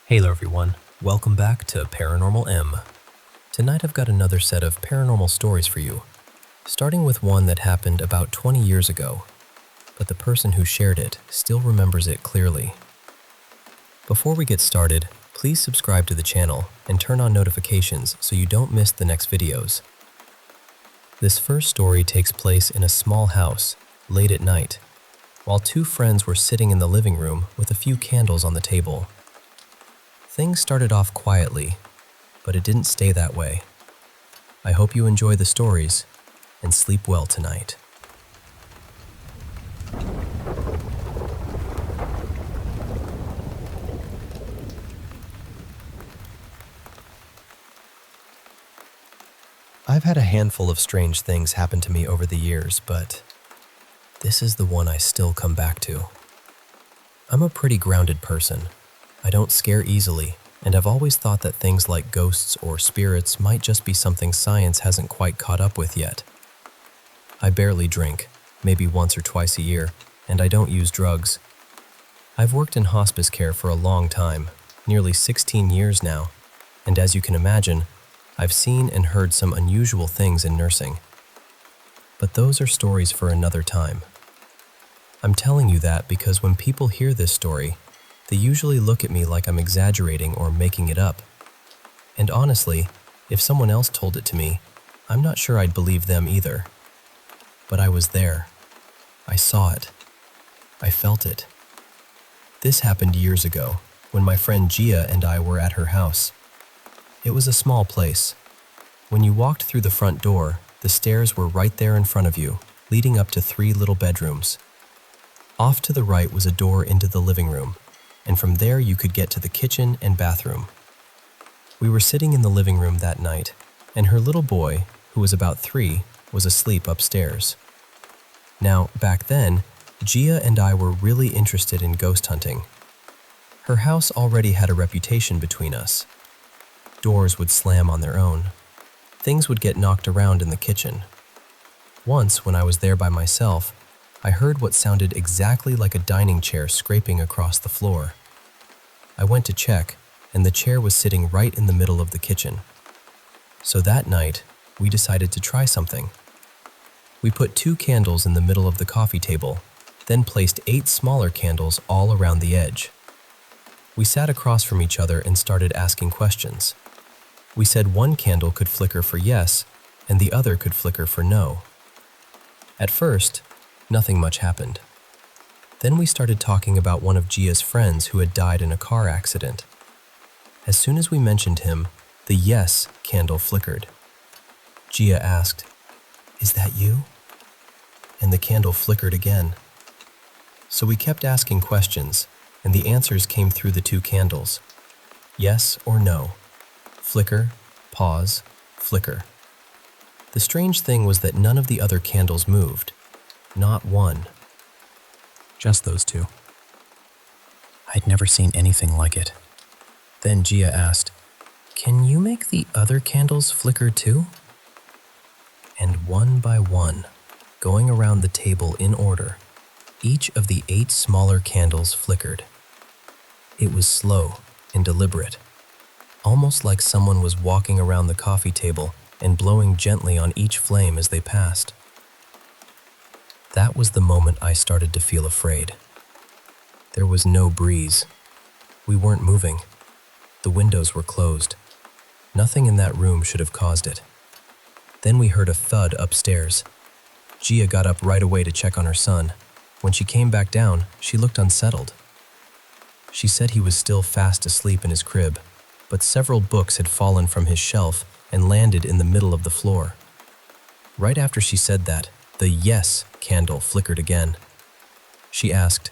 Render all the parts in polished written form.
Hey there everyone, welcome back to Paranormal M. Tonight I've got another set of paranormal stories for you, starting with one that happened about 20 years ago, but the person who shared it still remembers it clearly. Before we get started, please subscribe to the channel and turn on notifications so you don't miss the next videos. This first story takes place in a small house, late at night, while two friends were sitting in the living room with a few candles on the table. Things started off quietly, but it didn't stay that way. I hope you enjoy the stories and sleep well tonight. I've had a handful of strange things happen to me over the years, but this is the one I still come back to. I'm a pretty grounded person. I don't scare easily, and I've always thought that things like ghosts or spirits might just be something science hasn't quite caught up with yet. I barely drink, maybe once or twice a year, and I don't use drugs. I've worked in hospice care for a long time, nearly 16 years now, and as you can imagine, I've seen and heard some unusual things in nursing. But those are stories for another time. I'm telling you that because when people hear this story, they usually look at me like I'm exaggerating or making it up. And honestly, if someone else told it to me, I'm not sure I'd believe them either. But I was there. I saw it. I felt it. This happened years ago, when my friend Gia and I were at her house. It was a small place. When you walked through the front door, the stairs were right there in front of you, leading up to 3 little bedrooms. Off to the right was a door into the living room, and from there you could get to the kitchen and bathroom. We were sitting in the living room that night, and her little boy, who was about 3, was asleep upstairs. Now, back then, Gia and I were really interested in ghost hunting. Her house already had a reputation between us. Doors would slam on their own. Things would get knocked around in the kitchen. Once, when I was there by myself, I heard what sounded exactly like a dining chair scraping across the floor. I went to check, and the chair was sitting right in the middle of the kitchen. So that night, we decided to try something. We put 2 candles in the middle of the coffee table, then placed 8 smaller candles all around the edge. We sat across from each other and started asking questions. We said one candle could flicker for yes, and the other could flicker for no. At first, nothing much happened. Then we started talking about one of Gia's friends who had died in a car accident. As soon as we mentioned him, the yes candle flickered. Gia asked, "Is that you?" And the candle flickered again. So we kept asking questions, and the answers came through the 2 candles. Yes or no. Flicker, pause, flicker. The strange thing was that none of the other candles moved. Not one. Just those 2. I'd never seen anything like it. Then Gia asked, "Can you make the other candles flicker too?" And one by one, going around the table in order, each of the 8 smaller candles flickered. It was slow and deliberate, almost like someone was walking around the coffee table and blowing gently on each flame as they passed. That was the moment I started to feel afraid. There was no breeze. We weren't moving. The windows were closed. Nothing in that room should have caused it. Then we heard a thud upstairs. Gia got up right away to check on her son. When she came back down, she looked unsettled. She said he was still fast asleep in his crib, but several books had fallen from his shelf and landed in the middle of the floor. Right after she said that, the yes candle flickered again. She asked,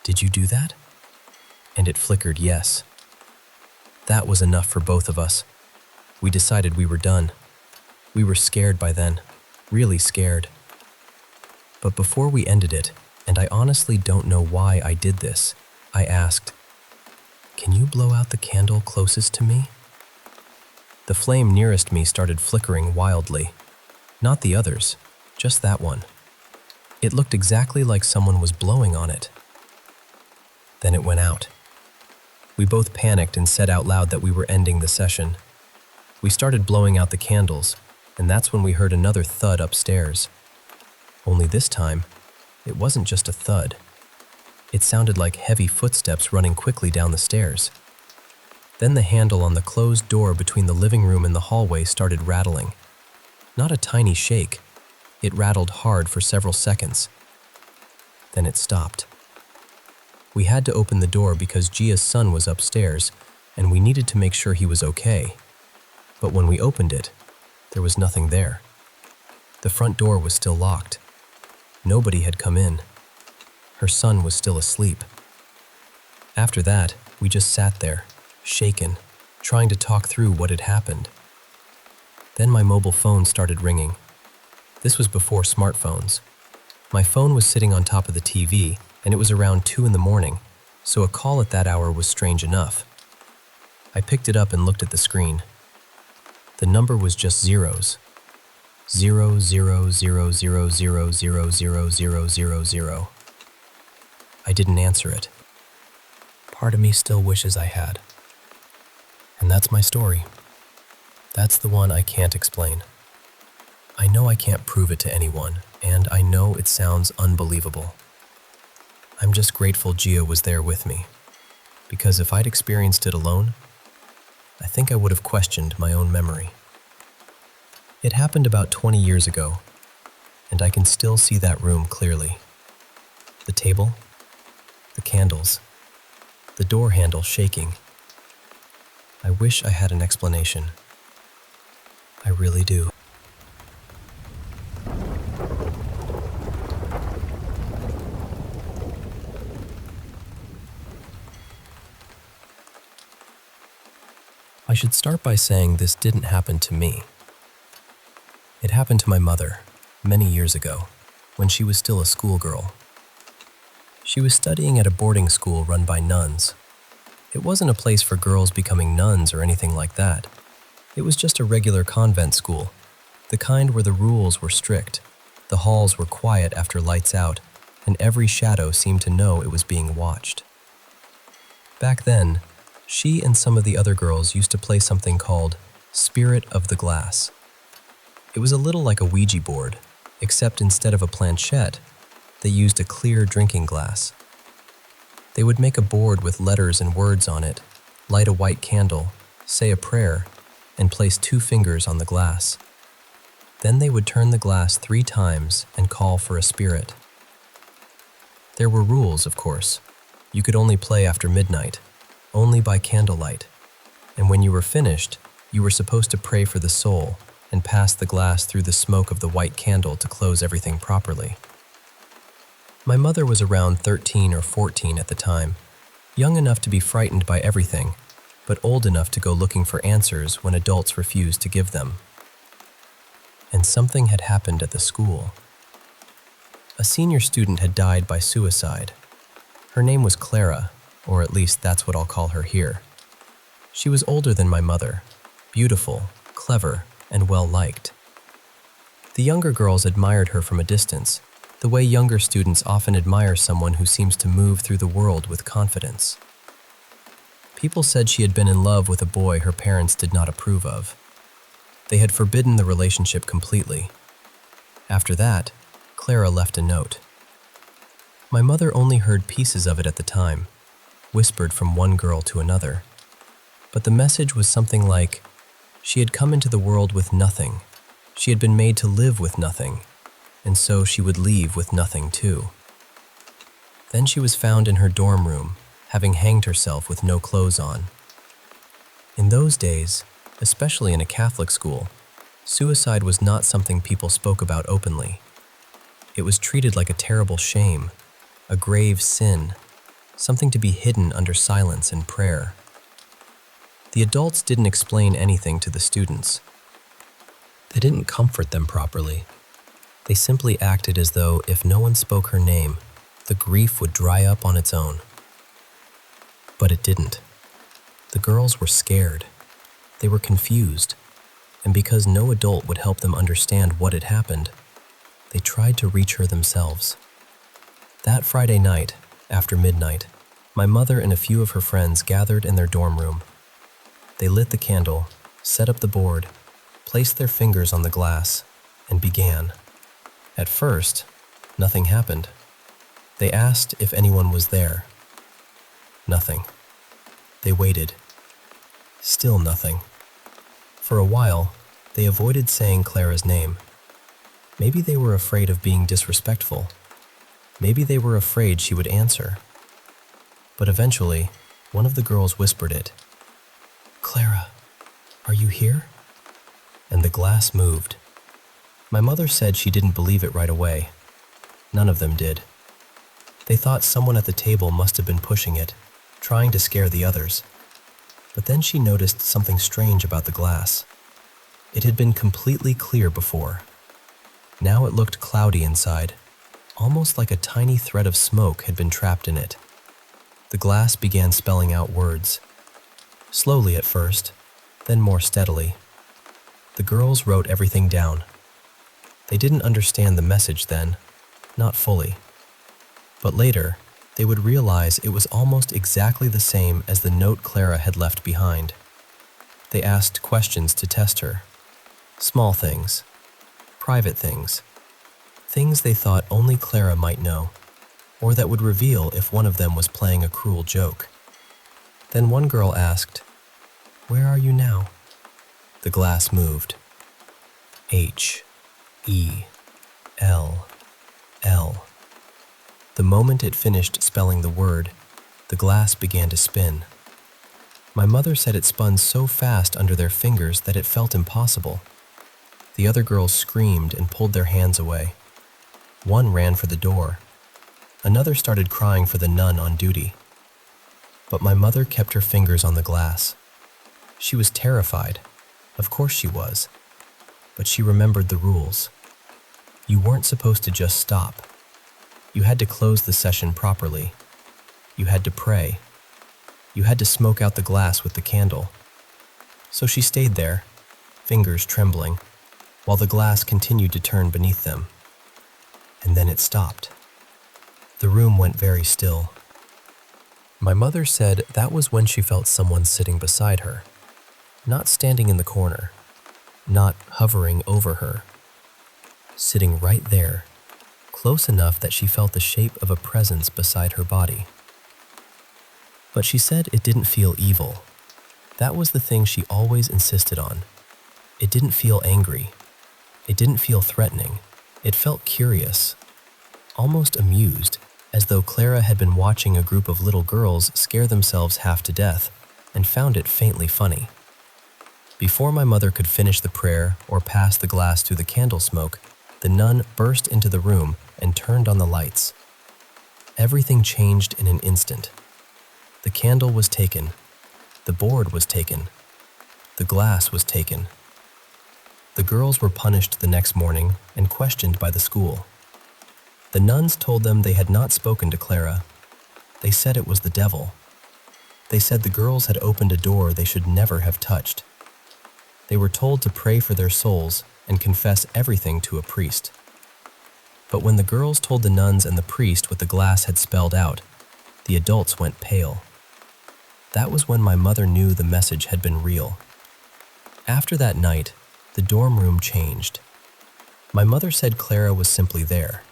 "Did you do that?" And it flickered yes. That was enough for both of us. We decided we were done. We were scared by then, really scared. But before we ended it, and I honestly don't know why I did this, I asked, "Can you blow out the candle closest to me?" The flame nearest me started flickering wildly. Not the others, just that one. It looked exactly like someone was blowing on it. Then it went out. We both panicked and said out loud that we were ending the session. We started blowing out the candles, and that's when we heard another thud upstairs. Only this time, it wasn't just a thud. It sounded like heavy footsteps running quickly down the stairs. Then the handle on the closed door between the living room and the hallway started rattling. Not a tiny shake. It rattled hard for several seconds. Then it stopped. We had to open the door because Gia's son was upstairs, and we needed to make sure he was okay. But when we opened it, there was nothing there. The front door was still locked. Nobody had come in. Her son was still asleep. After that, we just sat there, shaken, trying to talk through what had happened. Then my mobile phone started ringing. This was before smartphones. My phone was sitting on top of the TV, and it was around 2 in the morning, so a call at that hour was strange enough. I picked it up and looked at the screen. The number was just zeros. 00000000000. I didn't answer it. Part of me still wishes I had. And that's my story. That's the one I can't explain. I know I can't prove it to anyone, and I know it sounds unbelievable. I'm just grateful Gia was there with me, because if I'd experienced it alone, I think I would have questioned my own memory. It happened about 20 years ago, and I can still see that room clearly. The table, the candles, the door handle shaking. I wish I had an explanation. I really do. I should start by saying this didn't happen to me. It happened to my mother, many years ago, when she was still a schoolgirl. She was studying at a boarding school run by nuns. It wasn't a place for girls becoming nuns or anything like that. It was just a regular convent school, the kind where the rules were strict, the halls were quiet after lights out, and every shadow seemed to know it was being watched. Back then, she and some of the other girls used to play something called Spirit of the Glass. It was a little like a Ouija board, except instead of a planchette, they used a clear drinking glass. They would make a board with letters and words on it, light a white candle, say a prayer, and place 2 fingers on the glass. Then they would turn the glass 3 times and call for a spirit. There were rules, of course. You could only play after midnight, only by candlelight, and when you were finished, you were supposed to pray for the soul and pass the glass through the smoke of the white candle to close everything properly. My mother was around 13 or 14 at the time, young enough to be frightened by everything, but old enough to go looking for answers when adults refused to give them. And something had happened at the school. A senior student had died by suicide. Her name was Clara, or at least that's what I'll call her here. She was older than my mother, beautiful, clever, and well-liked. The younger girls admired her from a distance, the way younger students often admire someone who seems to move through the world with confidence. People said she had been in love with a boy her parents did not approve of. They had forbidden the relationship completely. After that, Clara left a note. My mother only heard pieces of it at the time, whispered from one girl to another. But the message was something like, she had come into the world with nothing. She had been made to live with nothing, and so she would leave with nothing too. Then she was found in her dorm room, having hanged herself with no clothes on. In those days, especially in a Catholic school, suicide was not something people spoke about openly. It was treated like a terrible shame, a grave sin, something to be hidden under silence and prayer. The adults didn't explain anything to the students. They didn't comfort them properly. They simply acted as though if no one spoke her name, the grief would dry up on its own. But it didn't. The girls were scared. They were confused. And because no adult would help them understand what had happened, they tried to reach her themselves. That Friday night, after midnight, My mother and a few of her friends gathered in their dorm room. They lit the candle, set up the board, placed their fingers on the glass, and began. At first, nothing happened. They asked if anyone was there. Nothing. They waited. Still nothing. For a while, they avoided saying Clara's name. Maybe they were afraid of being disrespectful. Maybe they were afraid she would answer. But eventually, one of the girls whispered it. "Clara, are you here?" And the glass moved. My mother said she didn't believe it right away. None of them did. They thought someone at the table must have been pushing it, trying to scare the others. But then she noticed something strange about the glass. It had been completely clear before. Now it looked cloudy inside, almost like a tiny thread of smoke had been trapped in it. The glass began spelling out words. Slowly at first, then more steadily. The girls wrote everything down. They didn't understand the message then, not fully. But later, they would realize it was almost exactly the same as the note Clara had left behind. They asked questions to test her. Small things. Private things. Things they thought only Clara might know, or that would reveal if one of them was playing a cruel joke. Then one girl asked, "Where are you now?" The glass moved. H-E-L-L. The moment it finished spelling the word, the glass began to spin. My mother said it spun so fast under their fingers that it felt impossible. The other girls screamed and pulled their hands away. One ran for the door. Another started crying for the nun on duty. But my mother kept her fingers on the glass. She was terrified. Of course she was. But she remembered the rules. You weren't supposed to just stop. You had to close the session properly. You had to pray. You had to smoke out the glass with the candle. So she stayed there, fingers trembling, while the glass continued to turn beneath them. And then it stopped. The room went very still. My mother said that was when she felt someone sitting beside her, not standing in the corner, not hovering over her, sitting right there, close enough that she felt the shape of a presence beside her body. But she said it didn't feel evil. That was the thing she always insisted on. It didn't feel angry. It didn't feel threatening. It felt curious, almost amused, as though Clara had been watching a group of little girls scare themselves half to death and found it faintly funny. Before my mother could finish the prayer or pass the glass through the candle smoke, the nun burst into the room and turned on the lights. Everything changed in an instant. The candle was taken. The board was taken. The glass was taken. The girls were punished the next morning and questioned by the school. The nuns told them they had not spoken to Clara. They said it was the devil. They said the girls had opened a door they should never have touched. They were told to pray for their souls and confess everything to a priest. But when the girls told the nuns and the priest what the glass had spelled out, the adults went pale. That was when my mother knew the message had been real. After that night, the dorm room changed. My mother said Clara was simply there.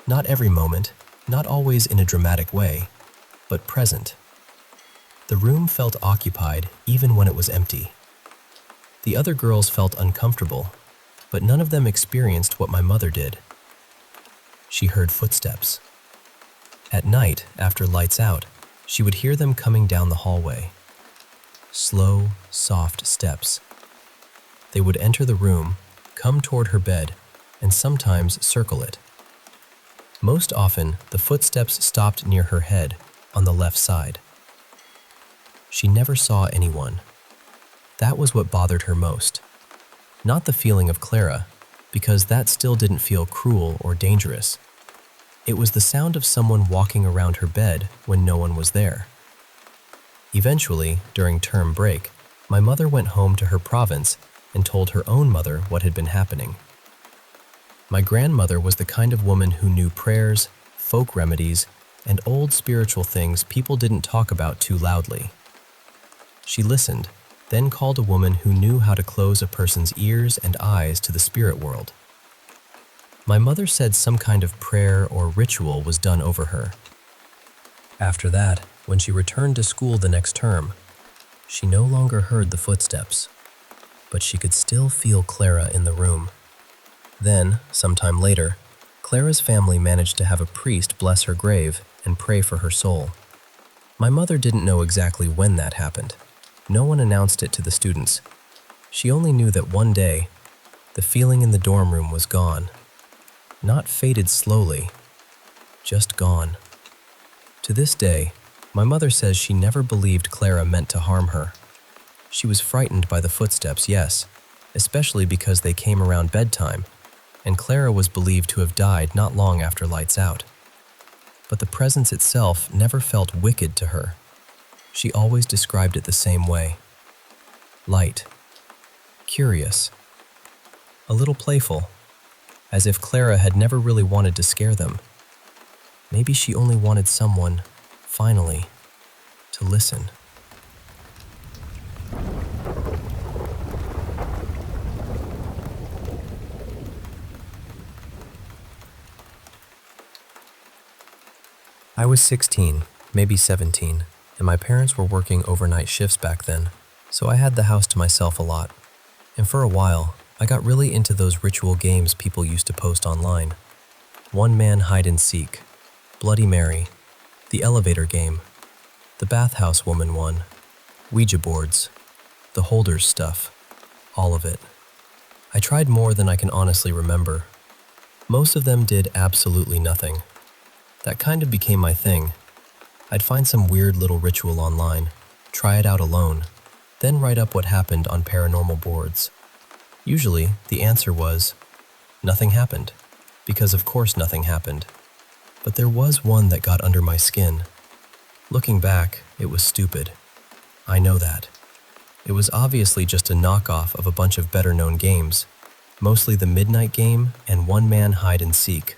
Not every moment, not always in a dramatic way, but present. The room felt occupied even when it was empty. The other girls felt uncomfortable, but none of them experienced what my mother did. She heard footsteps. At night, after lights out, she would hear them coming down the hallway. Slow, soft steps. They would enter the room, come toward her bed, and sometimes circle it. Most often, the footsteps stopped near her head, on the left side. She never saw anyone. That was what bothered her most. Not the feeling of Clara, because that still didn't feel cruel or dangerous. It was the sound of someone walking around her bed when no one was there. Eventually, during term break, my mother went home to her province and told her own mother what had been happening. My grandmother was the kind of woman who knew prayers, folk remedies, and old spiritual things people didn't talk about too loudly. She listened, then called a woman who knew how to close a person's ears and eyes to the spirit world. My mother said some kind of prayer or ritual was done over her. After that, when she returned to school the next term, she no longer heard the footsteps, but she could still feel Clara in the room. Then, sometime later, Clara's family managed to have a priest bless her grave and pray for her soul. My mother didn't know exactly when that happened. No one announced it to the students. She only knew that one day, the feeling in the dorm room was gone. Not faded slowly, just gone. To this day, my mother says she never believed Clara meant to harm her. She was frightened by the footsteps, yes, especially because they came around bedtime, and Clara was believed to have died not long after lights out. But the presence itself never felt wicked to her. She always described it the same way. Light, curious, a little playful, as if Clara had never really wanted to scare them. Maybe she only wanted someone, finally, to listen. I was 16, maybe 17, and my parents were working overnight shifts back then, so I had the house to myself a lot. And for a while, I got really into those ritual games people used to post online. One-man hide and seek, Bloody Mary, the elevator game, the bathhouse woman one, Ouija boards, the holders stuff, all of it. I tried more than I can honestly remember. Most of them did absolutely nothing. That kind of became my thing. I'd find some weird little ritual online, try it out alone, then write up what happened on paranormal boards. Usually, the answer was, nothing happened, because of course nothing happened. But there was one that got under my skin. Looking back, it was stupid. I know that. It was obviously just a knockoff of a bunch of better-known games, mostly the Midnight Game and One-Man Hide and Seek.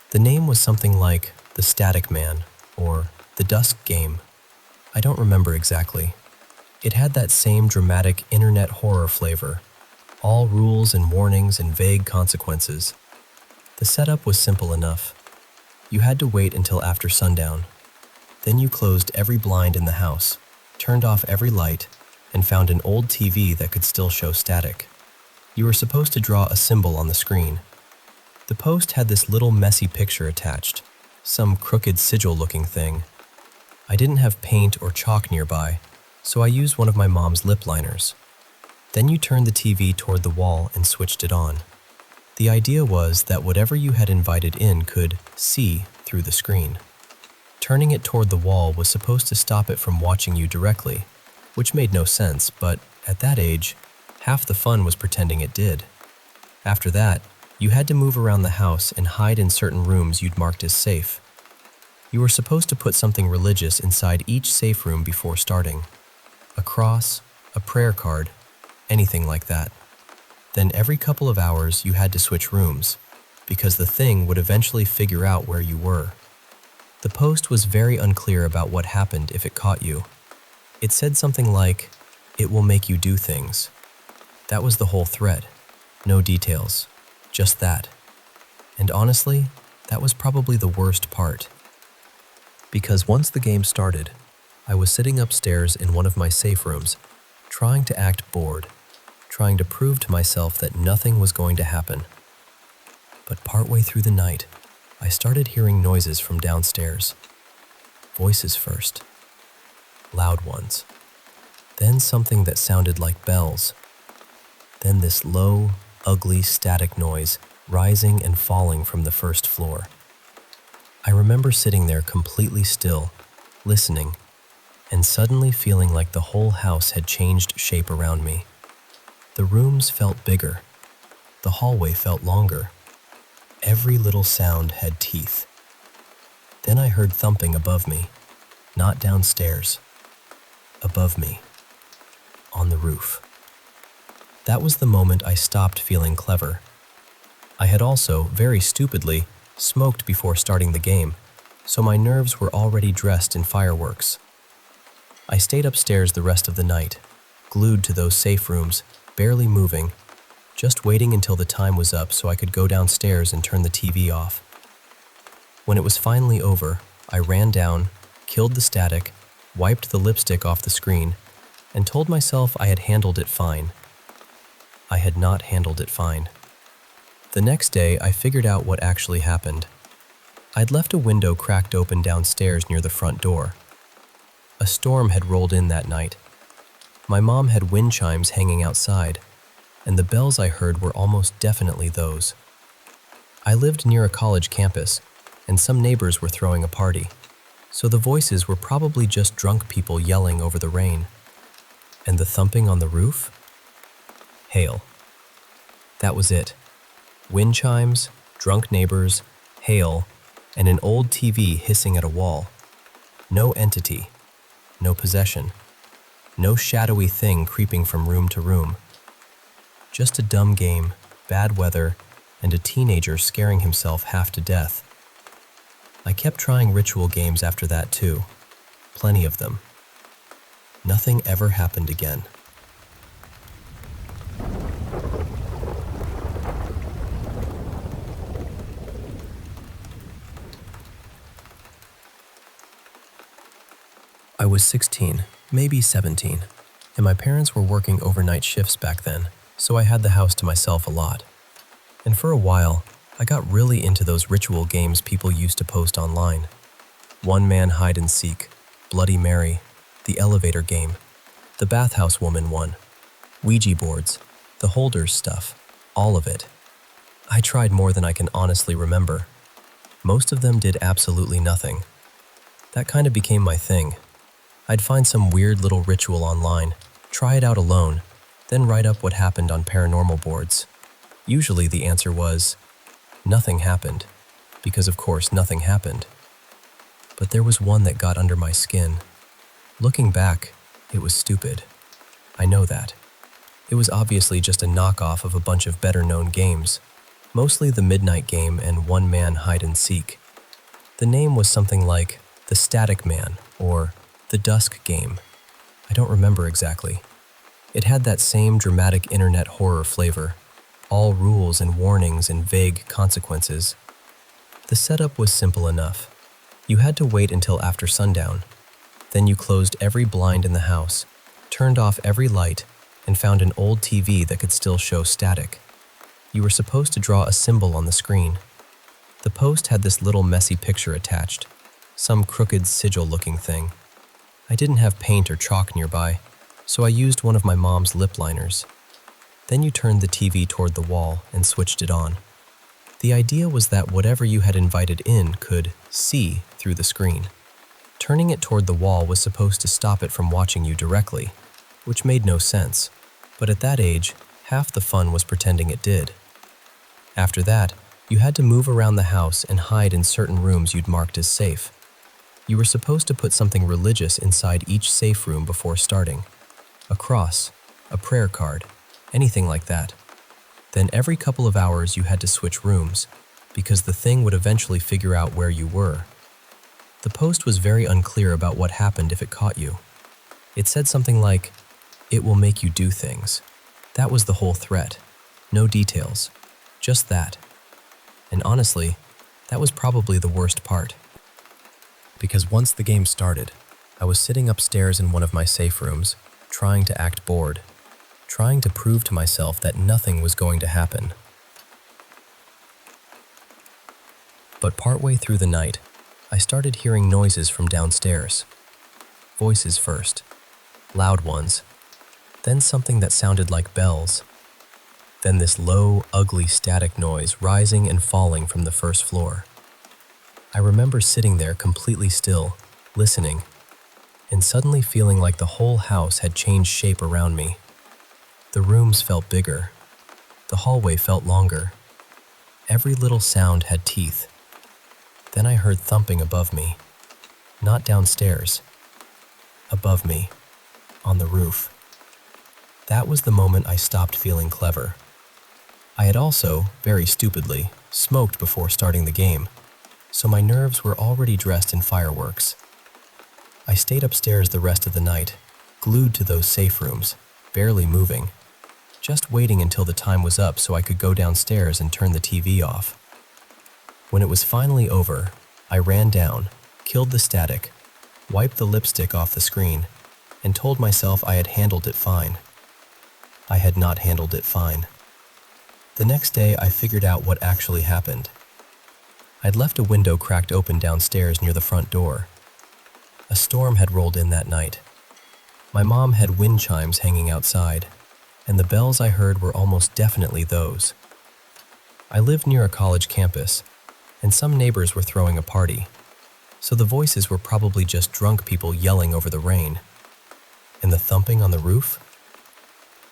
The name was something like The Static Man or The Dusk Game. I don't remember exactly. It had that same dramatic internet horror flavor, all rules and warnings and vague consequences. The setup was simple enough. You had to wait until after sundown. Then you closed every blind in the house, turned off every light, and found an old TV that could still show static. You were supposed to draw a symbol on the screen. The post had this little messy picture attached, some crooked sigil-looking thing. I didn't have paint or chalk nearby, so I used one of my mom's lip liners. Then you turned the TV toward the wall and switched it on. The idea was that whatever you had invited in could see through the screen. Turning it toward the wall was supposed to stop it from watching you directly, which made no sense, but at that age, half the fun was pretending it did. After that, you had to move around the house and hide in certain rooms you'd marked as safe. You were supposed to put something religious inside each safe room before starting. A cross, a prayer card, anything like that. Then every couple of hours you had to switch rooms, because the thing would eventually figure out where you were. The post was very unclear about what happened if it caught you. It said something like, "It will make you do things." That was the whole thread. No details. Just that. And honestly, that was probably the worst part. Because once the game started, I was sitting upstairs in one of my safe rooms, trying to act bored, trying to prove to myself that nothing was going to happen. But partway through the night, I started hearing noises from downstairs. Voices first. Loud ones. Then something that sounded like bells. Then this low, ugly static noise rising and falling from the first floor. I remember sitting there completely still, listening, and suddenly feeling like the whole house had changed shape around me. The rooms felt bigger. The hallway felt longer. Every little sound had teeth. Then I heard thumping above me, not downstairs, above me, on the roof. That was the moment I stopped feeling clever. I had also, very stupidly, smoked before starting the game, so my nerves were already dressed in fireworks. I stayed upstairs the rest of the night, glued to those safe rooms, barely moving, just waiting until the time was up so I could go downstairs and turn the TV off. When it was finally over, I ran down, killed the static, wiped the lipstick off the screen, and told myself I had handled it fine. I had not handled it fine. The next day, I figured out what actually happened. I'd left a window cracked open downstairs near the front door. A storm had rolled in that night. My mom had wind chimes hanging outside, and the bells I heard were almost definitely those. I lived near a college campus, and some neighbors were throwing a party, so the voices were probably just drunk people yelling over the rain. And the thumping on the roof? Hail. That was it. Wind chimes, drunk neighbors, hail, and an old TV hissing at a wall. No entity, no possession, no shadowy thing creeping from room to room. Just a dumb game, bad weather, and a teenager scaring himself half to death. I kept trying ritual games after that too. Plenty of them. Nothing ever happened again. I was 16, maybe 17, and my parents were working overnight shifts back then, so I had the house to myself a lot. And for a while, I got really into those ritual games people used to post online. One man hide and seek, Bloody Mary, the elevator game, the bathhouse woman one, Ouija boards, the holders stuff, all of it. I tried more than I can honestly remember. Most of them did absolutely nothing. That kind of became my thing. I'd find some weird little ritual online, try it out alone, then write up what happened on paranormal boards. Usually the answer was, nothing happened, because of course nothing happened. But there was one that got under my skin. Looking back, it was stupid. I know that. It was obviously just a knockoff of a bunch of better-known games, mostly the Midnight Game and one-man hide-and-seek. The name was something like The Static Man or The Dusk Game. I don't remember exactly. It had that same dramatic internet horror flavor, all rules and warnings and vague consequences. The setup was simple enough. You had to wait until after sundown. Then you closed every blind in the house, turned off every light, and found an old TV that could still show static. You were supposed to draw a symbol on the screen. The post had this little messy picture attached, some crooked sigil-looking thing. I didn't have paint or chalk nearby, so I used one of my mom's lip liners. Then you turned the TV toward the wall and switched it on. The idea was that whatever you had invited in could see through the screen. Turning it toward the wall was supposed to stop it from watching you directly, which made no sense, but at that age, half the fun was pretending it did. After that, you had to move around the house and hide in certain rooms you'd marked as safe. You were supposed to put something religious inside each safe room before starting. A cross, a prayer card, anything like that. Then every couple of hours you had to switch rooms, because the thing would eventually figure out where you were. The post was very unclear about what happened if it caught you. It said something like, "It will make you do things." That was the whole threat. No details. Just that. And honestly, that was probably the worst part. Because once the game started, I was sitting upstairs in one of my safe rooms, trying to act bored, trying to prove to myself that nothing was going to happen. But partway through the night, I started hearing noises from downstairs. Voices first, loud ones, then something that sounded like bells. Then this low, ugly static noise rising and falling from the first floor. I remember sitting there completely still, listening, and suddenly feeling like the whole house had changed shape around me. The rooms felt bigger. The hallway felt longer. Every little sound had teeth. Then I heard thumping above me. Not downstairs. Above me. On the roof. That was the moment I stopped feeling clever. I had also, very stupidly, smoked before starting the game. so my nerves were already dressed in fireworks. I stayed upstairs the rest of the night, glued to those safe rooms, barely moving, just waiting until the time was up so I could go downstairs and turn the TV off. When it was finally over, I ran down, killed the static, wiped the lipstick off the screen, and told myself I had handled it fine. I had not handled it fine. The next day, I figured out what actually happened. I'd left a window cracked open downstairs near the front door. A storm had rolled in that night. My mom had wind chimes hanging outside, and the bells I heard were almost definitely those. I lived near a college campus, and some neighbors were throwing a party, so the voices were probably just drunk people yelling over the rain. And the thumping on the roof?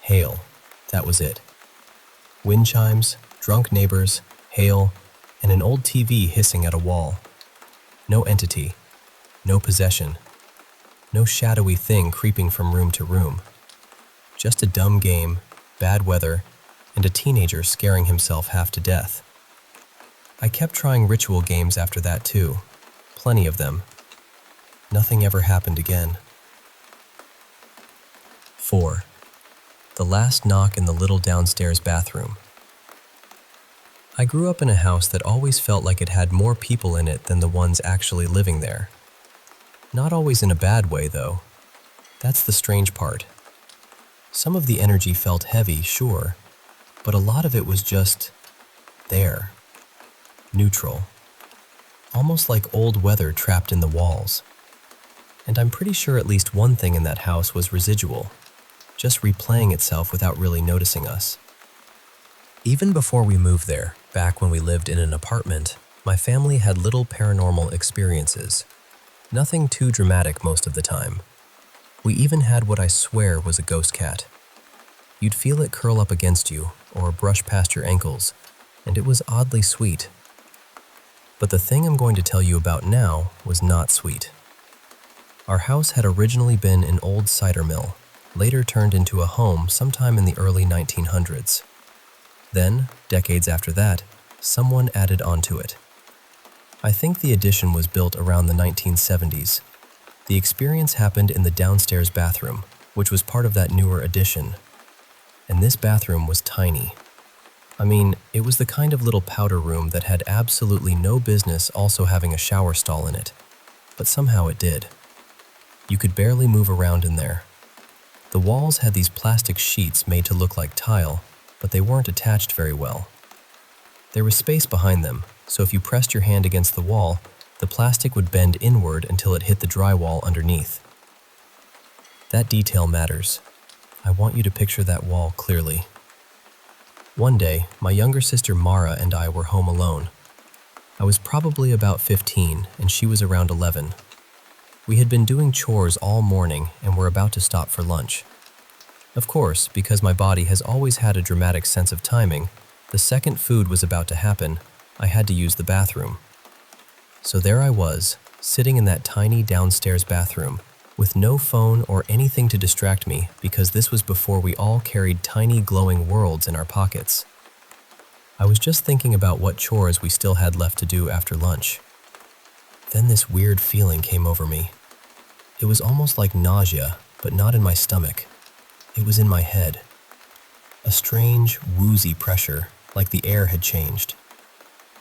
Hail, that was it. Wind chimes, drunk neighbors, hail, and an old TV hissing at a wall. No entity, no possession, no shadowy thing creeping from room to room. Just a dumb game, bad weather, and a teenager scaring himself half to death. I kept trying ritual games after that too, plenty of them. Nothing ever happened again. 4. The last knock in the little downstairs bathroom. I grew up in a house that always felt like it had more people in it than the ones actually living there. Not always in a bad way, though. That's the strange part. Some of the energy felt heavy, sure, but a lot of it was just there. Neutral. Almost like old weather trapped in the walls. And I'm pretty sure at least one thing in that house was residual, just replaying itself without really noticing us. Even before we moved there, back when we lived in an apartment, my family had little paranormal experiences. Nothing too dramatic most of the time. We even had what I swear was a ghost cat. You'd feel it curl up against you or brush past your ankles, and it was oddly sweet. But the thing I'm going to tell you about now was not sweet. Our house had originally been an old cider mill, later turned into a home sometime in the early 1900s. Then, decades after that, someone added onto it. I think the addition was built around the 1970s. The experience happened in the downstairs bathroom, which was part of that newer addition. And this bathroom was tiny. I mean, it was the kind of little powder room that had absolutely no business also having a shower stall in it. But somehow it did. You could barely move around in there. The walls had these plastic sheets made to look like tile, but they weren't attached very well. There was space behind them, so if you pressed your hand against the wall, the plastic would bend inward until it hit the drywall underneath. That detail matters. I want you to picture that wall clearly. One day, my younger sister Mara and I were home alone. I was probably about 15 and she was around 11. We had been doing chores all morning and were about to stop for lunch. Of course, because my body has always had a dramatic sense of timing, the second food was about to happen, I had to use the bathroom. So there I was, sitting in that tiny downstairs bathroom, with no phone or anything to distract me because this was before we all carried tiny glowing worlds in our pockets. I was just thinking about what chores we still had left to do after lunch. Then this weird feeling came over me. It was almost like nausea, but not in my stomach. It was in my head. A strange, woozy pressure, like the air had changed.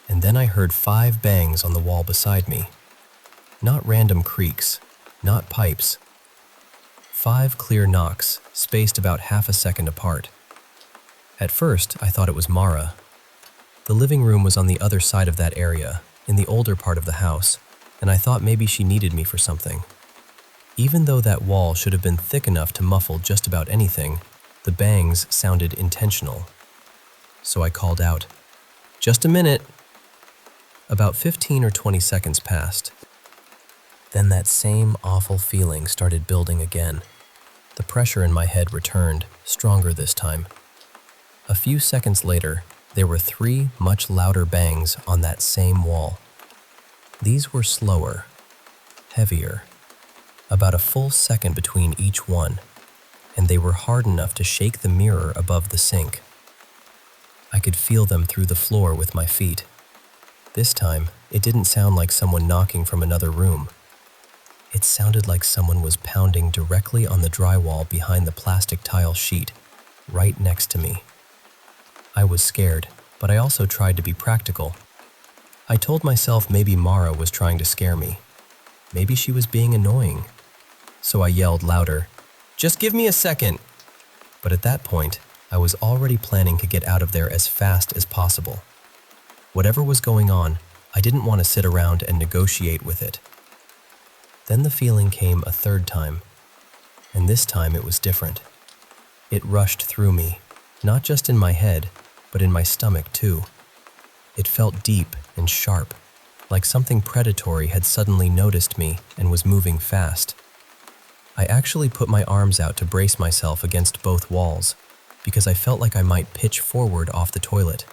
And then I heard 5 bangs on the wall beside me. Not random creaks, not pipes. 5 clear knocks, spaced about half a second apart. At first, I thought it was Mara. The living room was on the other side of that area, in the older part of the house, and I thought maybe she needed me for something. Even though that wall should have been thick enough to muffle just about anything, the bangs sounded intentional. So I called out, "Just a minute." About 15 or 20 seconds passed. Then that same awful feeling started building again. The pressure in my head returned, stronger this time. A few seconds later, there were 3 much louder bangs on that same wall. These were slower, heavier, about a full second between each one, and they were hard enough to shake the mirror above the sink. I could feel them through the floor with my feet. This time, it didn't sound like someone knocking from another room. It sounded like someone was pounding directly on the drywall behind the plastic tile sheet, right next to me. I was scared, but I also tried to be practical. I told myself maybe Mara was trying to scare me. Maybe she was being annoying. So I yelled louder, "Just give me a second!" But at that point, I was already planning to get out of there as fast as possible. Whatever was going on, I didn't want to sit around and negotiate with it. Then the feeling came a third time, and this time it was different. It rushed through me, not just in my head, but in my stomach too. It felt deep and sharp, like something predatory had suddenly noticed me and was moving fast. I actually put my arms out to brace myself against both walls, because I felt like I might pitch forward off the toilet.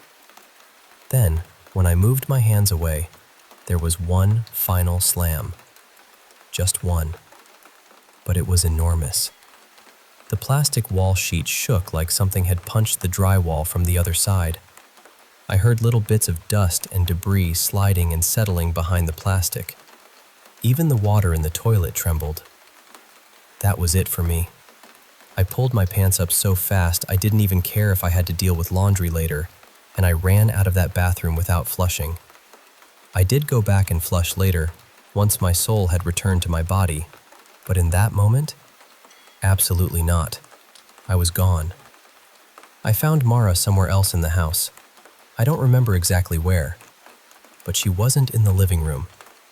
Then, when I moved my hands away, there was one final slam. Just one. But it was enormous. The plastic wall sheet shook like something had punched the drywall from the other side. I heard little bits of dust and debris sliding and settling behind the plastic. Even the water in the toilet trembled. That was it for me. I pulled my pants up so fast I didn't even care if I had to deal with laundry later, and I ran out of that bathroom without flushing. I did go back and flush later, once my soul had returned to my body, but in that moment, absolutely not. I was gone. I found Mara somewhere else in the house. I don't remember exactly where, but she wasn't in the living room,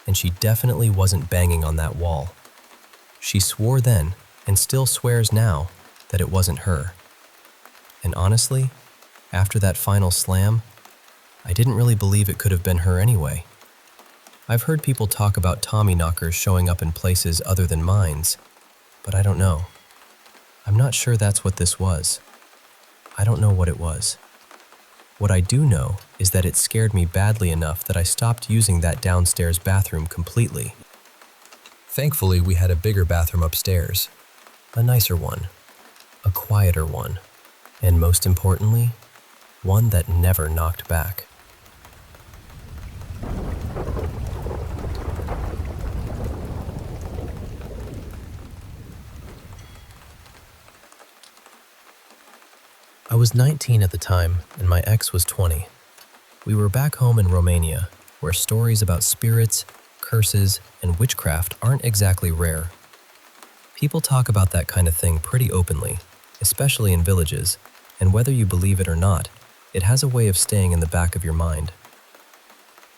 and she definitely wasn't banging on that wall. She swore then, and still swears now, that it wasn't her. And honestly, after that final slam, I didn't really believe it could have been her anyway. I've heard people talk about Tommy knockers showing up in places other than mines, but I don't know. I'm not sure that's what this was. I don't know what it was. What I do know is that it scared me badly enough that I stopped using that downstairs bathroom completely. Thankfully, we had a bigger bathroom upstairs, a nicer one, a quieter one, and most importantly, one that never knocked back. I was 19 at the time, and my ex was 20. We were back home in Romania, where stories about spirits, curses, and witchcraft aren't exactly rare. People talk about that kind of thing pretty openly, especially in villages, and whether you believe it or not, it has a way of staying in the back of your mind.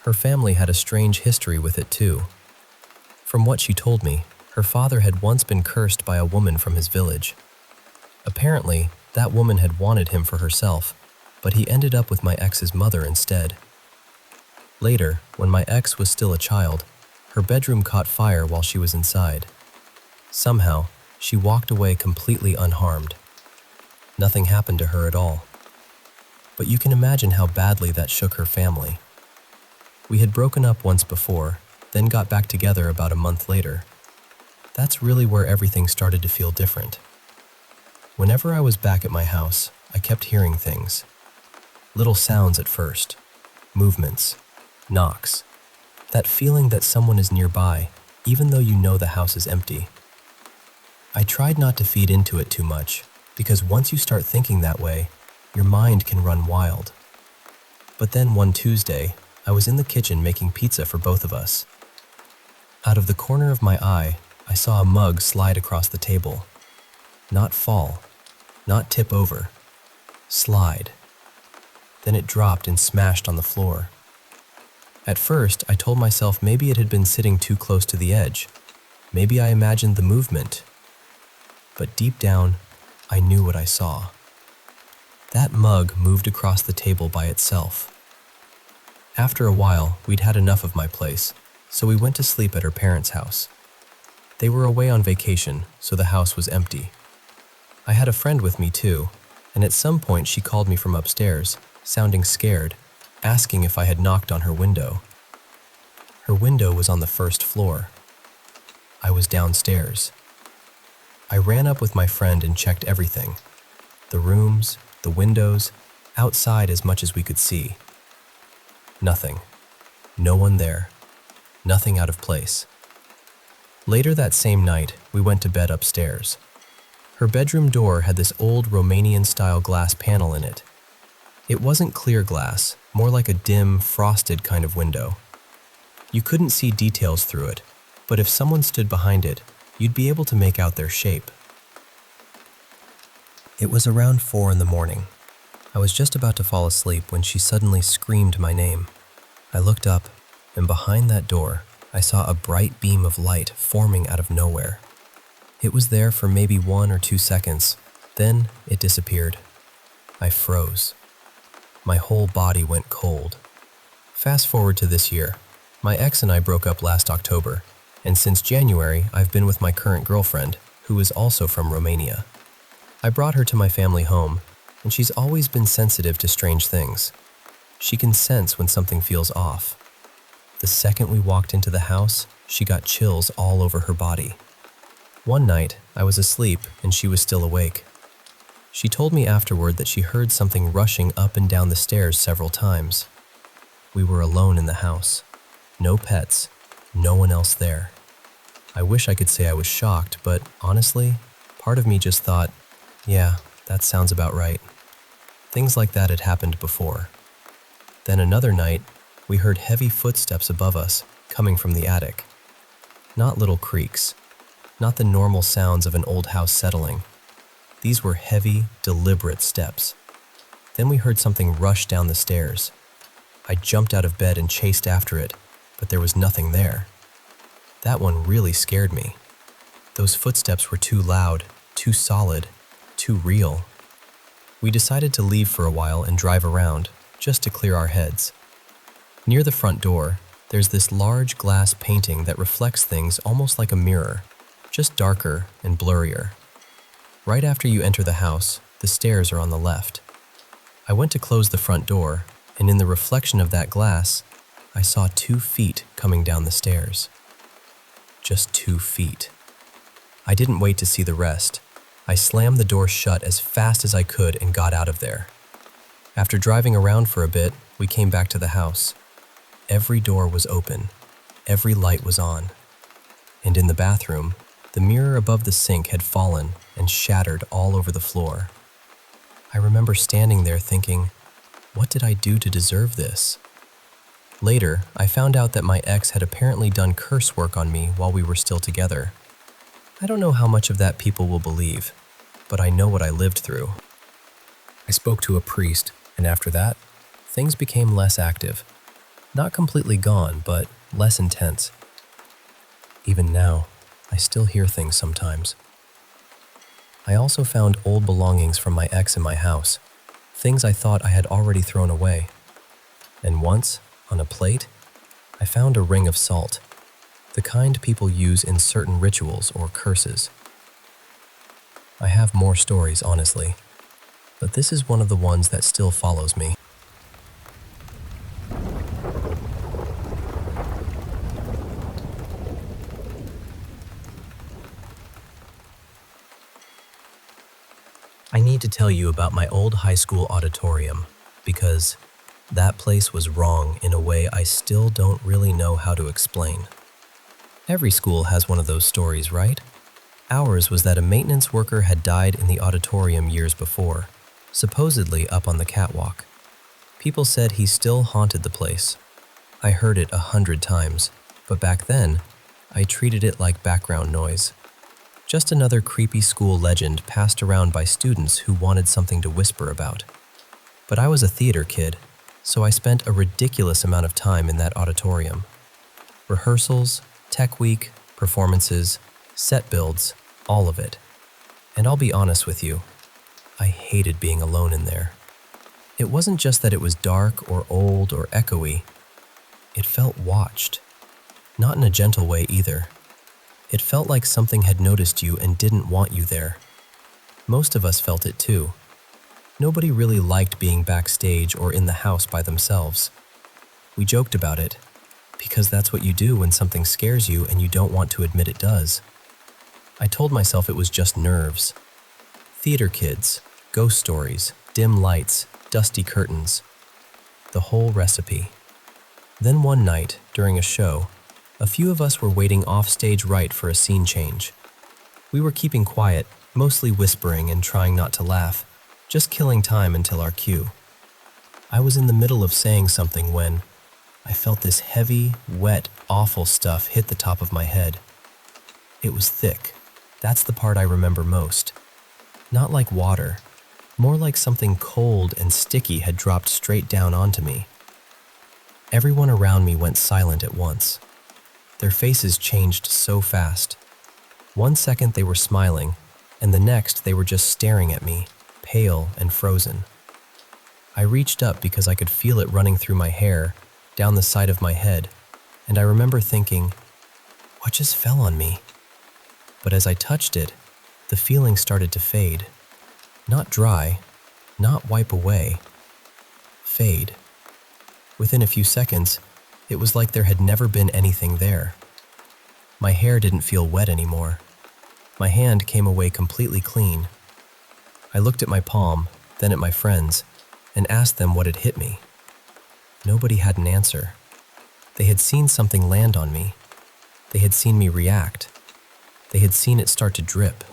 Her family had a strange history with it too. From what she told me, her father had once been cursed by a woman from his village. Apparently, that woman had wanted him for herself, but he ended up with my ex's mother instead. Later, when my ex was still a child, her bedroom caught fire while she was inside. Somehow, she walked away completely unharmed. Nothing happened to her at all. But you can imagine how badly that shook her family. We had broken up once before, then got back together about a month later. That's really where everything started to feel different. Whenever I was back at my house, I kept hearing things. Little sounds at first, movements, knocks. That feeling that someone is nearby, even though you know the house is empty. I tried not to feed into it too much, because once you start thinking that way, your mind can run wild. But then one Tuesday, I was in the kitchen making pizza for both of us. Out of the corner of my eye, I saw a mug slide across the table. Not fall, not tip over, slide. Then it dropped and smashed on the floor. At first, I told myself maybe it had been sitting too close to the edge. Maybe I imagined the movement. But deep down, I knew what I saw. That mug moved across the table by itself. After a while, we'd had enough of my place, so we went to sleep at her parents' house. They were away on vacation, so the house was empty. I had a friend with me too, and at some point she called me from upstairs, sounding scared, asking if I had knocked on her window. Her window was on the first floor. I was downstairs. I ran up with my friend and checked everything. The rooms, the windows, outside as much as we could see. Nothing. No one there. Nothing out of place. Later that same night, we went to bed upstairs. Her bedroom door had this old Romanian-style glass panel in it. It wasn't clear glass, more like a dim, frosted kind of window. You couldn't see details through it, but if someone stood behind it, you'd be able to make out their shape. It was around 4 in the morning. I was just about to fall asleep when she suddenly screamed my name. I looked up, and behind that door, I saw a bright beam of light forming out of nowhere. It was there for maybe 1 or 2 seconds, then it disappeared. I froze. My whole body went cold. Fast forward to this year. My ex and I broke up last October, and since January, I've been with my current girlfriend, who is also from Romania. I brought her to my family home, and she's always been sensitive to strange things. She can sense when something feels off. The second we walked into the house, she got chills all over her body. One night, I was asleep and she was still awake. She told me afterward that she heard something rushing up and down the stairs several times. We were alone in the house. No pets, no one else there. I wish I could say I was shocked, but honestly, part of me just thought, yeah, that sounds about right. Things like that had happened before. Then another night, we heard heavy footsteps above us coming from the attic. Not little creaks, not the normal sounds of an old house settling. These were heavy, deliberate steps. Then we heard something rush down the stairs. I jumped out of bed and chased after it, but there was nothing there. That one really scared me. Those footsteps were too loud, too solid, too real. We decided to leave for a while and drive around, just to clear our heads. Near the front door, there's this large glass painting that reflects things almost like a mirror, just darker and blurrier. Right after you enter the house, the stairs are on the left. I went to close the front door, and in the reflection of that glass, I saw 2 feet coming down the stairs. Just 2 feet. I didn't wait to see the rest. I slammed the door shut as fast as I could and got out of there. After driving around for a bit, we came back to the house. Every door was open. Every light was on. And in the bathroom, the mirror above the sink had fallen and shattered all over the floor. I remember standing there thinking, what did I do to deserve this? Later, I found out that my ex had apparently done curse work on me while we were still together. I don't know how much of that people will believe, but I know what I lived through. I spoke to a priest, and after that, things became less active. Not completely gone, but less intense. Even now, I still hear things sometimes. I also found old belongings from my ex in my house, things I thought I had already thrown away. And once, on a plate, I found a ring of salt, the kind people use in certain rituals or curses. I have more stories, honestly, but this is one of the ones that still follows me. I need to tell you about my old high school auditorium, because that place was wrong in a way I still don't really know how to explain. Every school has one of those stories, right? Ours was that a maintenance worker had died in the auditorium years before, supposedly up on the catwalk. People said he still haunted the place. I heard it 100 times, but back then, I treated it like background noise. Just another creepy school legend passed around by students who wanted something to whisper about. But I was a theater kid, so I spent a ridiculous amount of time in that auditorium. Rehearsals, tech week, performances, set builds, all of it. And I'll be honest with you, I hated being alone in there. It wasn't just that it was dark or old or echoey. It felt watched. Not in a gentle way either. It felt like something had noticed you and didn't want you there. Most of us felt it too. Nobody really liked being backstage or in the house by themselves. We joked about it, because that's what you do when something scares you and you don't want to admit it does. I told myself it was just nerves. Theater kids, ghost stories, dim lights, dusty curtains. The whole recipe. Then one night, during a show, a few of us were waiting off stage right for a scene change. We were keeping quiet, mostly whispering and trying not to laugh, just killing time until our cue. I was in the middle of saying something when I felt this heavy, wet, awful stuff hit the top of my head. It was thick. That's the part I remember most. Not like water, more like something cold and sticky had dropped straight down onto me. Everyone around me went silent at once. Their faces changed so fast. One second they were smiling, and the next they were just staring at me, pale and frozen. I reached up because I could feel it running through my hair, down the side of my head, and I remember thinking, what just fell on me? But as I touched it, the feeling started to fade. Not dry, not wipe away. Fade. Within a few seconds, it was like there had never been anything there. My hair didn't feel wet anymore. My hand came away completely clean. I looked at my palm, then at my friends, and asked them what had hit me. Nobody had an answer. They had seen something land on me. They had seen me react. They had seen it start to drip.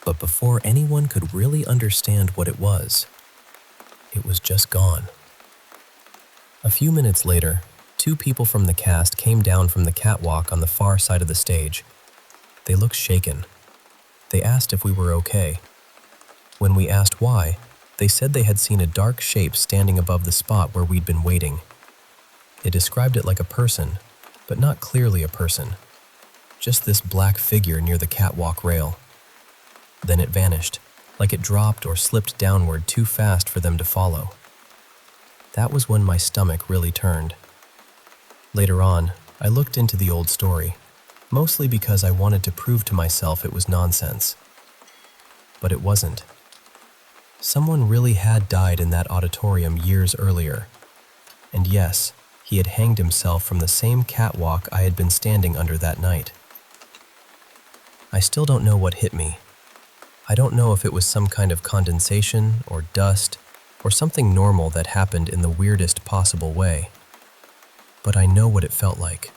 But before anyone could really understand what it was just gone. A few minutes later, 2 people from the cast came down from the catwalk on the far side of the stage. They looked shaken. They asked if we were okay. When we asked why, they said they had seen a dark shape standing above the spot where we'd been waiting. They described it like a person, but not clearly a person. Just this black figure near the catwalk rail. Then it vanished, like it dropped or slipped downward too fast for them to follow. That was when my stomach really turned. Later on, I looked into the old story, mostly because I wanted to prove to myself it was nonsense. But it wasn't. Someone really had died in that auditorium years earlier. And yes, he had hanged himself from the same catwalk I had been standing under that night. I still don't know what hit me. I don't know if it was some kind of condensation or dust or something normal that happened in the weirdest possible way. But I know what it felt like.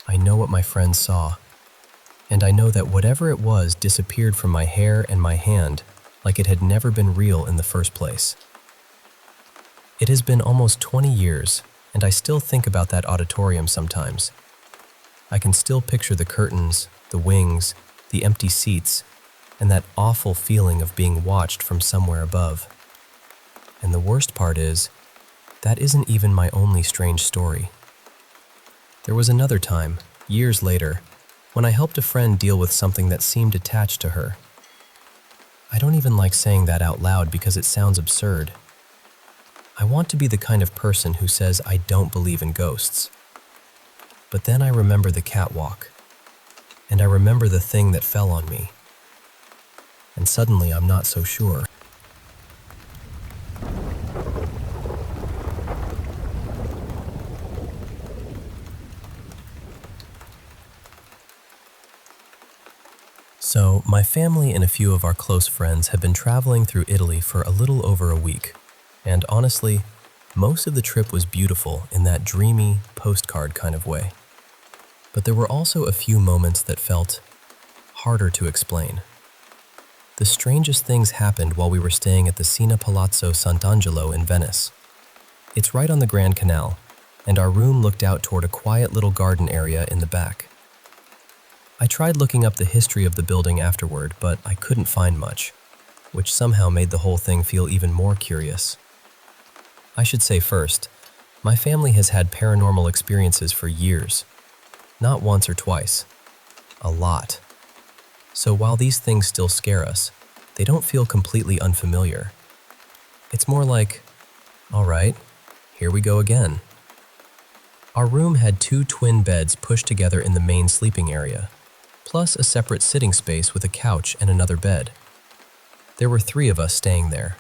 I know what my friends saw. And I know that whatever it was disappeared from my hair and my hand like it had never been real in the first place. It has been almost 20 years, and I still think about that auditorium sometimes. I can still picture the curtains, the wings, the empty seats, and that awful feeling of being watched from somewhere above. And the worst part is, that isn't even my only strange story. There was another time, years later, when I helped a friend deal with something that seemed attached to her. I don't even like saying that out loud because it sounds absurd. I want to be the kind of person who says I don't believe in ghosts. But then I remember the catwalk, and I remember the thing that fell on me. And suddenly I'm not so sure. So, my family and a few of our close friends have been traveling through Italy for a little over a week. And honestly, most of the trip was beautiful in that dreamy, postcard kind of way. But there were also a few moments that felt harder to explain. The strangest things happened while we were staying at the Sina Palazzo Sant'Angelo in Venice. It's right on the Grand Canal, and our room looked out toward a quiet little garden area in the back. I tried looking up the history of the building afterward, but I couldn't find much, which somehow made the whole thing feel even more curious. I should say first, my family has had paranormal experiences for years. Not once or twice. A lot. So while these things still scare us, they don't feel completely unfamiliar. It's more like, all right, here we go again. Our room had 2 twin beds pushed together in the main sleeping area, plus a separate sitting space with a couch and another bed. There were 3 of us staying there.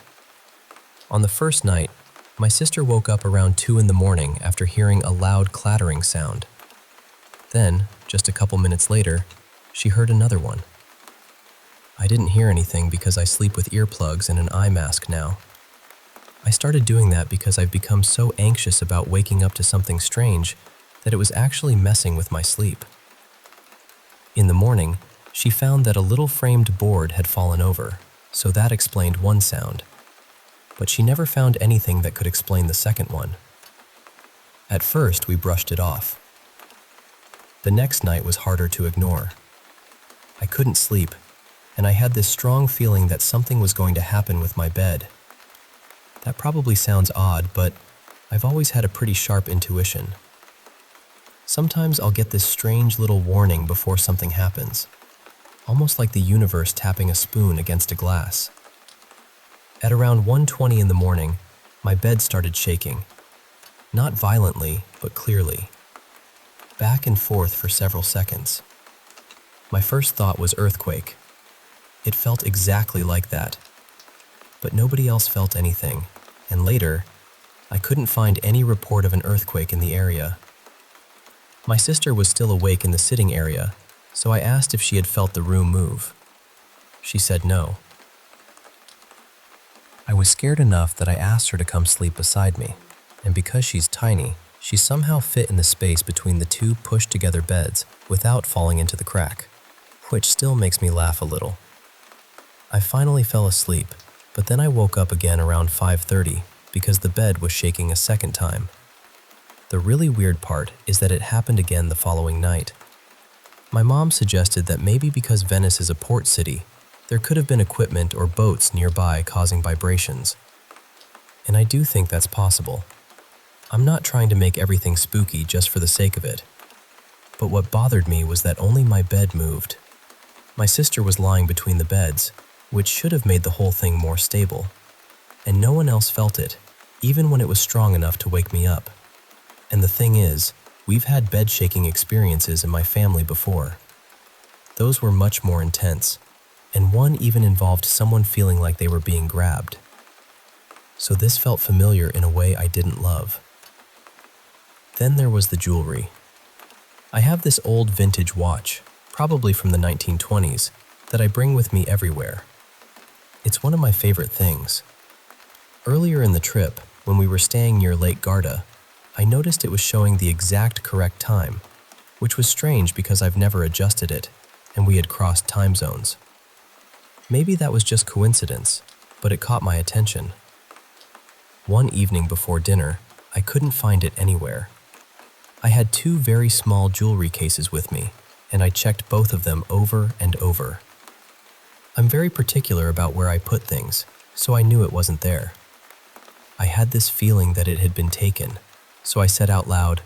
On the first night, my sister woke up around 2 in the morning after hearing a loud clattering sound. Then, just a couple minutes later, she heard another one. I didn't hear anything because I sleep with earplugs and an eye mask now. I started doing that because I've become so anxious about waking up to something strange that it was actually messing with my sleep. In the morning, she found that a little framed board had fallen over, so that explained one sound. But she never found anything that could explain the second one. At first, we brushed it off. The next night was harder to ignore. I couldn't sleep, and I had this strong feeling that something was going to happen with my bed. That probably sounds odd, but I've always had a pretty sharp intuition. Sometimes I'll get this strange little warning before something happens, almost like the universe tapping a spoon against a glass. At around 1:20 in the morning, my bed started shaking. Not violently, but clearly. Back and forth for several seconds. My first thought was earthquake. It felt exactly like that. But nobody else felt anything, and later, I couldn't find any report of an earthquake in the area. My sister was still awake in the sitting area, so I asked if she had felt the room move. She said no. I was scared enough that I asked her to come sleep beside me, and because she's tiny, she somehow fit in the space between the two pushed-together beds without falling into the crack, which still makes me laugh a little. I finally fell asleep, but then I woke up again around 5:30 because the bed was shaking a second time. The really weird part is that it happened again the following night. My mom suggested that maybe because Venice is a port city, there could have been equipment or boats nearby causing vibrations. And I do think that's possible. I'm not trying to make everything spooky just for the sake of it. But what bothered me was that only my bed moved. My sister was lying between the beds, which should have made the whole thing more stable. And no one else felt it, even when it was strong enough to wake me up. And the thing is, we've had bed-shaking experiences in my family before. Those were much more intense, and one even involved someone feeling like they were being grabbed. So this felt familiar in a way I didn't love. Then there was the jewelry. I have this old vintage watch, probably from the 1920s, that I bring with me everywhere. It's one of my favorite things. Earlier in the trip, when we were staying near Lake Garda, I noticed it was showing the exact correct time, which was strange because I've never adjusted it, and we had crossed time zones. Maybe that was just coincidence, but it caught my attention. One evening before dinner, I couldn't find it anywhere. I had two very small jewelry cases with me, and I checked both of them over and over. I'm very particular about where I put things, so I knew it wasn't there. I had this feeling that it had been taken, so I said out loud,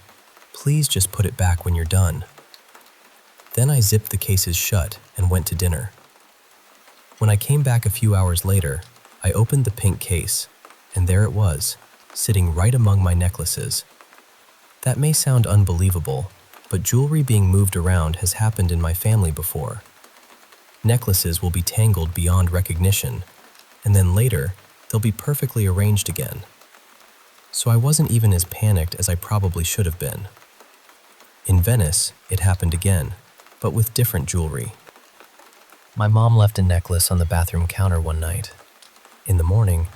"Please just put it back when you're done." Then I zipped the cases shut and went to dinner. When I came back a few hours later, I opened the pink case, and there it was, sitting right among my necklaces. That may sound unbelievable, but jewelry being moved around has happened in my family before. Necklaces will be tangled beyond recognition, and then later, they'll be perfectly arranged again. So I wasn't even as panicked as I probably should have been. In Venice, it happened again, but with different jewelry. My mom left a necklace on the bathroom counter one night. In the morning,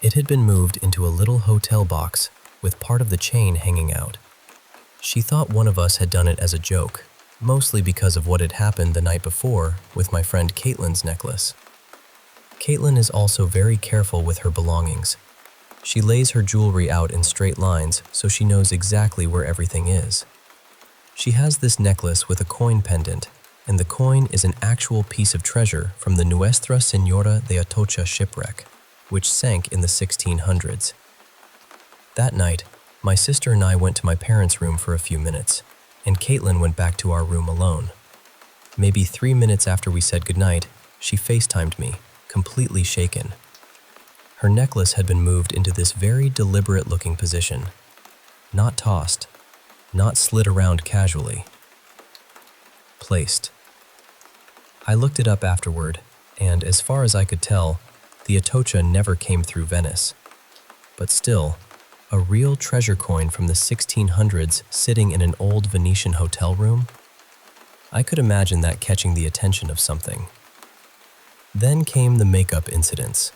it had been moved into a little hotel box with part of the chain hanging out. She thought one of us had done it as a joke, mostly because of what had happened the night before with my friend Caitlin's necklace. Caitlin is also very careful with her belongings. She lays her jewelry out in straight lines so she knows exactly where everything is. She has this necklace with a coin pendant, and the coin is an actual piece of treasure from the Nuestra Señora de Atocha shipwreck, which sank in the 1600s. That night, my sister and I went to my parents' room for a few minutes, and Caitlin went back to our room alone. Maybe 3 minutes after we said goodnight, she FaceTimed me, completely shaken. Her necklace had been moved into this very deliberate-looking position. Not tossed, not slid around casually. Placed. I looked it up afterward, and as far as I could tell, the Atocha never came through Venice. But still, a real treasure coin from the 1600s sitting in an old Venetian hotel room? I could imagine that catching the attention of something. Then came the makeup incidents.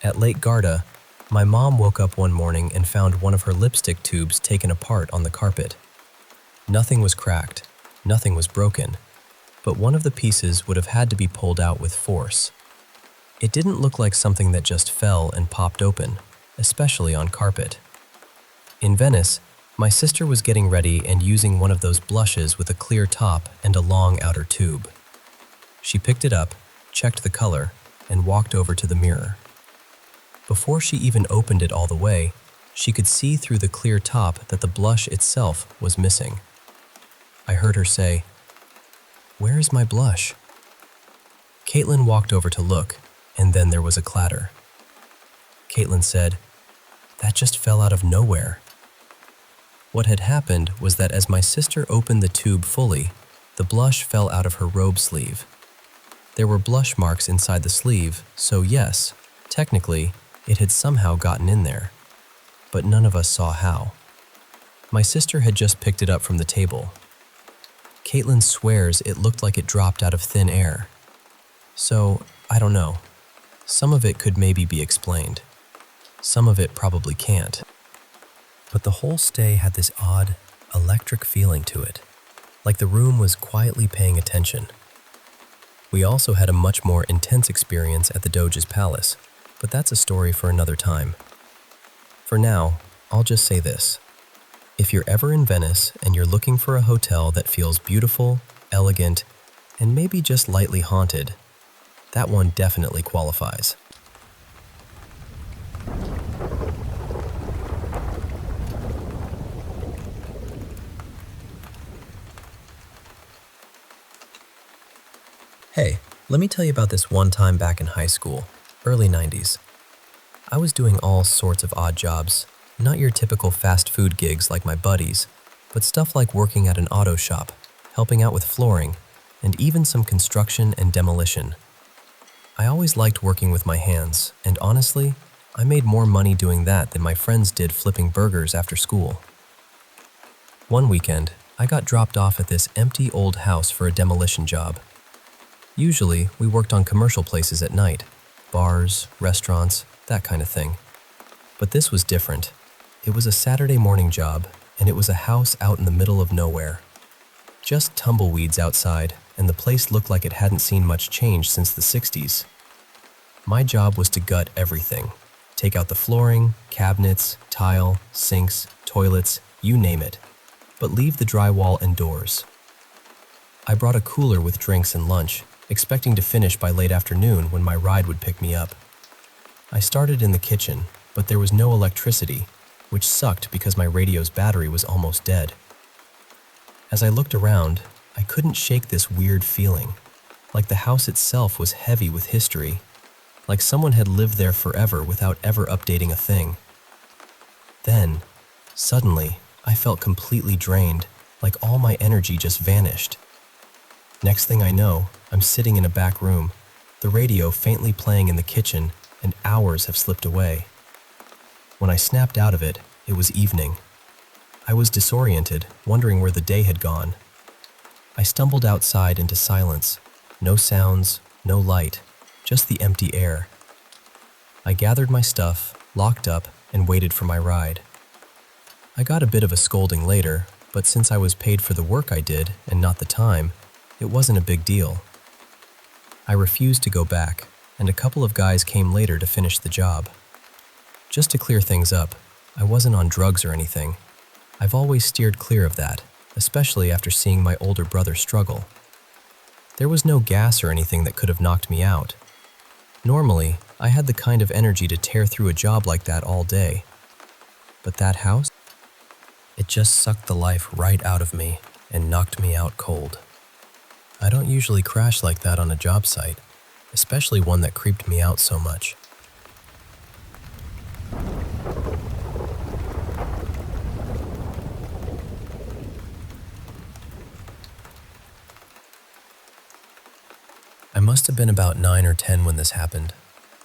At Lake Garda, My mom woke up one morning and found one of her lipstick tubes taken apart on the carpet. Nothing was cracked, nothing was broken, but one of the pieces would have had to be pulled out with force. It didn't look like something that just fell and popped open, especially on carpet. In Venice, my sister was getting ready and using one of those blushes with a clear top and a long outer tube. She picked it up, checked the color, and walked over to the mirror. Before she even opened it all the way, she could see through the clear top that the blush itself was missing. I heard her say, "Where is my blush?" Caitlin walked over to look, and then there was a clatter. Caitlin said, "That just fell out of nowhere." What had happened was that as my sister opened the tube fully, the blush fell out of her robe sleeve. There were blush marks inside the sleeve, so yes, technically, it had somehow gotten in there. But none of us saw how. My sister had just picked it up from the table. Caitlin swears it looked like it dropped out of thin air. So, I don't know. Some of it could maybe be explained. Some of it probably can't. But the whole stay had this odd, electric feeling to it, like the room was quietly paying attention. We also had a much more intense experience at the Doge's palace, but that's a story for another time. For now, I'll just say this. If you're ever in Venice and you're looking for a hotel that feels beautiful, elegant, and maybe just lightly haunted, that one definitely qualifies. Hey, let me tell you about this one time back in high school, early 90s. I was doing all sorts of odd jobs, not your typical fast food gigs like my buddies, but stuff like working at an auto shop, helping out with flooring, and even some construction and demolition. I always liked working with my hands, and honestly, I made more money doing that than my friends did flipping burgers after school. One weekend, I got dropped off at this empty old house for a demolition job. Usually, we worked on commercial places at night, bars, restaurants, that kind of thing. But this was different. It was a Saturday morning job, and it was a house out in the middle of nowhere. Just tumbleweeds outside, and the place looked like it hadn't seen much change since the 60s. My job was to gut everything. Take out the flooring, cabinets, tile, sinks, toilets, you name it. But leave the drywall and doors. I brought a cooler with drinks and lunch, expecting to finish by late afternoon when my ride would pick me up. I started in the kitchen, but there was no electricity, which sucked because my radio's battery was almost dead. As I looked around, I couldn't shake this weird feeling, like the house itself was heavy with history, like someone had lived there forever without ever updating a thing. Then, suddenly, I felt completely drained, like all my energy just vanished. Next thing I know, I'm sitting in a back room, the radio faintly playing in the kitchen, and hours have slipped away. When I snapped out of it, it was evening. I was disoriented, wondering where the day had gone. I stumbled outside into silence. No sounds, no light, just the empty air. I gathered my stuff, locked up, and waited for my ride. I got a bit of a scolding later, but since I was paid for the work I did and not the time, it wasn't a big deal. I refused to go back, and a couple of guys came later to finish the job. Just to clear things up, I wasn't on drugs or anything. I've always steered clear of that, especially after seeing my older brother struggle. There was no gas or anything that could have knocked me out. Normally, I had the kind of energy to tear through a job like that all day. But that house? It just sucked the life right out of me and knocked me out cold. I don't usually crash like that on a job site, especially one that creeped me out so much. I must have been about 9 or 10 when this happened.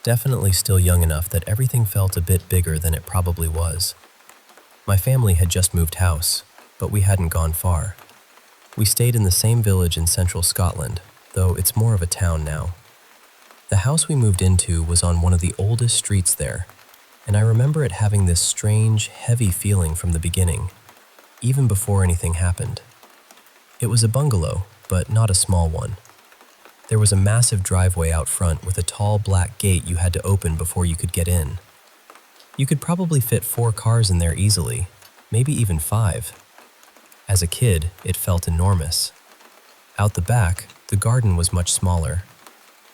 Definitely still young enough that everything felt a bit bigger than it probably was. My family had just moved house, but we hadn't gone far. We stayed in the same village in central Scotland, though it's more of a town now. The house we moved into was on one of the oldest streets there. and I remember it having this strange, heavy feeling from the beginning, even before anything happened. It was a bungalow, but not a small one. There was a massive driveway out front with a tall black gate you had to open before you could get in. You could probably fit 4 cars in there easily, maybe even 5. As a kid, it felt enormous. Out the back, the garden was much smaller.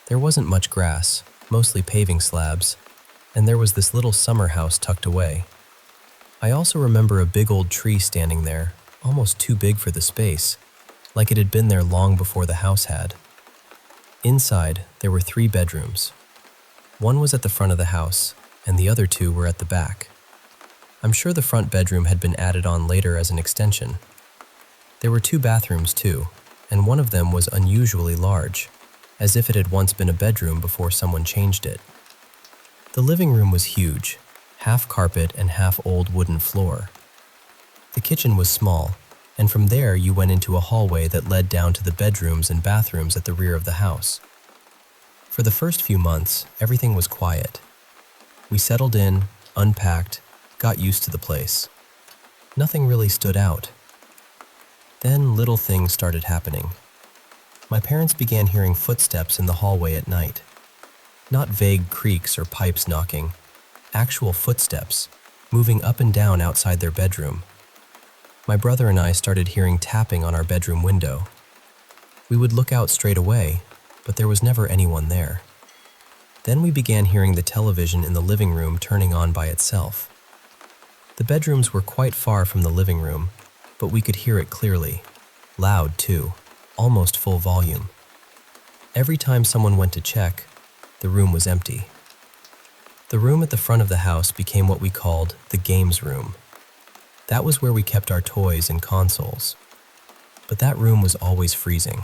There wasn't much grass, mostly paving slabs, and there was this little summer house tucked away. I also remember a big old tree standing there, almost too big for the space, like it had been there long before the house had. Inside, there were 3 bedrooms. One was at the front of the house, and the other 2 were at the back. I'm sure the front bedroom had been added on later as an extension. There were 2 bathrooms too, and one of them was unusually large, as if it had once been a bedroom before someone changed it. The living room was huge, half carpet and half old wooden floor. The kitchen was small, and from there you went into a hallway that led down to the bedrooms and bathrooms at the rear of the house. For the first few months, everything was quiet. We settled in, unpacked, got used to the place. Nothing really stood out. Then little things started happening. My parents began hearing footsteps in the hallway at night. Not vague creaks or pipes knocking, actual footsteps, moving up and down outside their bedroom. My brother and I started hearing tapping on our bedroom window. We would look out straight away, but there was never anyone there. Then we began hearing the television in the living room turning on by itself. The bedrooms were quite far from the living room, but we could hear it clearly, loud too, almost full volume. Every time someone went to check, the room was empty. The room at the front of the house became what we called the games room. That was where we kept our toys and consoles. But that room was always freezing.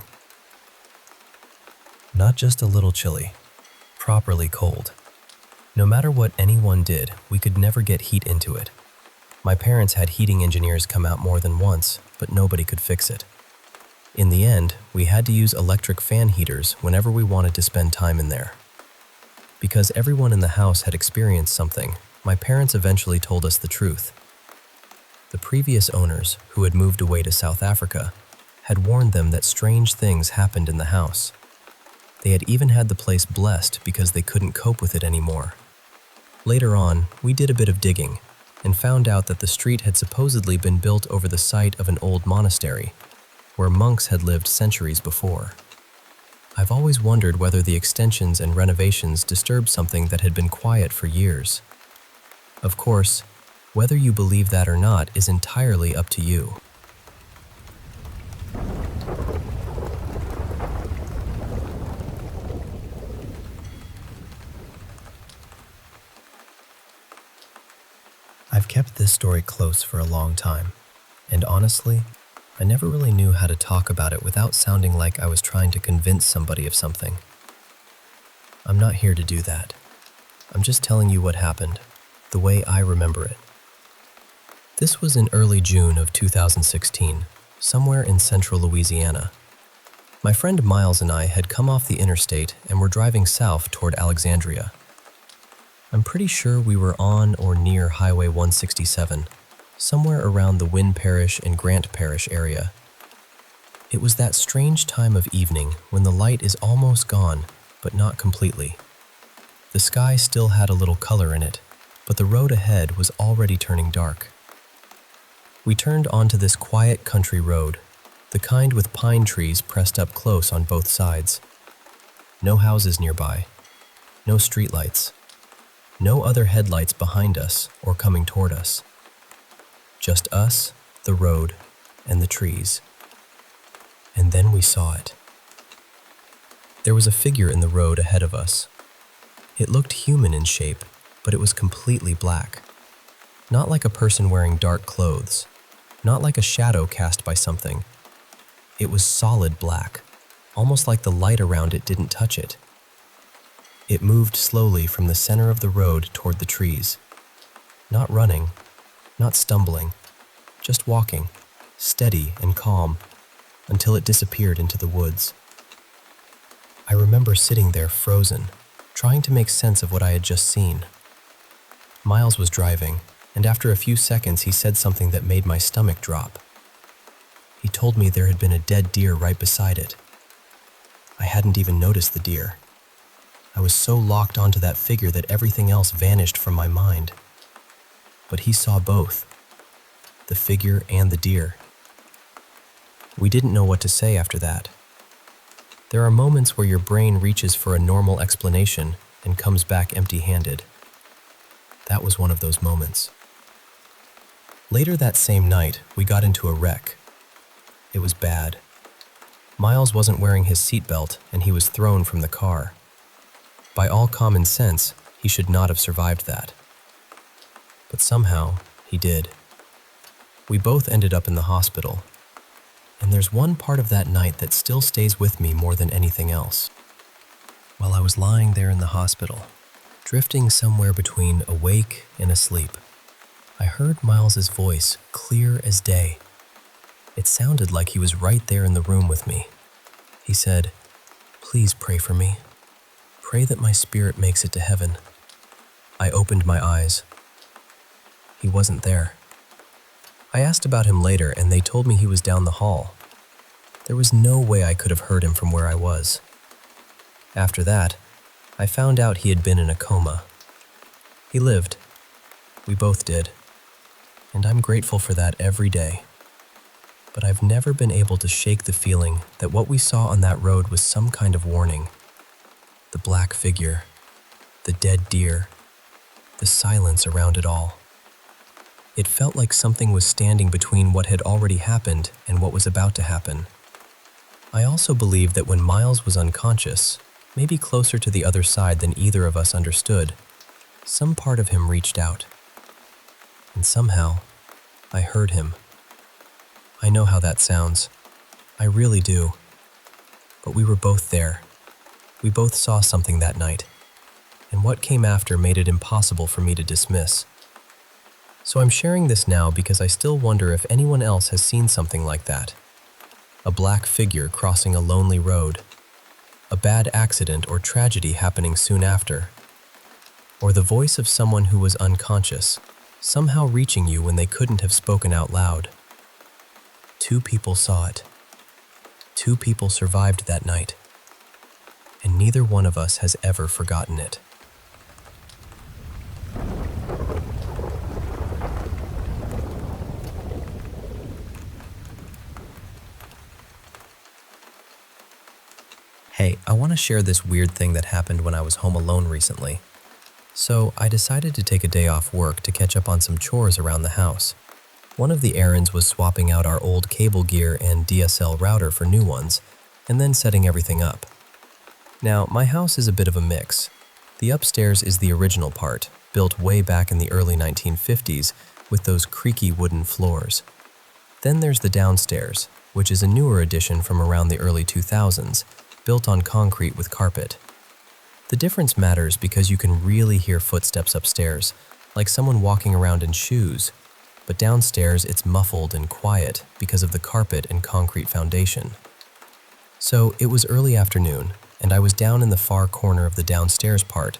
Not just a little chilly, properly cold. No matter what anyone did, we could never get heat into it. My parents had heating engineers come out more than once, but nobody could fix it. In the end, we had to use electric fan heaters whenever we wanted to spend time in there. Because everyone in the house had experienced something, my parents eventually told us the truth. The previous owners, who had moved away to South Africa, had warned them that strange things happened in the house. They had even had the place blessed because they couldn't cope with it anymore. Later on, we did a bit of digging and found out that the street had supposedly been built over the site of an old monastery, where monks had lived centuries before. I've always wondered whether the extensions and renovations disturbed something that had been quiet for years. Of course, whether you believe that or not is entirely up to you. I've kept this story close for a long time, and honestly, I never really knew how to talk about it without sounding like I was trying to convince somebody of something. I'm not here to do that. I'm just telling you what happened, the way I remember it. This was in early June of 2016, somewhere in central Louisiana. My friend Miles and I had come off the interstate and were driving south toward Alexandria. I'm pretty sure we were on or near Highway 167, somewhere around the Wynn Parish and Grant Parish area. It was that strange time of evening when the light is almost gone, but not completely. The sky still had a little color in it, but the road ahead was already turning dark. We turned onto this quiet country road, the kind with pine trees pressed up close on both sides. No houses nearby, no streetlights, no other headlights behind us or coming toward us. Just us, the road, and the trees. And then we saw it. There was a figure in the road ahead of us. It looked human in shape, but it was completely black. Not like a person wearing dark clothes, not like a shadow cast by something. It was solid black, almost like the light around it didn't touch it. It moved slowly from the center of the road toward the trees. Not running, not stumbling, just walking, steady and calm, until it disappeared into the woods. I remember sitting there frozen, trying to make sense of what I had just seen. Miles was driving, and after a few seconds he said something that made my stomach drop. He told me there had been a dead deer right beside it. I hadn't even noticed the deer. I was so locked onto that figure that everything else vanished from my mind. But he saw both, the figure and the deer. We didn't know what to say after that. There are moments where your brain reaches for a normal explanation and comes back empty-handed. That was one of those moments. Later that same night, we got into a wreck. It was bad. Miles wasn't wearing his seatbelt and he was thrown from the car. By all common sense, he should not have survived that. But somehow, he did. We both ended up in the hospital. And there's one part of that night that still stays with me more than anything else. While I was lying there in the hospital, drifting somewhere between awake and asleep, I heard Miles's voice clear as day. It sounded like he was right there in the room with me. He said, "Please pray for me. Pray that my spirit makes it to heaven." I opened my eyes. He wasn't there. I asked about him later and they told me he was down the hall. There was no way I could have heard him from where I was. After that, I found out he had been in a coma. He lived. We both did. And I'm grateful for that every day. But I've never been able to shake the feeling that what we saw on that road was some kind of warning. The black figure, the dead deer, the silence around it all. It felt like something was standing between what had already happened and what was about to happen. I also believe that when Miles was unconscious, maybe closer to the other side than either of us understood, some part of him reached out. And somehow, I heard him. I know how that sounds. I really do. But we were both there. We both saw something that night. And what came after made it impossible for me to dismiss. So I'm sharing this now because I still wonder if anyone else has seen something like that. A black figure crossing a lonely road. A bad accident or tragedy happening soon after. Or the voice of someone who was unconscious, somehow reaching you when they couldn't have spoken out loud. 2 people saw it. 2 people survived that night. And neither one of us has ever forgotten it. Hey, I want to share this weird thing that happened when I was home alone recently. So I decided to take a day off work to catch up on some chores around the house. One of the errands was swapping out our old cable gear and DSL router for new ones, and then setting everything up. Now, my house is a bit of a mix. The upstairs is the original part, built way back in the early 1950s with those creaky wooden floors. Then there's the downstairs, which is a newer addition from around the early 2000s, built on concrete with carpet. The difference matters because you can really hear footsteps upstairs, like someone walking around in shoes, but downstairs it's muffled and quiet because of the carpet and concrete foundation. So it was early afternoon, and I was down in the far corner of the downstairs part,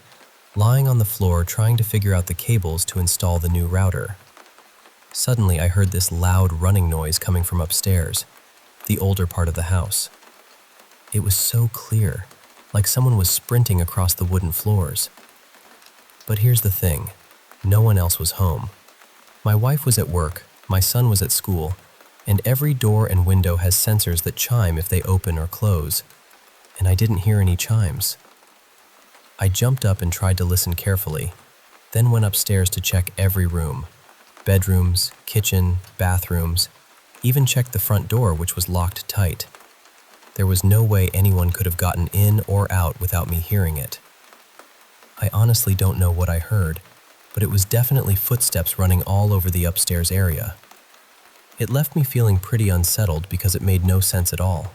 lying on the floor trying to figure out the cables to install the new router. Suddenly I heard this loud running noise coming from upstairs, the older part of the house. It was so clear, like someone was sprinting across the wooden floors. But here's the thing, no one else was home. My wife was at work, my son was at school, and every door and window has sensors that chime if they open or close, and I didn't hear any chimes. I jumped up and tried to listen carefully, then went upstairs to check every room, bedrooms, kitchen, bathrooms, even checked the front door, which was locked tight. There was no way anyone could have gotten in or out without me hearing it. I honestly don't know what I heard, but it was definitely footsteps running all over the upstairs area. It left me feeling pretty unsettled because it made no sense at all.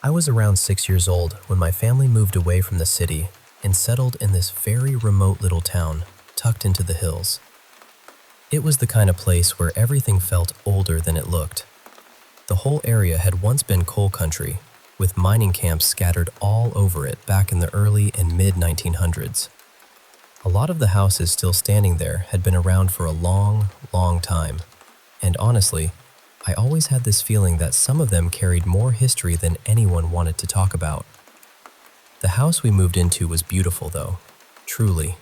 I was around 6 years old when my family moved away from the city and settled in this very remote little town tucked into the hills. It was the kind of place where everything felt older than it looked. The whole area had once been coal country, with mining camps scattered all over it back in the early and mid-1900s. A lot of the houses still standing there had been around for a long, long time, and honestly, I always had this feeling that some of them carried more history than anyone wanted to talk about. The house we moved into was beautiful though, truly.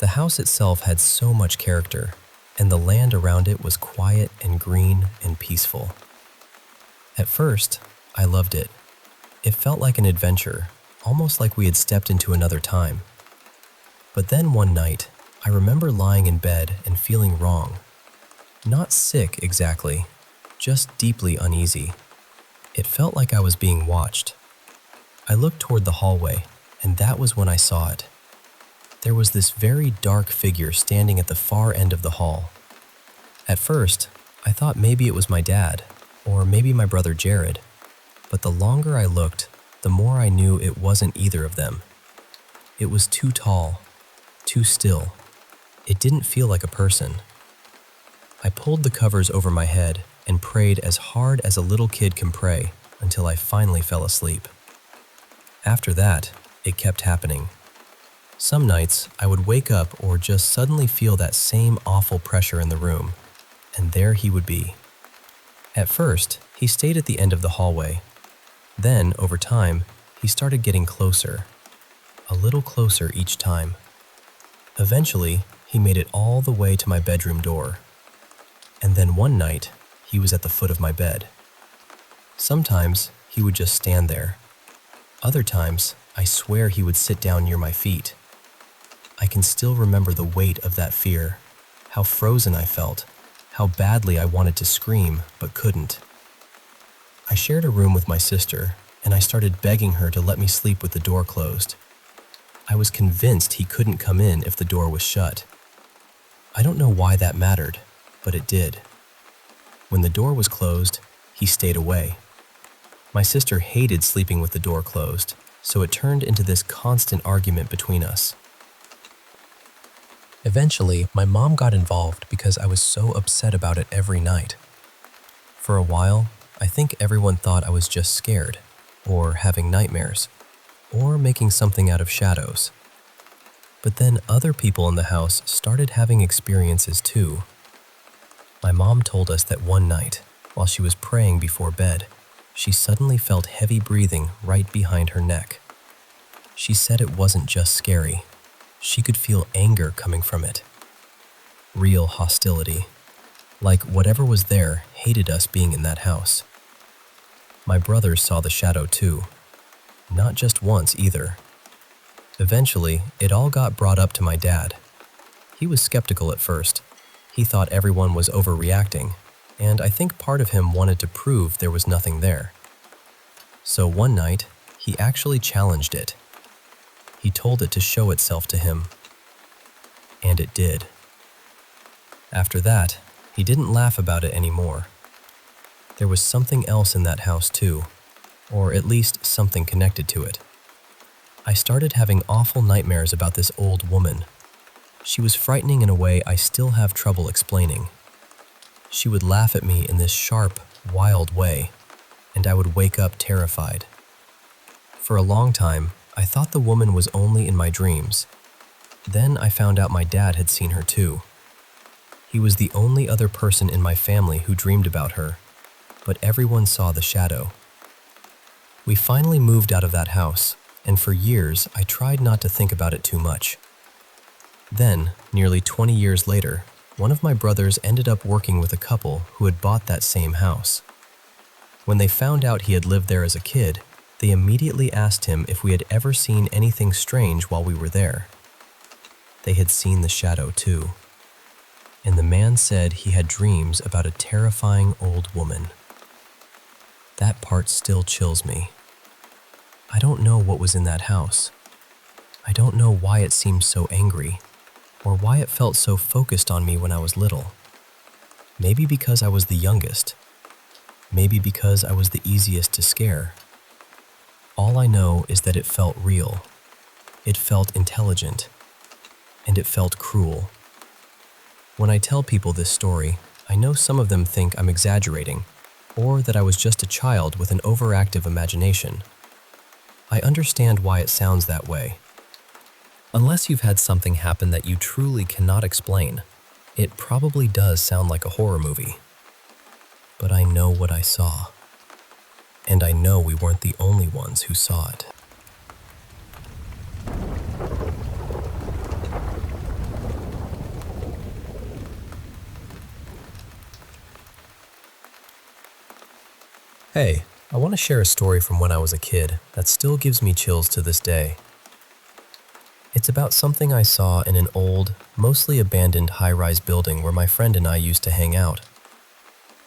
The house itself had so much character, and the land around it was quiet and green and peaceful. At first, I loved it. It felt like an adventure, almost like we had stepped into another time. But then one night, I remember lying in bed and feeling wrong. Not sick exactly, just deeply uneasy. It felt like I was being watched. I looked toward the hallway, and that was when I saw it. There was this very dark figure standing at the far end of the hall. At first, I thought maybe it was my dad, or maybe my brother Jared, but the longer I looked, the more I knew it wasn't either of them. It was too tall, too still. It didn't feel like a person. I pulled the covers over my head and prayed as hard as a little kid can pray until I finally fell asleep. After that, it kept happening. Some nights, I would wake up or just suddenly feel that same awful pressure in the room, and there he would be. At first, he stayed at the end of the hallway. Then, over time, he started getting closer, a little closer each time. Eventually, he made it all the way to my bedroom door. And then one night, he was at the foot of my bed. Sometimes, he would just stand there. Other times, I swear he would sit down near my feet. I can still remember the weight of that fear, how frozen I felt, how badly I wanted to scream but couldn't. I shared a room with my sister, and I started begging her to let me sleep with the door closed. I was convinced he couldn't come in if the door was shut. I don't know why that mattered, but it did. When the door was closed, he stayed away. My sister hated sleeping with the door closed, so it turned into this constant argument between us. Eventually, my mom got involved because I was so upset about it every night. For a while, I think everyone thought I was just scared, or having nightmares, or making something out of shadows. But then other people in the house started having experiences too. My mom told us that one night, while she was praying before bed, she suddenly felt heavy breathing right behind her neck. She said it wasn't just scary. She could feel anger coming from it. Real hostility. Like whatever was there hated us being in that house. My brothers saw the shadow too. Not just once either. Eventually, it all got brought up to my dad. He was skeptical at first. He thought everyone was overreacting, and I think part of him wanted to prove there was nothing there. So one night, he actually challenged it. He told it to show itself to him. And it did. After that, he didn't laugh about it anymore. There was something else in that house too, or at least something connected to it. I started having awful nightmares about this old woman. She was frightening in a way I still have trouble explaining. She would laugh at me in this sharp, wild way, and I would wake up terrified. For a long time, I thought the woman was only in my dreams. Then I found out my dad had seen her too. He was the only other person in my family who dreamed about her, but everyone saw the shadow. We finally moved out of that house, and for years I tried not to think about it too much. Then, nearly 20 years later, one of my brothers ended up working with a couple who had bought that same house. When they found out he had lived there as a kid, they immediately asked him if we had ever seen anything strange while we were there. They had seen the shadow too. And the man said he had dreams about a terrifying old woman. That part still chills me. I don't know what was in that house. I don't know why it seemed so angry, or why it felt so focused on me when I was little. Maybe because I was the youngest. Maybe because I was the easiest to scare. All I know is that it felt real. It felt intelligent. And it felt cruel. When I tell people this story, I know some of them think I'm exaggerating, or that I was just a child with an overactive imagination. I understand why it sounds that way. Unless you've had something happen that you truly cannot explain, it probably does sound like a horror movie. But I know what I saw. And I know we weren't the only ones who saw it. Hey, I want to share a story from when I was a kid that still gives me chills to this day. It's about something I saw in an old, mostly abandoned high-rise building where my friend and I used to hang out.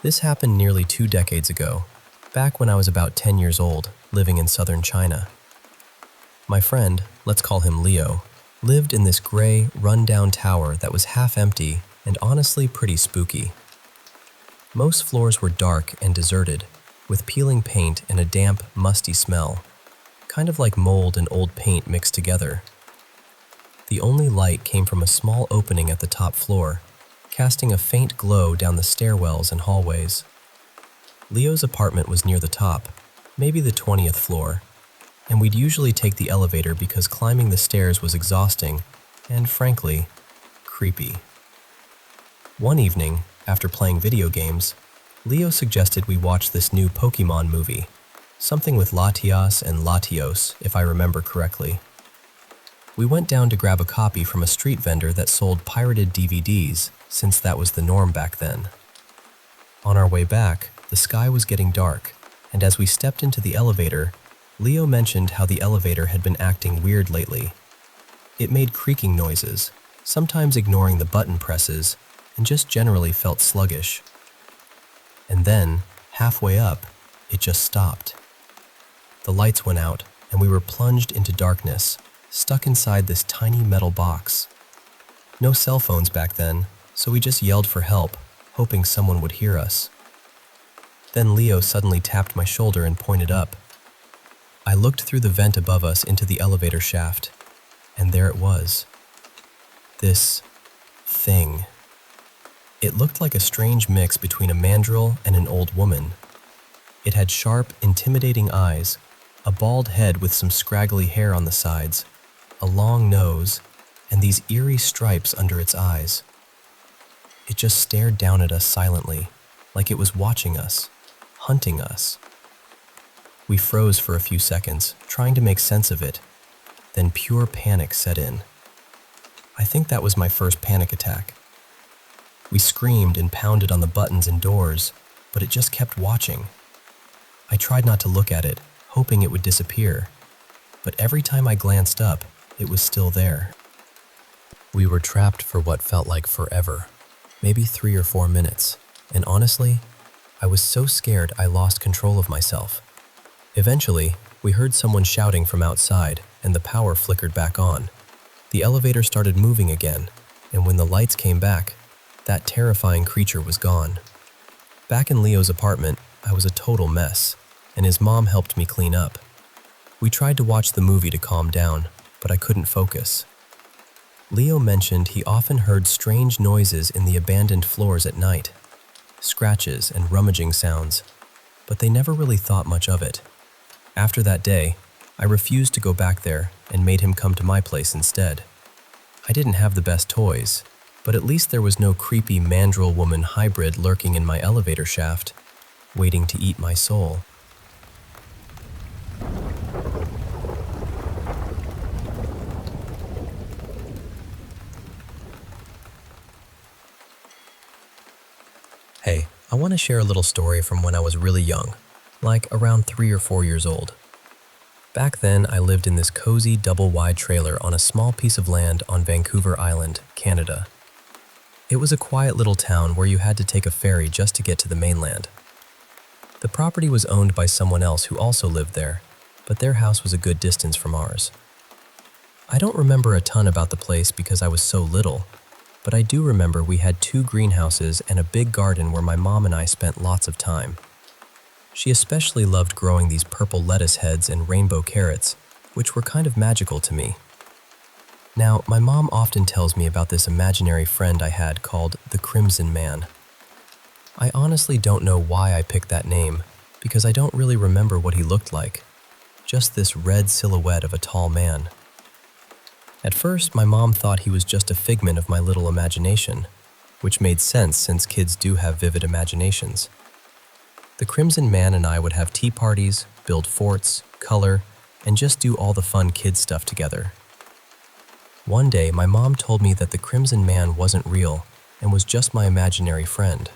This happened nearly 2 decades ago, back when I was about 10 years old, living in southern China. My friend, let's call him Leo, lived in this gray, run-down tower that was half empty and honestly pretty spooky. Most floors were dark and deserted, with peeling paint and a damp, musty smell, kind of like mold and old paint mixed together. The only light came from a small opening at the top floor, casting a faint glow down the stairwells and hallways. Leo's apartment was near the top, maybe the 20th floor, and we'd usually take the elevator because climbing the stairs was exhausting and, frankly, creepy. One evening, after playing video games, Leo suggested we watch this new Pokemon movie, something with Latias and Latios, if I remember correctly. We went down to grab a copy from a street vendor that sold pirated DVDs, since that was the norm back then. On our way back, the sky was getting dark, and as we stepped into the elevator, Leo mentioned how the elevator had been acting weird lately. It made creaking noises, sometimes ignoring the button presses, and just generally felt sluggish. And then, halfway up, it just stopped. The lights went out, and we were plunged into darkness, stuck inside this tiny metal box. No cell phones back then, so we just yelled for help, hoping someone would hear us. Then Leo suddenly tapped my shoulder and pointed up. I looked through the vent above us into the elevator shaft, and there it was. This thing. It looked like a strange mix between a mandrill and an old woman. It had sharp, intimidating eyes, a bald head with some scraggly hair on the sides, a long nose, and these eerie stripes under its eyes. It just stared down at us silently, like it was watching us, hunting us. We froze for a few seconds, trying to make sense of it. Then pure panic set in. I think that was my first panic attack. We screamed and pounded on the buttons and doors, but it just kept watching. I tried not to look at it, hoping it would disappear, but every time I glanced up, it was still there. We were trapped for what felt like forever, maybe 3 or 4 minutes, and honestly, I was so scared I lost control of myself. Eventually, we heard someone shouting from outside, and the power flickered back on. The elevator started moving again, and when the lights came back, that terrifying creature was gone. Back in Leo's apartment, I was a total mess, and his mom helped me clean up. We tried to watch the movie to calm down, but I couldn't focus. Leo mentioned he often heard strange noises in the abandoned floors at night, scratches and rummaging sounds, but they never really thought much of it. After that day, I refused to go back there and made him come to my place instead. I didn't have the best toys, but at least there was no creepy mandrill woman hybrid lurking in my elevator shaft, waiting to eat my soul. Hey, I want to share a little story from when I was really young, like around 3 or 4 years old. Back then, I lived in this cozy double-wide trailer on a small piece of land on Vancouver Island, Canada. It was a quiet little town where you had to take a ferry just to get to the mainland. The property was owned by someone else who also lived there, but their house was a good distance from ours. I don't remember a ton about the place because I was so little, but I do remember we had 2 greenhouses and a big garden where my mom and I spent lots of time. She especially loved growing these purple lettuce heads and rainbow carrots, which were kind of magical to me. Now, my mom often tells me about this imaginary friend I had called the Crimson Man. I honestly don't know why I picked that name, because I don't really remember what he looked like. Just this red silhouette of a tall man. At first, my mom thought he was just a figment of my little imagination, which made sense since kids do have vivid imaginations. The Crimson Man and I would have tea parties, build forts, color, and just do all the fun kid stuff together. One day, my mom told me that the Crimson Man wasn't real and was just my imaginary friend.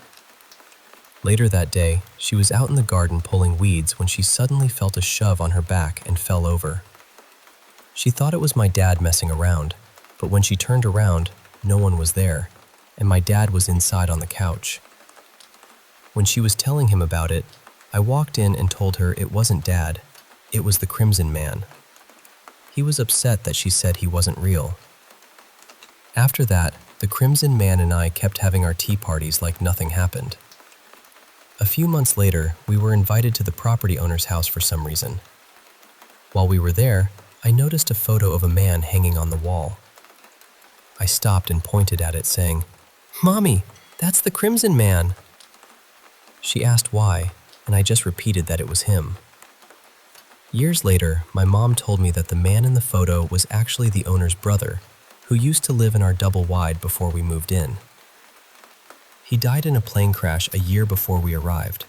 Later that day, she was out in the garden pulling weeds when she suddenly felt a shove on her back and fell over. She thought it was my dad messing around, but when she turned around, no one was there, and my dad was inside on the couch. When she was telling him about it, I walked in and told her it wasn't Dad, it was the Crimson Man. He was upset that she said he wasn't real. After that, the Crimson Man and I kept having our tea parties like nothing happened. A few months later, we were invited to the property owner's house for some reason. While we were there, I noticed a photo of a man hanging on the wall. I stopped and pointed at it, saying, "Mommy, that's the Crimson Man." She asked why, and I just repeated that it was him. Years later, my mom told me that the man in the photo was actually the owner's brother, who used to live in our double wide before we moved in. He died in a plane crash a year before we arrived.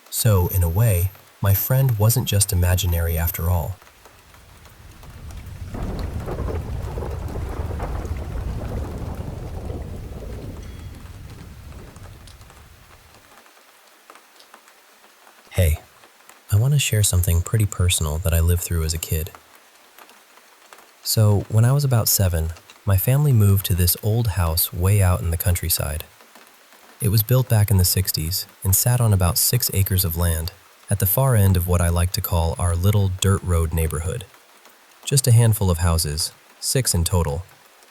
So, in a way, my friend wasn't just imaginary after all. Hey, I want to share something pretty personal that I lived through as a kid. So, when I was about 7, my family moved to this old house way out in the countryside. It was built back in the 60s and sat on about 6 acres of land at the far end of what I like to call our little dirt road neighborhood. Just a handful of houses, 6 in total,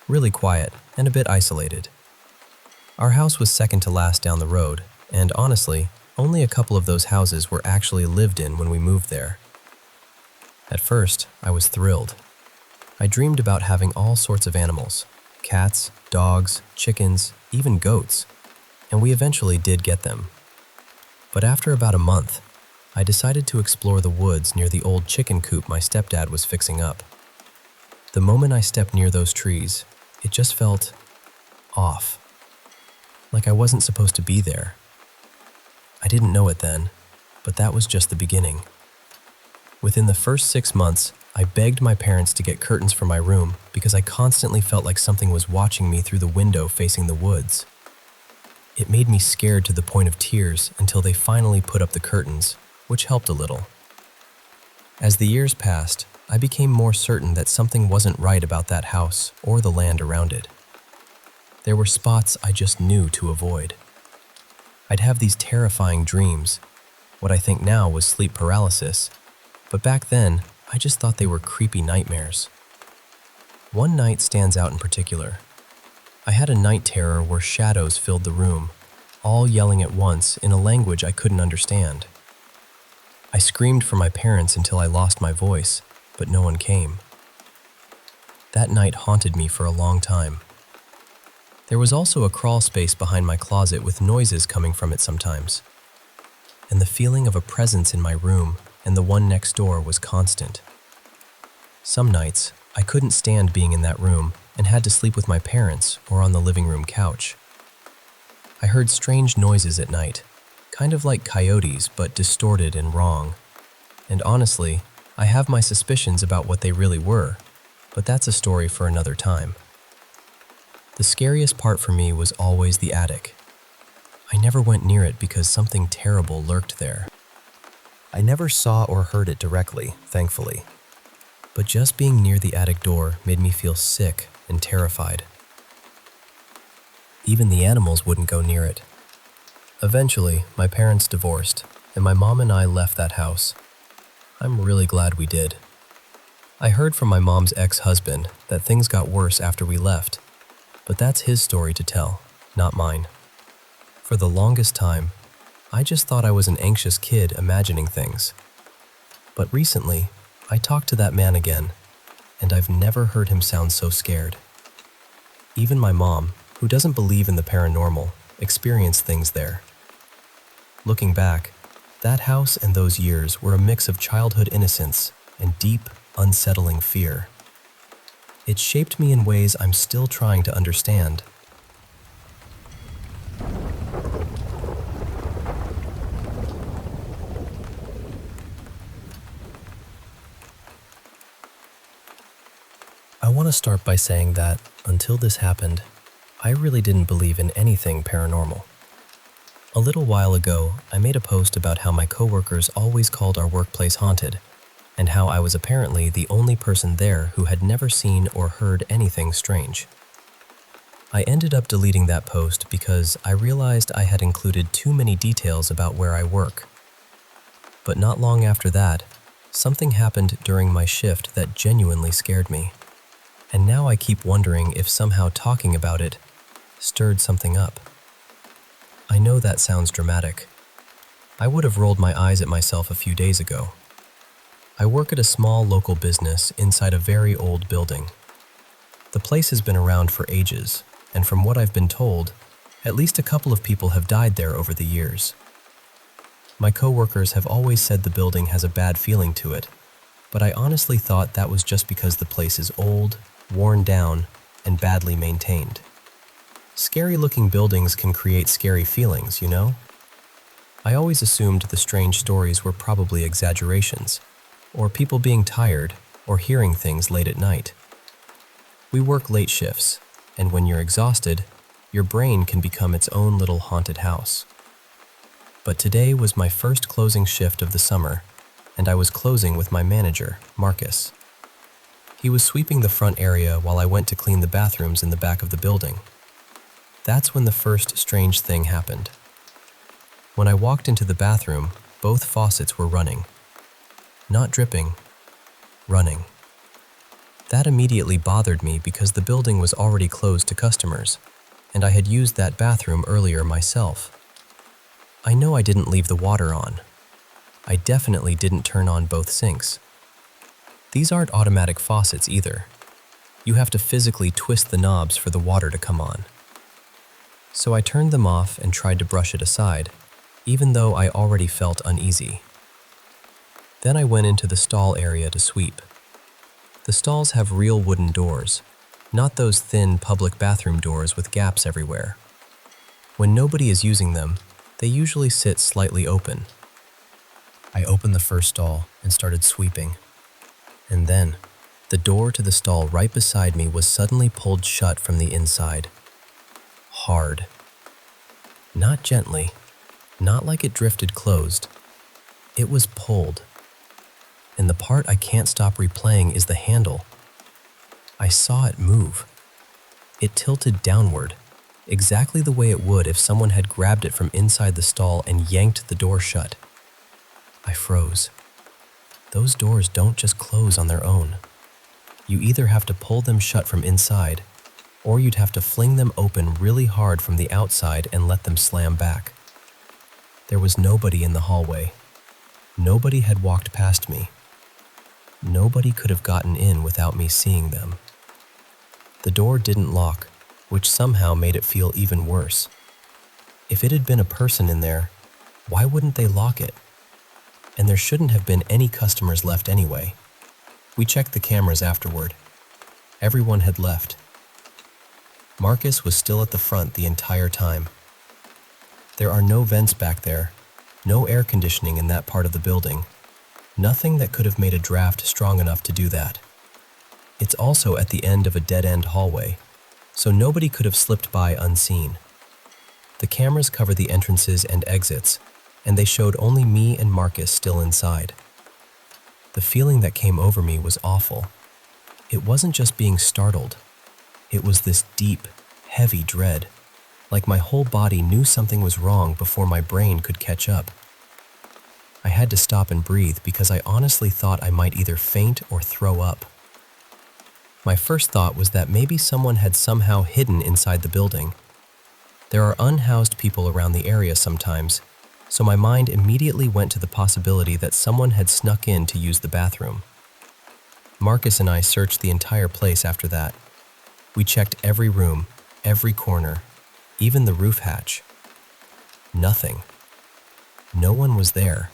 really quiet and a bit isolated. Our house was second to last down the road, and honestly, only a couple of those houses were actually lived in when we moved there. At first, I was thrilled. I dreamed about having all sorts of animals, cats, dogs, chickens, even goats, and we eventually did get them. But after about a month, I decided to explore the woods near the old chicken coop my stepdad was fixing up. The moment I stepped near those trees, it just felt off, like I wasn't supposed to be there. I didn't know it then, but that was just the beginning. Within the first 6 months, I begged my parents to get curtains for my room because I constantly felt like something was watching me through the window facing the woods. It made me scared to the point of tears until they finally put up the curtains, which helped a little. As the years passed, I became more certain that something wasn't right about that house or the land around it. There were spots I just knew to avoid. I'd have these terrifying dreams. What I think now was sleep paralysis, but back then, I just thought they were creepy nightmares. One night stands out in particular. I had a night terror where shadows filled the room, all yelling at once in a language I couldn't understand. I screamed for my parents until I lost my voice, but no one came. That night haunted me for a long time. There was also a crawl space behind my closet with noises coming from it sometimes. And the feeling of a presence in my room and the one next door was constant. Some nights, I couldn't stand being in that room and had to sleep with my parents or on the living room couch. I heard strange noises at night, kind of like coyotes but distorted and wrong. And honestly, I have my suspicions about what they really were, but that's a story for another time. The scariest part for me was always the attic. I never went near it because something terrible lurked there. I never saw or heard it directly, thankfully. But just being near the attic door made me feel sick and terrified. Even the animals wouldn't go near it. Eventually, my parents divorced, and my mom and I left that house. I'm really glad we did. I heard from my mom's ex-husband that things got worse after we left, but that's his story to tell, not mine. For the longest time, I just thought I was an anxious kid imagining things. But recently, I talked to that man again, and I've never heard him sound so scared. Even my mom, who doesn't believe in the paranormal, experienced things there. Looking back, that house and those years were a mix of childhood innocence and deep, unsettling fear. It shaped me in ways I'm still trying to understand. I want to start by saying that, until this happened, I really didn't believe in anything paranormal. A little while ago, I made a post about how my coworkers always called our workplace haunted, and how I was apparently the only person there who had never seen or heard anything strange. I ended up deleting that post because I realized I had included too many details about where I work. But not long after that, something happened during my shift that genuinely scared me. And now I keep wondering if somehow talking about it stirred something up. I know that sounds dramatic. I would have rolled my eyes at myself a few days ago. I work at a small local business inside a very old building. The place has been around for ages, and from what I've been told, at least a couple of people have died there over the years. My coworkers have always said the building has a bad feeling to it, but I honestly thought that was just because the place is old, worn down, and badly maintained. Scary-looking buildings can create scary feelings, you know? I always assumed the strange stories were probably exaggerations, or people being tired, or hearing things late at night. We work late shifts, and when you're exhausted, your brain can become its own little haunted house. But today was my first closing shift of the summer, and I was closing with my manager, Marcus. He was sweeping the front area while I went to clean the bathrooms in the back of the building. That's when the first strange thing happened. When I walked into the bathroom, both faucets were running. Not dripping, running. That immediately bothered me because the building was already closed to customers, and I had used that bathroom earlier myself. I know I didn't leave the water on. I definitely didn't turn on both sinks. These aren't automatic faucets either. You have to physically twist the knobs for the water to come on. So I turned them off and tried to brush it aside, even though I already felt uneasy. Then I went into the stall area to sweep. The stalls have real wooden doors, not those thin public bathroom doors with gaps everywhere. When nobody is using them, they usually sit slightly open. I opened the first stall and started sweeping. And then, the door to the stall right beside me was suddenly pulled shut from the inside. Hard. Not gently, not like it drifted closed. It was pulled. And the part I can't stop replaying is the handle. I saw it move. It tilted downward, exactly the way it would if someone had grabbed it from inside the stall and yanked the door shut. I froze. Those doors don't just close on their own. You either have to pull them shut from inside, or you'd have to fling them open really hard from the outside and let them slam back. There was nobody in the hallway. Nobody had walked past me. Nobody could have gotten in without me seeing them. The door didn't lock, which somehow made it feel even worse. If it had been a person in there, why wouldn't they lock it? And there shouldn't have been any customers left anyway. We checked the cameras afterward. Everyone had left. Marcus was still at the front the entire time. There are no vents back there, no air conditioning in that part of the building. Nothing that could have made a draft strong enough to do that. It's also at the end of a dead-end hallway, so nobody could have slipped by unseen. The cameras cover the entrances and exits, and they showed only me and Marcus still inside. The feeling that came over me was awful. It wasn't just being startled. It was this deep, heavy dread, like my whole body knew something was wrong before my brain could catch up. I had to stop and breathe because I honestly thought I might either faint or throw up. My first thought was that maybe someone had somehow hidden inside the building. There are unhoused people around the area sometimes, so my mind immediately went to the possibility that someone had snuck in to use the bathroom. Marcus and I searched the entire place after that. We checked every room, every corner, even the roof hatch. Nothing. No one was there.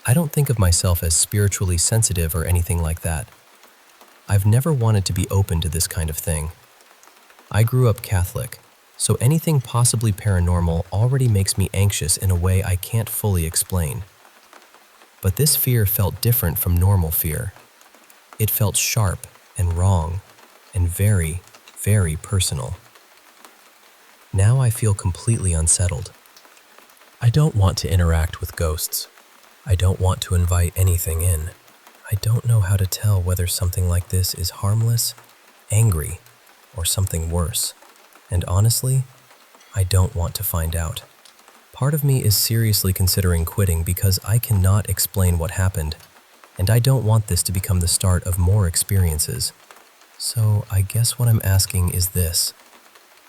I don't think of myself as spiritually sensitive or anything like that. I've never wanted to be open to this kind of thing. I grew up Catholic, so anything possibly paranormal already makes me anxious in a way I can't fully explain. But this fear felt different from normal fear. It felt sharp and wrong and very, very personal. Now I feel completely unsettled. I don't want to interact with ghosts. I don't want to invite anything in. I don't know how to tell whether something like this is harmless, angry, or something worse. And honestly, I don't want to find out. Part of me is seriously considering quitting because I cannot explain what happened, and I don't want this to become the start of more experiences. So I guess what I'm asking is this: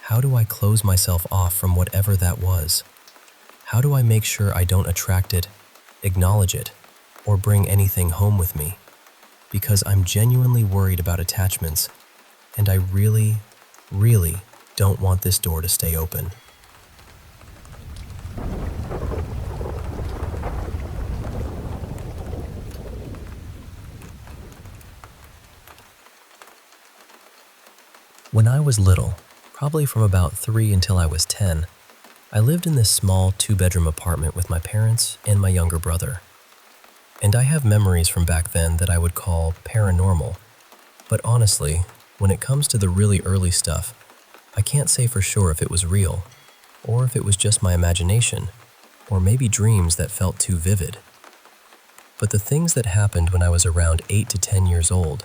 how do I close myself off from whatever that was? How do I make sure I don't attract it, acknowledge it, or bring anything home with me? Because I'm genuinely worried about attachments, and I really, really don't want this door to stay open. When I was little, probably from about 3 until I was 10, I lived in this small 2-bedroom apartment with my parents and my younger brother. And I have memories from back then that I would call paranormal. But honestly, when it comes to the really early stuff, I can't say for sure if it was real, or if it was just my imagination, or maybe dreams that felt too vivid. But the things that happened when I was around 8 to 10 years old,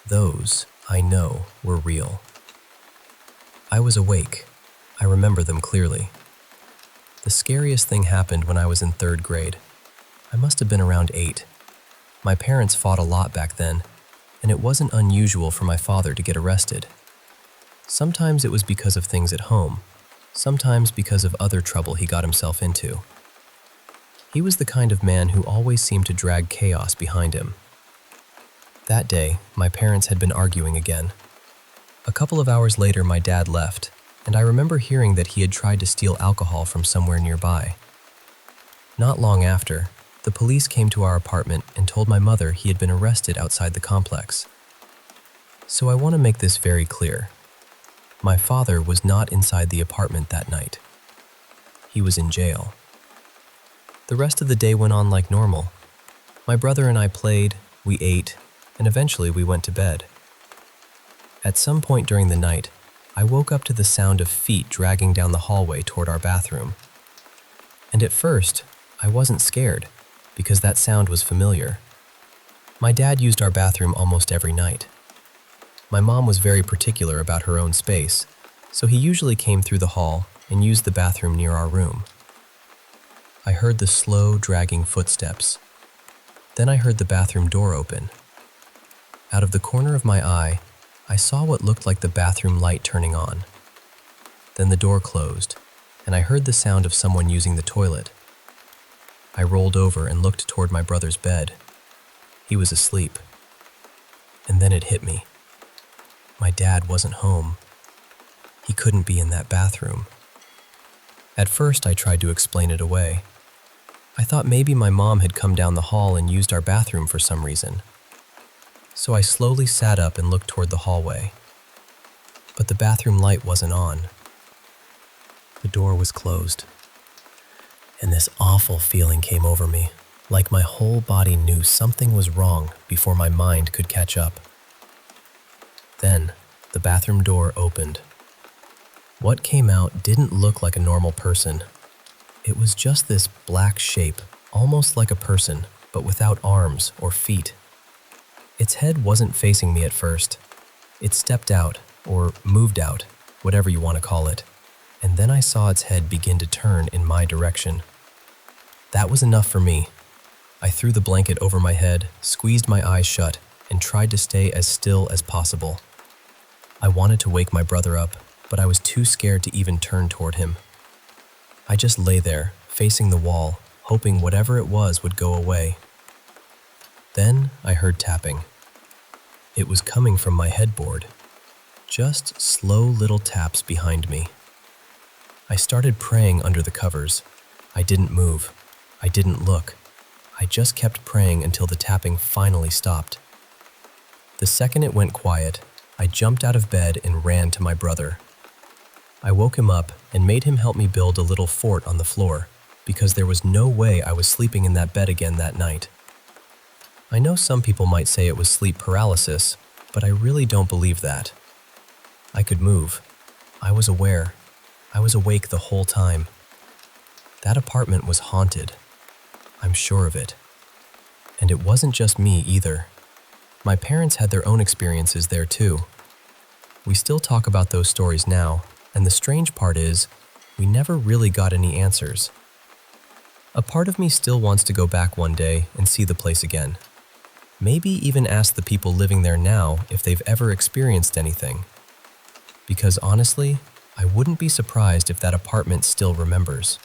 those, I know, were real. I was awake. I remember them clearly. The scariest thing happened when I was in 3rd grade. I must have been around 8. My parents fought a lot back then, and it wasn't unusual for my father to get arrested. Sometimes it was because of things at home, sometimes because of other trouble he got himself into. He was the kind of man who always seemed to drag chaos behind him. That day, my parents had been arguing again. A couple of hours later, my dad left, and I remember hearing that he had tried to steal alcohol from somewhere nearby. Not long after, the police came to our apartment and told my mother he had been arrested outside the complex. So I want to make this very clear. My father was not inside the apartment that night. He was in jail. The rest of the day went on like normal. My brother and I played, we ate, and eventually we went to bed. At some point during the night, I woke up to the sound of feet dragging down the hallway toward our bathroom. And at first, I wasn't scared, because that sound was familiar. My dad used our bathroom almost every night. My mom was very particular about her own space, so he usually came through the hall and used the bathroom near our room. I heard the slow, dragging footsteps. Then I heard the bathroom door open. Out of the corner of my eye, I saw what looked like the bathroom light turning on. Then the door closed, and I heard the sound of someone using the toilet. I rolled over and looked toward my brother's bed. He was asleep. And then it hit me. My dad wasn't home. He couldn't be in that bathroom. At first, I tried to explain it away. I thought maybe my mom had come down the hall and used our bathroom for some reason. So I slowly sat up and looked toward the hallway. But the bathroom light wasn't on. The door was closed. And this awful feeling came over me, like my whole body knew something was wrong before my mind could catch up. Then, the bathroom door opened. What came out didn't look like a normal person. It was just this black shape, almost like a person, but without arms or feet. Its head wasn't facing me at first. It stepped out, or moved out, whatever you want to call it, and then I saw its head begin to turn in my direction. That was enough for me. I threw the blanket over my head, squeezed my eyes shut, and tried to stay as still as possible. I wanted to wake my brother up, but I was too scared to even turn toward him. I just lay there, facing the wall, hoping whatever it was would go away. Then I heard tapping. It was coming from my headboard, just slow little taps behind me. I started praying under the covers. I didn't move. I didn't look. I just kept praying until the tapping finally stopped. The second it went quiet, I jumped out of bed and ran to my brother. I woke him up and made him help me build a little fort on the floor, because there was no way I was sleeping in that bed again that night. I know some people might say it was sleep paralysis, but I really don't believe that. I could move. I was aware. I was awake the whole time. That apartment was haunted. I'm sure of it. And it wasn't just me either. My parents had their own experiences there too. We still talk about those stories now, and the strange part is, we never really got any answers. A part of me still wants to go back one day and see the place again. Maybe even ask the people living there now if they've ever experienced anything. Because honestly, I wouldn't be surprised if that apartment still remembers.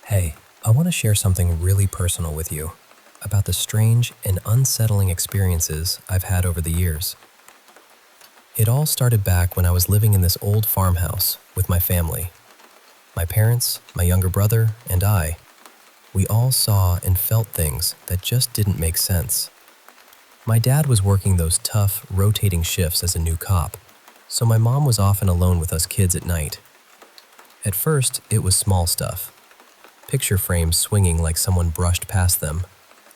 Hey, I want to share something really personal with you about the strange and unsettling experiences I've had over the years. It all started back when I was living in this old farmhouse with my family. My parents, my younger brother, and I, we all saw and felt things that just didn't make sense. My dad was working those tough, rotating shifts as a new cop, so my mom was often alone with us kids at night. At first, it was small stuff. Picture frames swinging like someone brushed past them,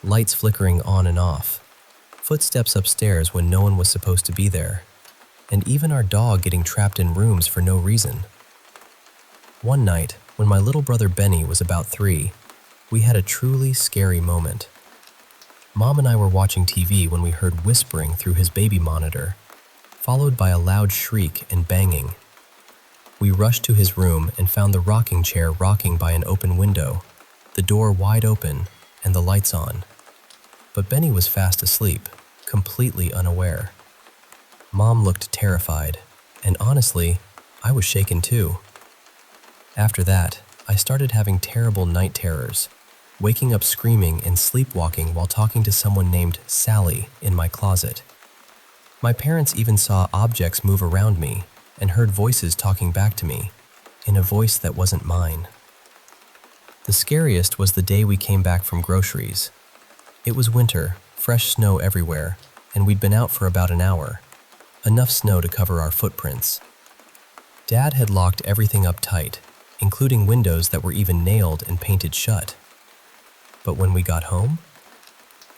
lights flickering on and off, footsteps upstairs when no one was supposed to be there, and even our dog getting trapped in rooms for no reason. One night, when my little brother Benny was about 3, we had a truly scary moment. Mom and I were watching TV when we heard whispering through his baby monitor, followed by a loud shriek and banging. We rushed to his room and found the rocking chair rocking by an open window, the door wide open, and the lights on. But Benny was fast asleep, completely unaware. Mom looked terrified, and honestly, I was shaken too. After that, I started having terrible night terrors, waking up screaming and sleepwalking while talking to someone named Sally in my closet. My parents even saw objects move around me and heard voices talking back to me, in a voice that wasn't mine. The scariest was the day we came back from groceries. It was winter, fresh snow everywhere, and we'd been out for about an hour, enough snow to cover our footprints. Dad had locked everything up tight, including windows that were even nailed and painted shut. But when we got home,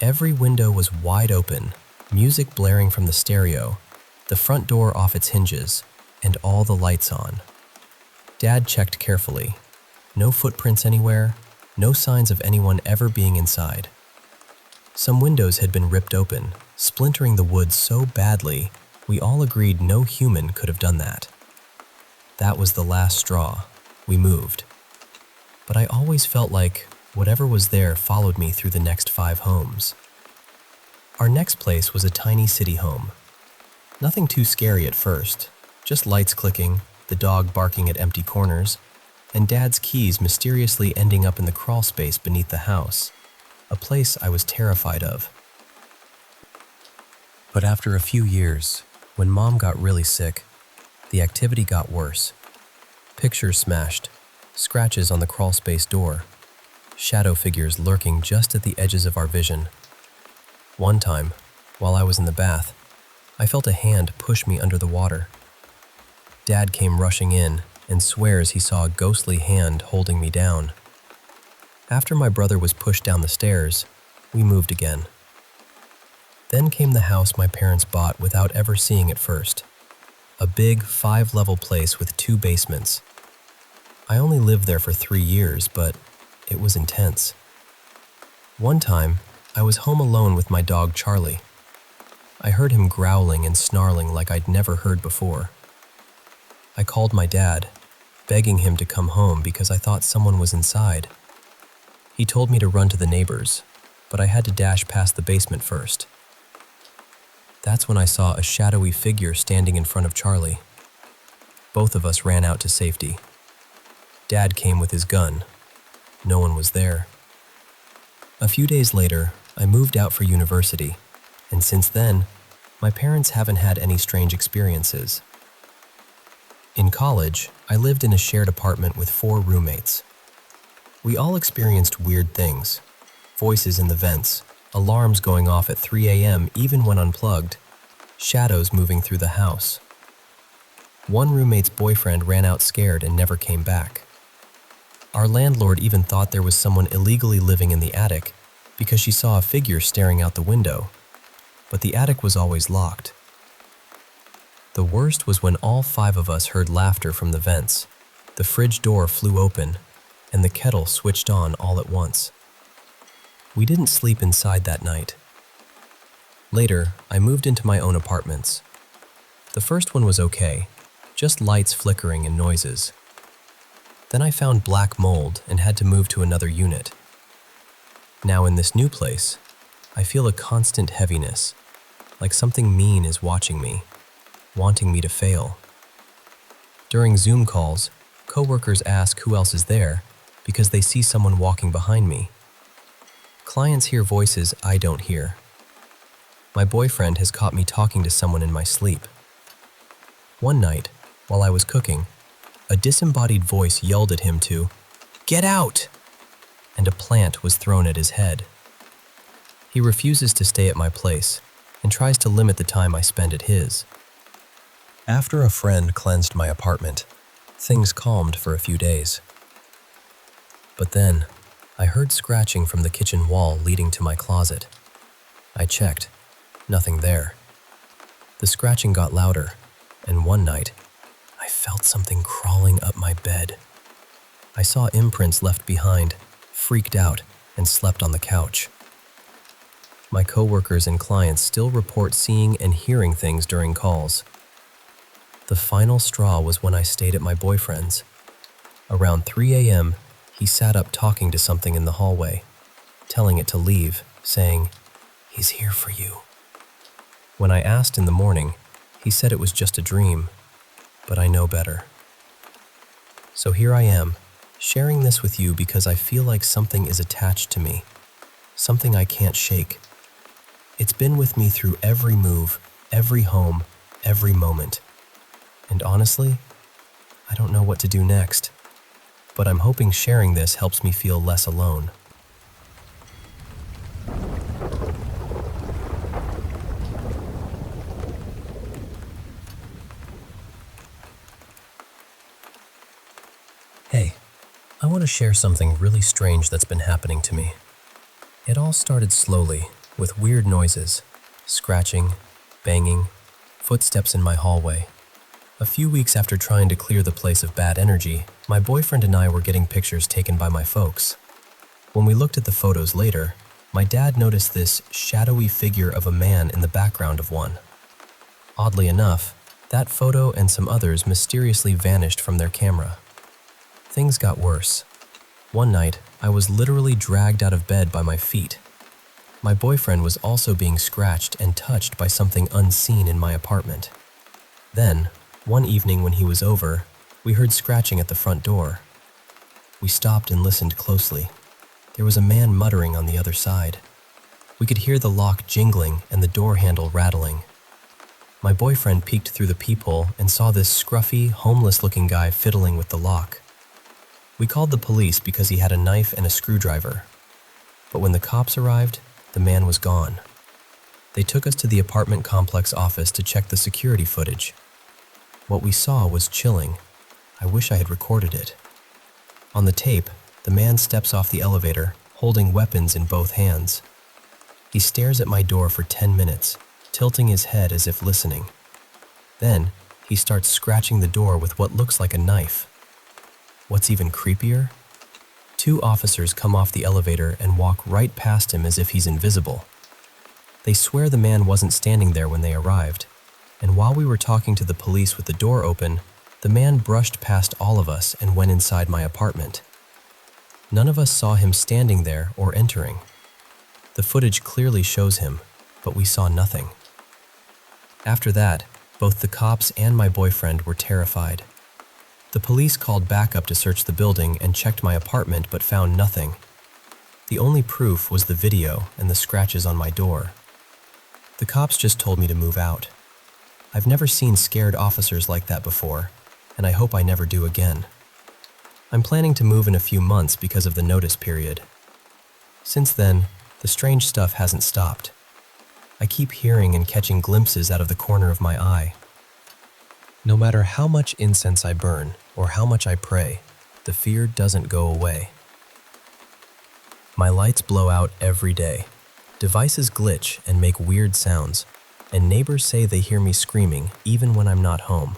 every window was wide open, music blaring from the stereo, the front door off its hinges, and all the lights on. Dad checked carefully. No footprints anywhere, no signs of anyone ever being inside. Some windows had been ripped open, splintering the wood so badly, we all agreed no human could have done that. That was the last straw. We moved. But I always felt like whatever was there followed me through the next 5 homes. Our next place was a tiny city home. Nothing too scary at first, just lights clicking, the dog barking at empty corners, and Dad's keys mysteriously ending up in the crawl space beneath the house, a place I was terrified of. But after a few years, when Mom got really sick, the activity got worse. Pictures smashed, scratches on the crawl space door, shadow figures lurking just at the edges of our vision. One time, while I was in the bath, I felt a hand push me under the water. Dad came rushing in and swears he saw a ghostly hand holding me down. After my brother was pushed down the stairs, we moved again. Then came the house my parents bought without ever seeing it first. A big 5-level place with 2 basements. I only lived there for 3 years, but it was intense. One time, I was home alone with my dog Charlie. I heard him growling and snarling like I'd never heard before. I called my dad, begging him to come home because I thought someone was inside. He told me to run to the neighbors, but I had to dash past the basement first. That's when I saw a shadowy figure standing in front of Charlie. Both of us ran out to safety. Dad came with his gun. No one was there. A few days later, I moved out for university, and since then, my parents haven't had any strange experiences. In college, I lived in a shared apartment with 4 roommates. We all experienced weird things: voices in the vents, alarms going off at 3 a.m. even when unplugged, shadows moving through the house. One roommate's boyfriend ran out scared and never came back. Our landlord even thought there was someone illegally living in the attic because she saw a figure staring out the window, but the attic was always locked. The worst was when all 5 of us heard laughter from the vents. The fridge door flew open, and the kettle switched on all at once. We didn't sleep inside that night. Later, I moved into my own apartments. The first one was okay, just lights flickering and noises. Then I found black mold and had to move to another unit. Now in this new place, I feel a constant heaviness, like something mean is watching me, wanting me to fail. During Zoom calls, coworkers ask who else is there because they see someone walking behind me. Clients hear voices I don't hear. My boyfriend has caught me talking to someone in my sleep. One night, while I was cooking, a disembodied voice yelled at him to, "Get out!" and a plant was thrown at his head. He refuses to stay at my place and tries to limit the time I spend at his. After a friend cleansed my apartment, things calmed for a few days. But then, I heard scratching from the kitchen wall leading to my closet. I checked. Nothing there. The scratching got louder, and one night, I felt something crawling up my bed. I saw imprints left behind, freaked out, and slept on the couch. My coworkers and clients still report seeing and hearing things during calls. The final straw was when I stayed at my boyfriend's. Around 3 a.m., he sat up talking to something in the hallway, telling it to leave, saying, "He's here for you." When I asked in the morning, he said it was just a dream, but I know better. So here I am, sharing this with you because I feel like something is attached to me, something I can't shake. It's been with me through every move, every home, every moment. And honestly, I don't know what to do next, but I'm hoping sharing this helps me feel less alone. Hey, I want to share something really strange that's been happening to me. It all started slowly, with weird noises, scratching, banging, footsteps in my hallway. A few weeks after trying to clear the place of bad energy, my boyfriend and I were getting pictures taken by my folks. When we looked at the photos later, my dad noticed this shadowy figure of a man in the background of one. Oddly enough, that photo and some others mysteriously vanished from their camera. Things got worse. One night, I was literally dragged out of bed by my feet. My boyfriend was also being scratched and touched by something unseen in my apartment. Then, one evening when he was over, we heard scratching at the front door. We stopped and listened closely. There was a man muttering on the other side. We could hear the lock jingling and the door handle rattling. My boyfriend peeked through the peephole and saw this scruffy, homeless-looking guy fiddling with the lock. We called the police because he had a knife and a screwdriver. But when the cops arrived, the man was gone. They took us to the apartment complex office to check the security footage. What we saw was chilling. I wish I had recorded it. On the tape, the man steps off the elevator, holding weapons in both hands. He stares at my door for 10 minutes, tilting his head as if listening. Then, he starts scratching the door with what looks like a knife. What's even creepier? 2 officers come off the elevator and walk right past him as if he's invisible. They swear the man wasn't standing there when they arrived, and while we were talking to the police with the door open, the man brushed past all of us and went inside my apartment. None of us saw him standing there or entering. The footage clearly shows him, but we saw nothing. After that, both the cops and my boyfriend were terrified. The police called backup to search the building and checked my apartment but found nothing. The only proof was the video and the scratches on my door. The cops just told me to move out. I've never seen scared officers like that before, and I hope I never do again. I'm planning to move in a few months because of the notice period. Since then, the strange stuff hasn't stopped. I keep hearing and catching glimpses out of the corner of my eye. No matter how much incense I burn or how much I pray, the fear doesn't go away. My lights blow out every day. Devices glitch and make weird sounds, and neighbors say they hear me screaming even when I'm not home.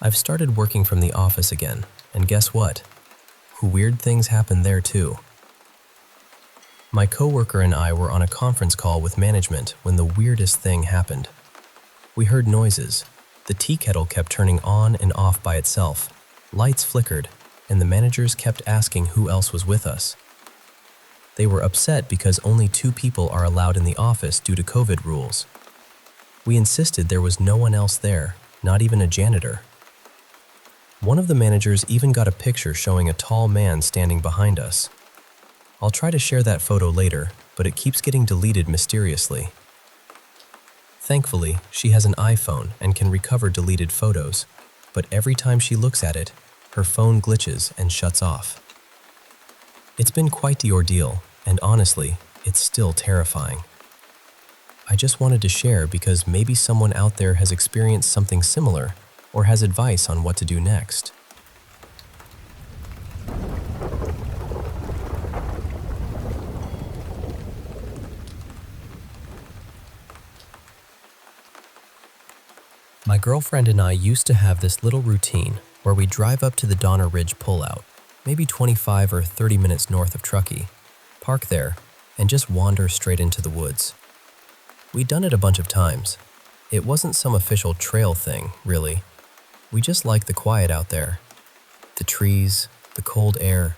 I've started working from the office again, and guess what? Weird things happen there too. My coworker and I were on a conference call with management when the weirdest thing happened. We heard noises. The tea kettle kept turning on and off by itself. Lights flickered, and the managers kept asking who else was with us. They were upset because only 2 people are allowed in the office due to COVID rules. We insisted there was no one else there, not even a janitor. One of the managers even got a picture showing a tall man standing behind us. I'll try to share that photo later, but it keeps getting deleted mysteriously. Thankfully, she has an iPhone and can recover deleted photos, but every time she looks at it, her phone glitches and shuts off. It's been quite the ordeal, and honestly, it's still terrifying. I just wanted to share because maybe someone out there has experienced something similar or has advice on what to do next. My girlfriend and I used to have this little routine where we drive up to the Donner Ridge pullout, maybe 25 or 30 minutes north of Truckee, park there, and just wander straight into the woods. We'd done it a bunch of times. It wasn't some official trail thing, really. We just liked the quiet out there. The trees, the cold air,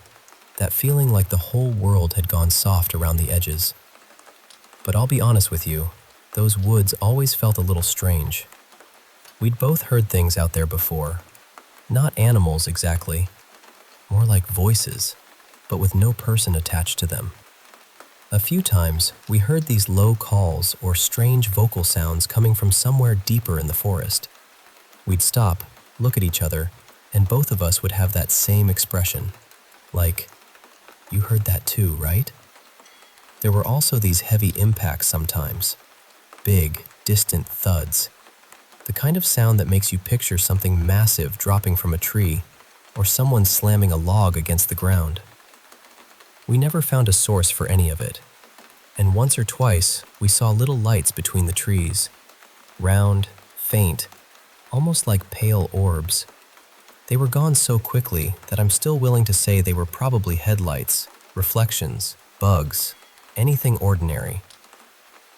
that feeling like the whole world had gone soft around the edges. But I'll be honest with you, those woods always felt a little strange. We'd both heard things out there before. Not animals exactly, more like voices, but with no person attached to them. A few times, we heard these low calls or strange vocal sounds coming from somewhere deeper in the forest. We'd stop, look at each other, and both of us would have that same expression, like, "You heard that too, right?" There were also these heavy impacts sometimes, big, distant thuds, the kind of sound that makes you picture something massive dropping from a tree or someone slamming a log against the ground. We never found a source for any of it, and once or twice we saw little lights between the trees, round, faint, almost like pale orbs. They were gone so quickly that I'm still willing to say they were probably headlights, reflections, bugs, anything ordinary.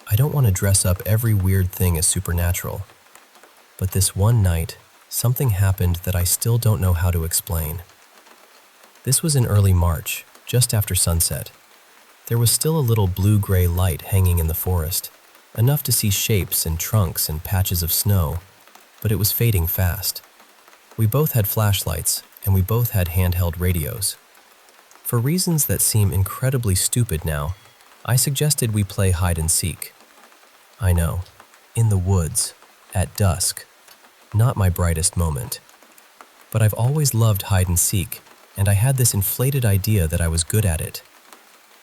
I don't want to dress up every weird thing as supernatural, but this one night, something happened that I still don't know how to explain. This was in early March, just after sunset. There was still a little blue-gray light hanging in the forest, enough to see shapes and trunks and patches of snow, but it was fading fast. We both had flashlights, and we both had handheld radios. For reasons that seem incredibly stupid now, I suggested we play hide and seek. I know, in the woods, at dusk, not my brightest moment. But I've always loved hide and seek, and I had this inflated idea that I was good at it.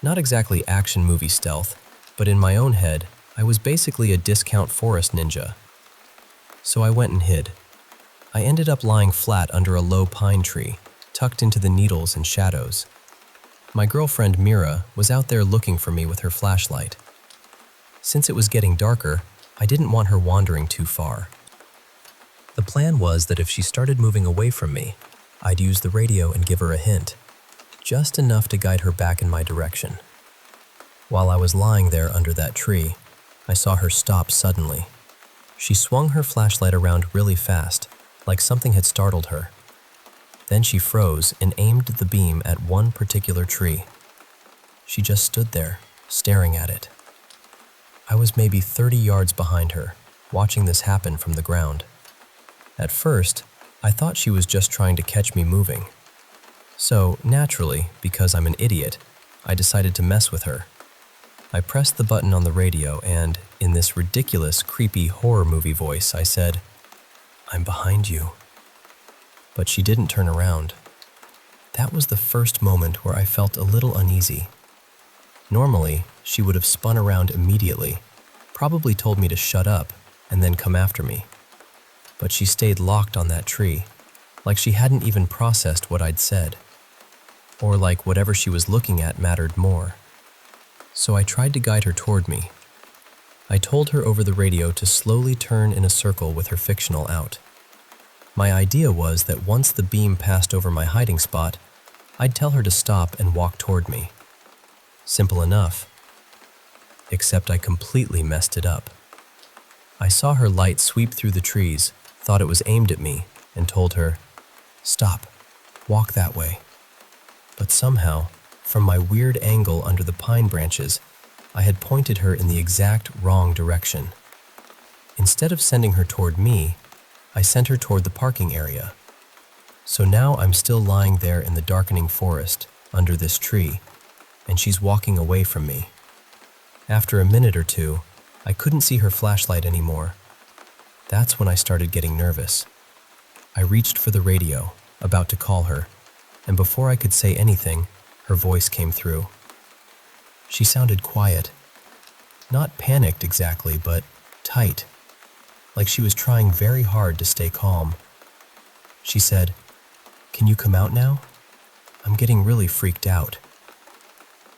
Not exactly action movie stealth, but in my own head, I was basically a discount forest ninja. So I went and hid. I ended up lying flat under a low pine tree, tucked into the needles and shadows. My girlfriend Mira was out there looking for me with her flashlight. Since it was getting darker, I didn't want her wandering too far. The plan was that if she started moving away from me, I'd use the radio and give her a hint, just enough to guide her back in my direction. While I was lying there under that tree, I saw her stop suddenly. She swung her flashlight around really fast, like something had startled her. Then she froze and aimed the beam at one particular tree. She just stood there, staring at it. I was maybe 30 yards behind her, watching this happen from the ground. At first, I thought she was just trying to catch me moving. So, naturally, because I'm an idiot, I decided to mess with her. I pressed the button on the radio and, in this ridiculous, creepy horror movie voice, I said, "I'm behind you." But she didn't turn around. That was the first moment where I felt a little uneasy. Normally, she would have spun around immediately, probably told me to shut up, and then come after me. But she stayed locked on that tree, like she hadn't even processed what I'd said, or like whatever she was looking at mattered more. So I tried to guide her toward me. I told her over the radio to slowly turn in a circle with her fictional out. My idea was that once the beam passed over my hiding spot, I'd tell her to stop and walk toward me. Simple enough. Except I completely messed it up. I saw her light sweep through the trees, thought it was aimed at me, and told her, "Stop, walk that way." But somehow, from my weird angle under the pine branches, I had pointed her in the exact wrong direction. Instead of sending her toward me, I sent her toward the parking area. So now I'm still lying there in the darkening forest, under this tree, and she's walking away from me. After a minute or two, I couldn't see her flashlight anymore. That's when I started getting nervous. I reached for the radio, about to call her, and before I could say anything, her voice came through. She sounded quiet. Not panicked exactly, but tight, like she was trying very hard to stay calm. She said, "Can you come out now? I'm getting really freaked out."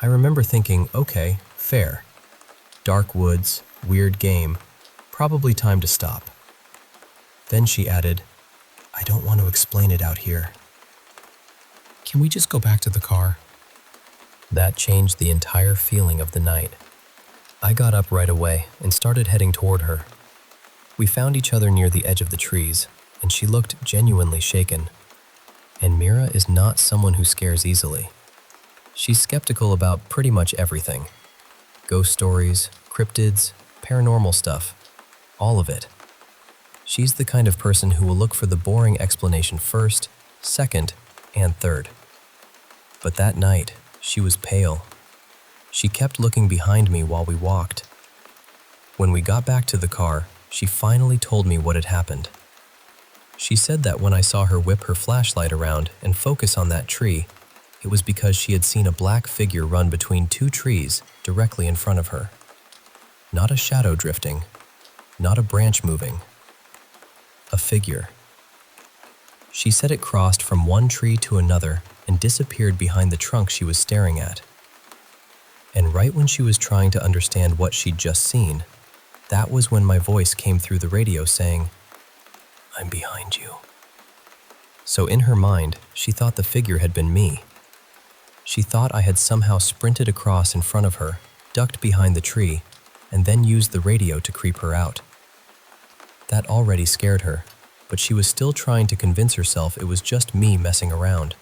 I remember thinking, okay, fair. Dark woods, weird game, probably time to stop. Then she added, "I don't want to explain it out here. Can we just go back to the car?" That changed the entire feeling of the night. I got up right away and started heading toward her. We found each other near the edge of the trees, and she looked genuinely shaken. And Mira is not someone who scares easily. She's skeptical about pretty much everything. Ghost stories, cryptids, paranormal stuff, all of it. She's the kind of person who will look for the boring explanation first, second, and third. But that night, she was pale. She kept looking behind me while we walked. When we got back to the car, she finally told me what had happened. She said that when I saw her whip her flashlight around and focus on that tree, it was because she had seen a black figure run between two trees directly in front of her. Not a shadow drifting, not a branch moving. A figure. She said it crossed from one tree to another and disappeared behind the trunk she was staring at. And right when she was trying to understand what she'd just seen, that was when my voice came through the radio saying, "I'm behind you." So in her mind, she thought the figure had been me. She thought I had somehow sprinted across in front of her, ducked behind the tree, and then used the radio to creep her out. That already scared her, but she was still trying to convince herself it was just me messing around.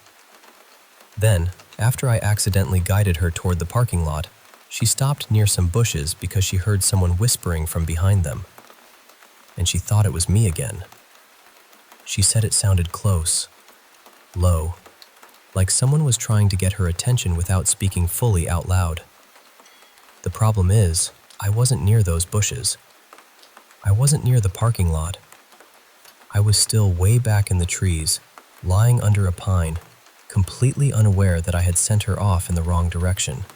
Then, after I accidentally guided her toward the parking lot, she stopped near some bushes because she heard someone whispering from behind them. And she thought it was me again. She said it sounded close, low, like someone was trying to get her attention without speaking fully out loud. The problem is, I wasn't near those bushes. I wasn't near the parking lot. I was still way back in the trees, lying under a pine, completely unaware that I had sent her off in the wrong direction.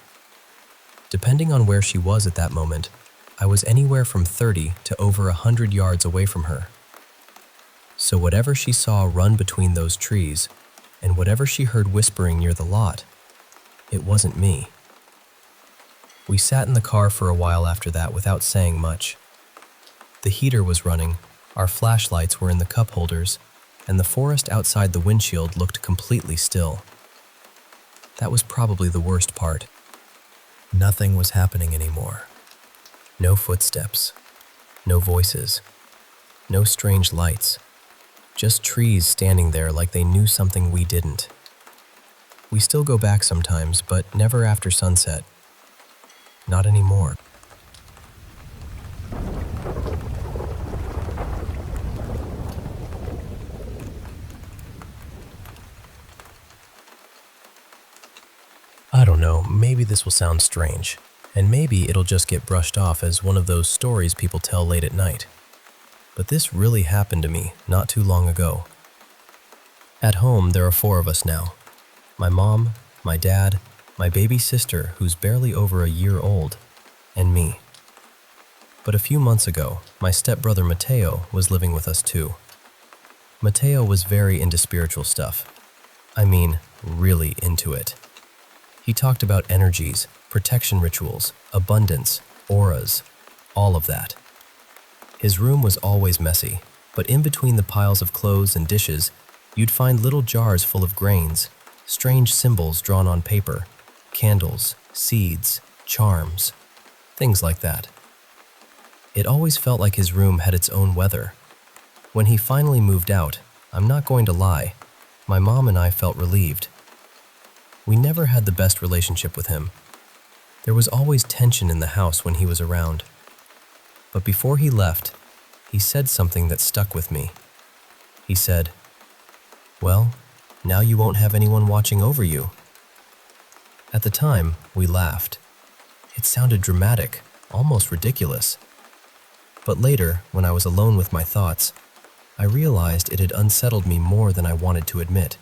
Depending on where she was at that moment, I was anywhere from 30 to over 100 yards away from her. So whatever she saw run between those trees, and whatever she heard whispering near the lot, it wasn't me. We sat in the car for a while after that without saying much. The heater was running, our flashlights were in the cup holders, and the forest outside the windshield looked completely still. That was probably the worst part. Nothing was happening anymore. No footsteps, no voices, no strange lights, just trees standing there like they knew something we didn't. We still go back sometimes, but never after sunset. Not anymore. know, maybe this will sound strange, and maybe it'll just get brushed off as one of those stories people tell late at night. But this really happened to me not too long ago. At home, there are 4 of us now. My mom, my dad, my baby sister who's barely over a year old, and me. But a few months ago, my stepbrother Mateo was living with us too. Mateo was very into spiritual stuff. I mean, really into it. He talked about energies, protection rituals, abundance, auras, all of that. His room was always messy, but in between the piles of clothes and dishes, you'd find little jars full of grains, strange symbols drawn on paper, candles, seeds, charms, things like that. It always felt like his room had its own weather. When he finally moved out, I'm not going to lie, my mom and I felt relieved. We never had the best relationship with him. There was always tension in the house when he was around. But before he left, he said something that stuck with me. He said, "Well, now you won't have anyone watching over you." At the time, we laughed. It sounded dramatic, almost ridiculous. But later, when I was alone with my thoughts, I realized it had unsettled me more than I wanted to admit.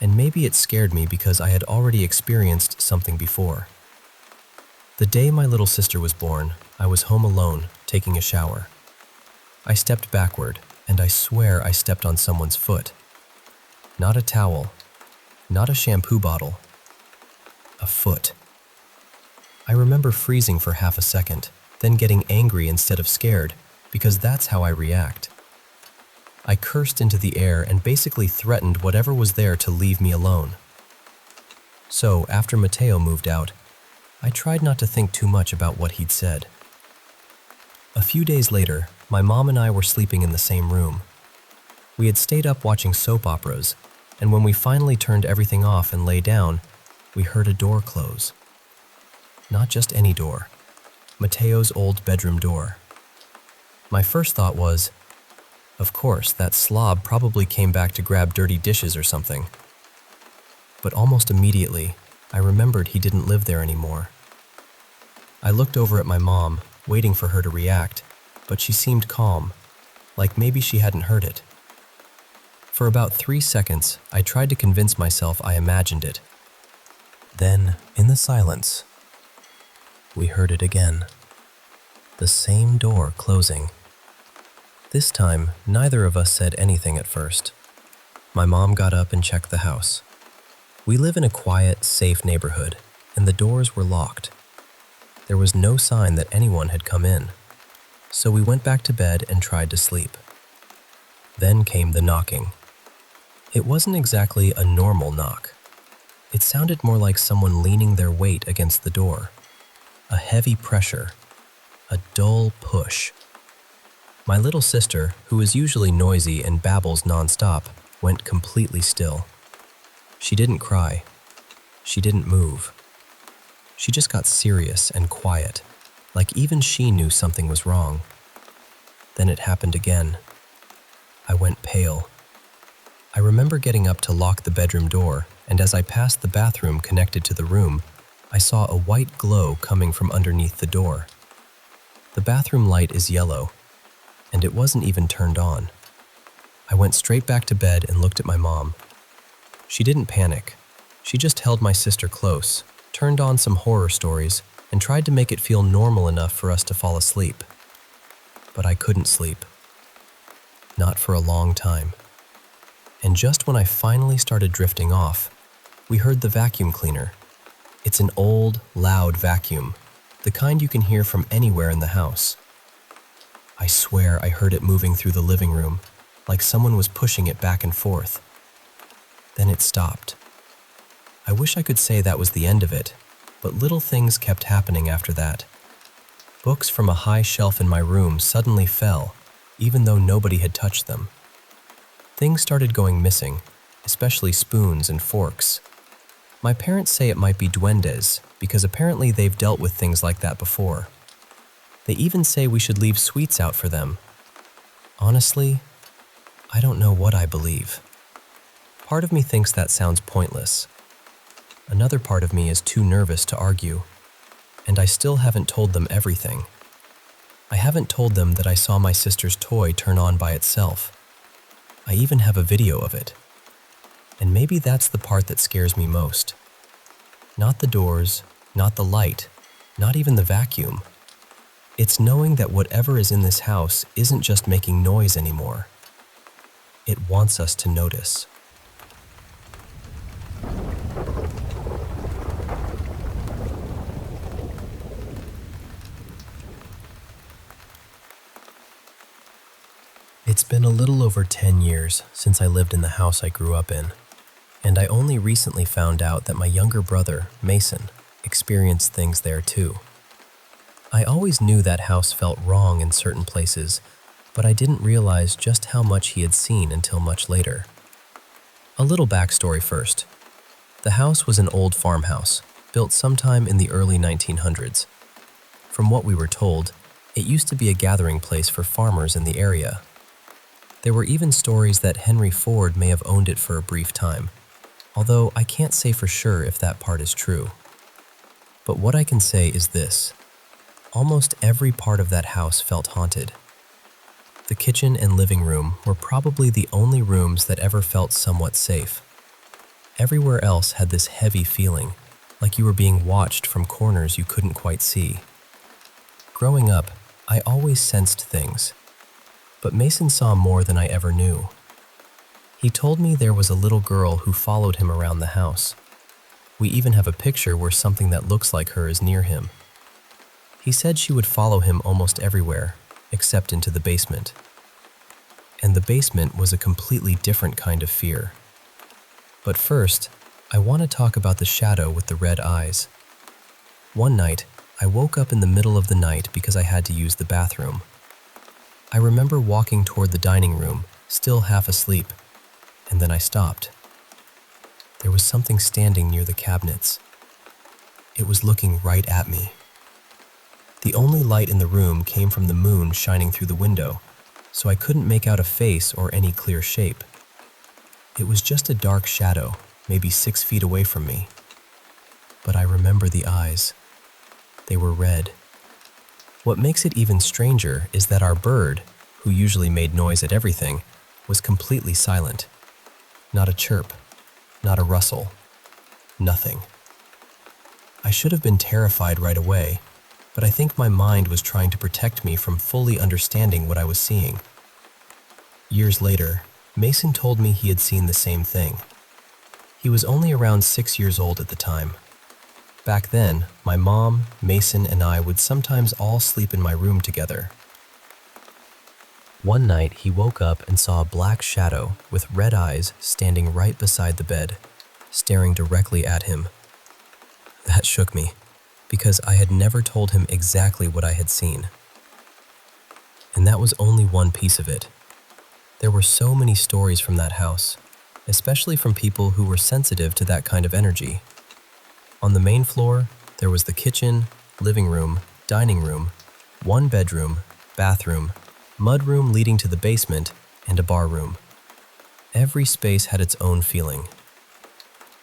And maybe it scared me because I had already experienced something before. The day my little sister was born, I was home alone, taking a shower. I stepped backward, and I swear I stepped on someone's foot. Not a towel, not a shampoo bottle, a foot. I remember freezing for half a second, then getting angry instead of scared, because that's how I react. I cursed into the air and basically threatened whatever was there to leave me alone. So, after Mateo moved out, I tried not to think too much about what he'd said. A few days later, my mom and I were sleeping in the same room. We had stayed up watching soap operas, and when we finally turned everything off and lay down, we heard a door close. Not just any door, Mateo's old bedroom door. My first thought was, of course, that slob probably came back to grab dirty dishes or something. But almost immediately, I remembered he didn't live there anymore. I looked over at my mom, waiting for her to react, but she seemed calm, like maybe she hadn't heard it. For about 3 seconds, I tried to convince myself I imagined it. Then, in the silence, we heard it again. The same door closing. This time, neither of us said anything at first. My mom got up and checked the house. We live in a quiet, safe neighborhood, and the doors were locked. There was no sign that anyone had come in, so we went back to bed and tried to sleep. Then came the knocking. It wasn't exactly a normal knock. It sounded more like someone leaning their weight against the door. A heavy pressure, a dull push. My little sister, who is usually noisy and babbles nonstop, went completely still. She didn't cry. She didn't move. She just got serious and quiet, like even she knew something was wrong. Then it happened again. I went pale. I remember getting up to lock the bedroom door, and as I passed the bathroom connected to the room, I saw a white glow coming from underneath the door. The bathroom light is yellow, and it wasn't even turned on. I went straight back to bed and looked at my mom. She didn't panic. She just held my sister close, turned on some horror stories, and tried to make it feel normal enough for us to fall asleep. But I couldn't sleep. Not for a long time. And just when I finally started drifting off, we heard the vacuum cleaner. It's an old, loud vacuum, the kind you can hear from anywhere in the house. I swear I heard it moving through the living room, like someone was pushing it back and forth. Then it stopped. I wish I could say that was the end of it, but little things kept happening after that. Books from a high shelf in my room suddenly fell, even though nobody had touched them. Things started going missing, especially spoons and forks. My parents say it might be duendes, because apparently they've dealt with things like that before. They even say we should leave sweets out for them. Honestly, I don't know what I believe. Part of me thinks that sounds pointless. another part of me is too nervous to argue, and I still haven't told them everything. I haven't told them that I saw my sister's toy turn on by itself. I even have a video of it. And maybe that's the part that scares me most. Not the doors, not the light, not even the vacuum. It's knowing that whatever is in this house isn't just making noise anymore. It wants us to notice. It's been a little over 10 years since I lived in the house I grew up in, and I only recently found out that my younger brother, Mason, experienced things there too. I always knew that house felt wrong in certain places, but I didn't realize just how much he had seen until much later. A little backstory first. The house was an old farmhouse, built sometime in the early 1900s. From what we were told, it used to be a gathering place for farmers in the area. There were even stories that Henry Ford may have owned it for a brief time, although I can't say for sure if that part is true. But what I can say is this: almost every part of that house felt haunted. The kitchen and living room were probably the only rooms that ever felt somewhat safe. Everywhere else had this heavy feeling, like you were being watched from corners you couldn't quite see. Growing up, I always sensed things, but Mason saw more than I ever knew. He told me there was a little girl who followed him around the house. We even have a picture where something that looks like her is near him. He said she would follow him almost everywhere, except into the basement. And the basement was a completely different kind of fear. But first, I want to talk about the shadow with the red eyes. One night, I woke up in the middle of the night because I had to use the bathroom. I remember walking toward the dining room, still half asleep, and then I stopped. There was something standing near the cabinets. It was looking right at me. The only light in the room came from the moon shining through the window, so I couldn't make out a face or any clear shape. It was just a dark shadow, maybe 6 feet away from me. But I remember the eyes. They were red. What makes it even stranger is that our bird, who usually made noise at everything, was completely silent. Not a chirp, not a rustle, nothing. I should have been terrified right away, but I think my mind was trying to protect me from fully understanding what I was seeing. Years later, Mason told me he had seen the same thing. He was only around 6 years old at the time. Back then, my mom, Mason, and I would sometimes all sleep in my room together. One night, he woke up and saw a black shadow with red eyes standing right beside the bed, staring directly at him. That shook me, because I had never told him exactly what I had seen. And that was only one piece of it. There were so many stories from that house, especially from people who were sensitive to that kind of energy. On the main floor, there was the kitchen, living room, dining room, one bedroom, bathroom, mudroom leading to the basement, and a bar room. Every space had its own feeling.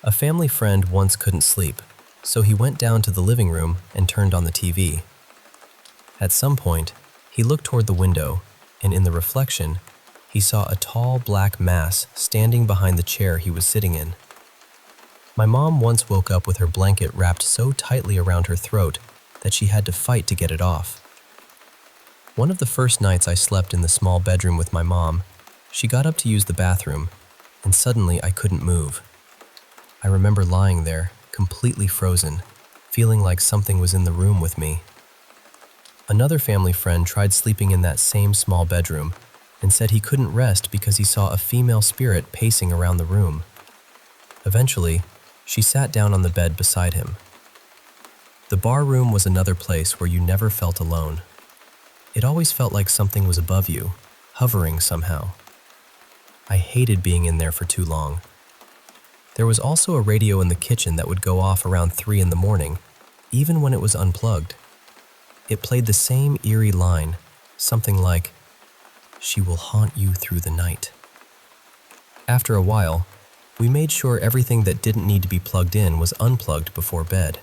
A family friend once couldn't sleep, so he went down to the living room and turned on the TV. At some point, he looked toward the window, and in the reflection, he saw a tall black mass standing behind the chair he was sitting in. My mom once woke up with her blanket wrapped so tightly around her throat that she had to fight to get it off. One of the first nights I slept in the small bedroom with my mom, she got up to use the bathroom, and suddenly I couldn't move. I remember lying there, completely frozen, feeling like something was in the room with me. Another family friend tried sleeping in that same small bedroom and said he couldn't rest because he saw a female spirit pacing around the room. Eventually, she sat down on the bed beside him. The bar room was another place where you never felt alone. It always felt like something was above you, hovering somehow. I hated being in there for too long. There was also a radio in the kitchen that would go off around 3 in the morning, even when it was unplugged. It played the same eerie line, something like, "She will haunt you through the night." After a while, We made sure everything that didn't need to be plugged in was unplugged before bed.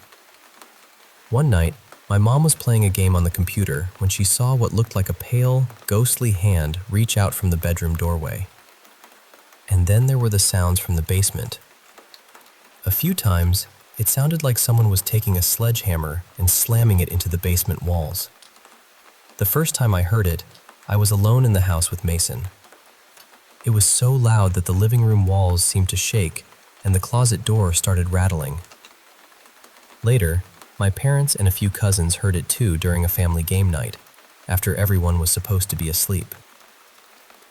One night, my mom was playing a game on the computer when she saw what looked like a pale, ghostly hand reach out from the bedroom doorway. And then there were the sounds from the basement. A few times, it sounded like someone was taking a sledgehammer and slamming it into the basement walls. The first time I heard it, I was alone in the house with Mason. It was so loud that the living room walls seemed to shake and the closet door started rattling. Later, my parents and a few cousins heard it too during a family game night, after everyone was supposed to be asleep.